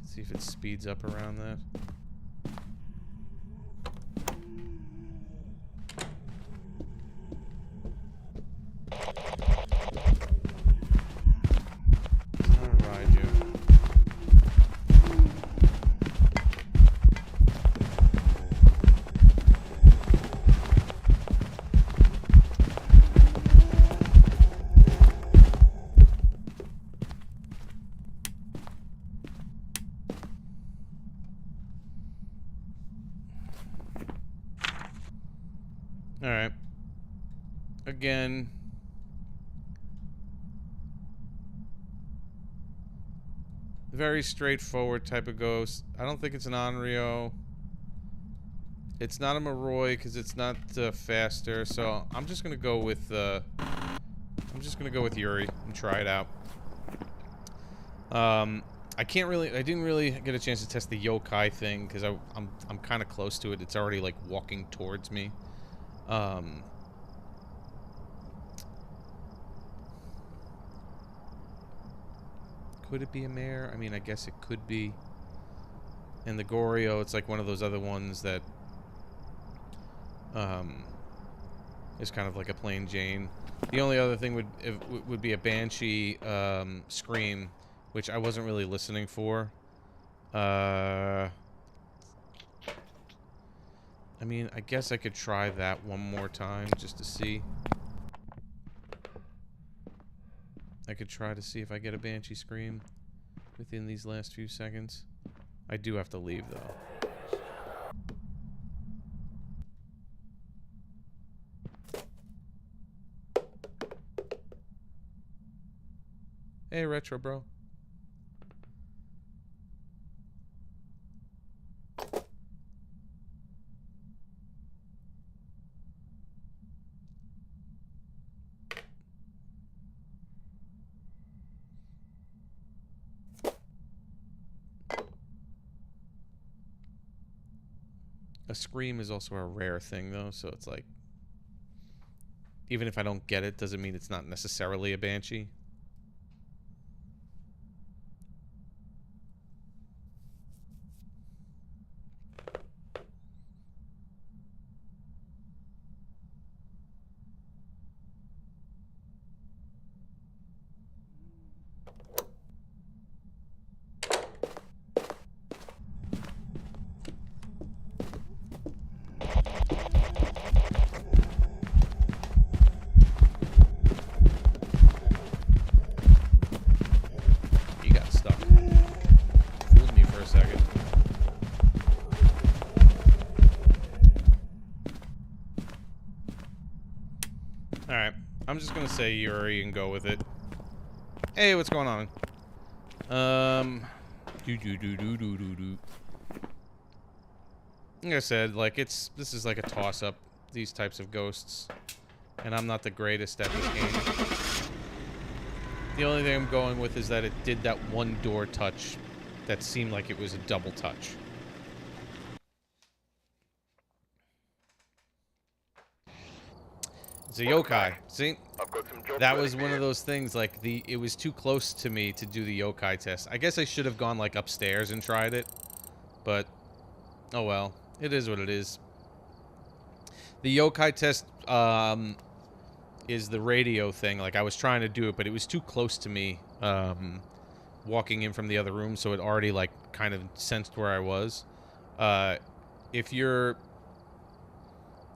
See if it speeds up around that. It's not a ride you. Alright. Again. Very straightforward type of ghost. I don't think it's an Onryo. It's not a Moroi because it's not faster. So I'm just gonna go with Yuri and try it out. I didn't really get a chance to test the yokai thing because I'm kind of close to it. It's already like walking towards me. Could it be a mare? I mean, I guess it could be. And the Goryo, it's like one of those other ones that is kind of like a plain Jane. The only other thing would be a Banshee scream, which I wasn't really listening for. I mean, I guess I could try that one more time just to see. I could try to see if I get a Banshee scream within these last few seconds. I do have to leave, though. Hey, Retro Bro. A scream is also a rare thing, though, so it's like, even if I don't get it, doesn't mean it's not necessarily a Banshee. Alright, I'm just gonna say Yuri and go with it. Hey, what's going on? Like I said, like, this is like a toss-up, these types of ghosts. And I'm not the greatest at this game. The only thing I'm going with is that it did that one door touch that seemed like it was a double touch. It's a yokai. See? I've got some jobs That ready was for one you. of those things, like, it was too close to me to do the yokai test. I guess I should have gone, like, upstairs and tried it. But, oh well. It is what it is. The yokai test, is the radio thing. Like, I was trying to do it, but it was too close to me, walking in from the other room, so it already, like, kind of sensed where I was.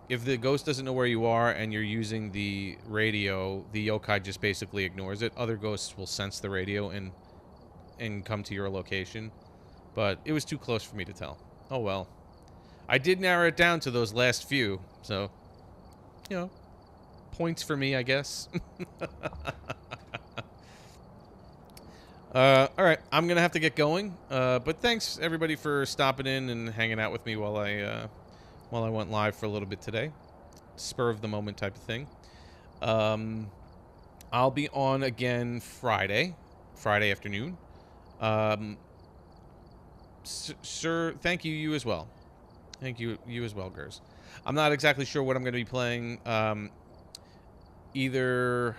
If the ghost doesn't know where you are and you're using the radio, the yokai just basically ignores it. Other ghosts will sense the radio and come to your location. But it was too close for me to tell. Oh well. I did narrow it down to those last few, so, you know, points for me, I guess. Alright, I'm gonna have to get going. But thanks, everybody, for stopping in and hanging out with me while I went live for a little bit today. Spur of the moment type of thing. I'll be on again Friday afternoon. Sir, thank you, you as well. Thank you, you as well, Gers. I'm not exactly sure what I'm going to be playing. Either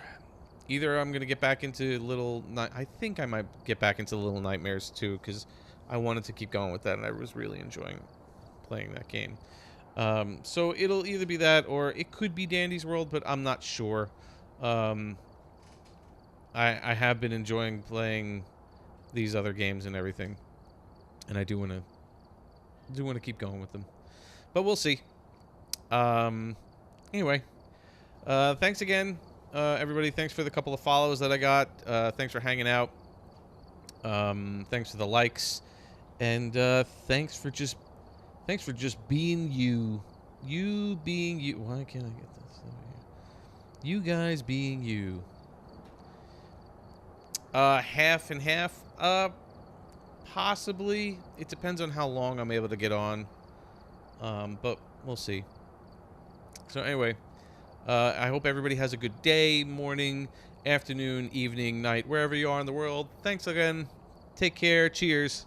I'm going to get back into I think I might get back into Little Nightmares too, because I wanted to keep going with that, and I was really enjoying playing that game. So it'll either be that, or it could be Dandy's World, but I'm not sure. I have been enjoying playing these other games and everything, and I do want to keep going with them, but we'll see. Anyway, thanks again, everybody. Thanks for the couple of follows that I got. Thanks for hanging out. Thanks for the likes, and thanks for just being you. You being you. Why can't I get this over here? You guys being you. Half and half. Possibly. It depends on how long I'm able to get on. But we'll see. So anyway, I hope everybody has a good day, morning, afternoon, evening, night, wherever you are in the world. Thanks again. Take care. Cheers.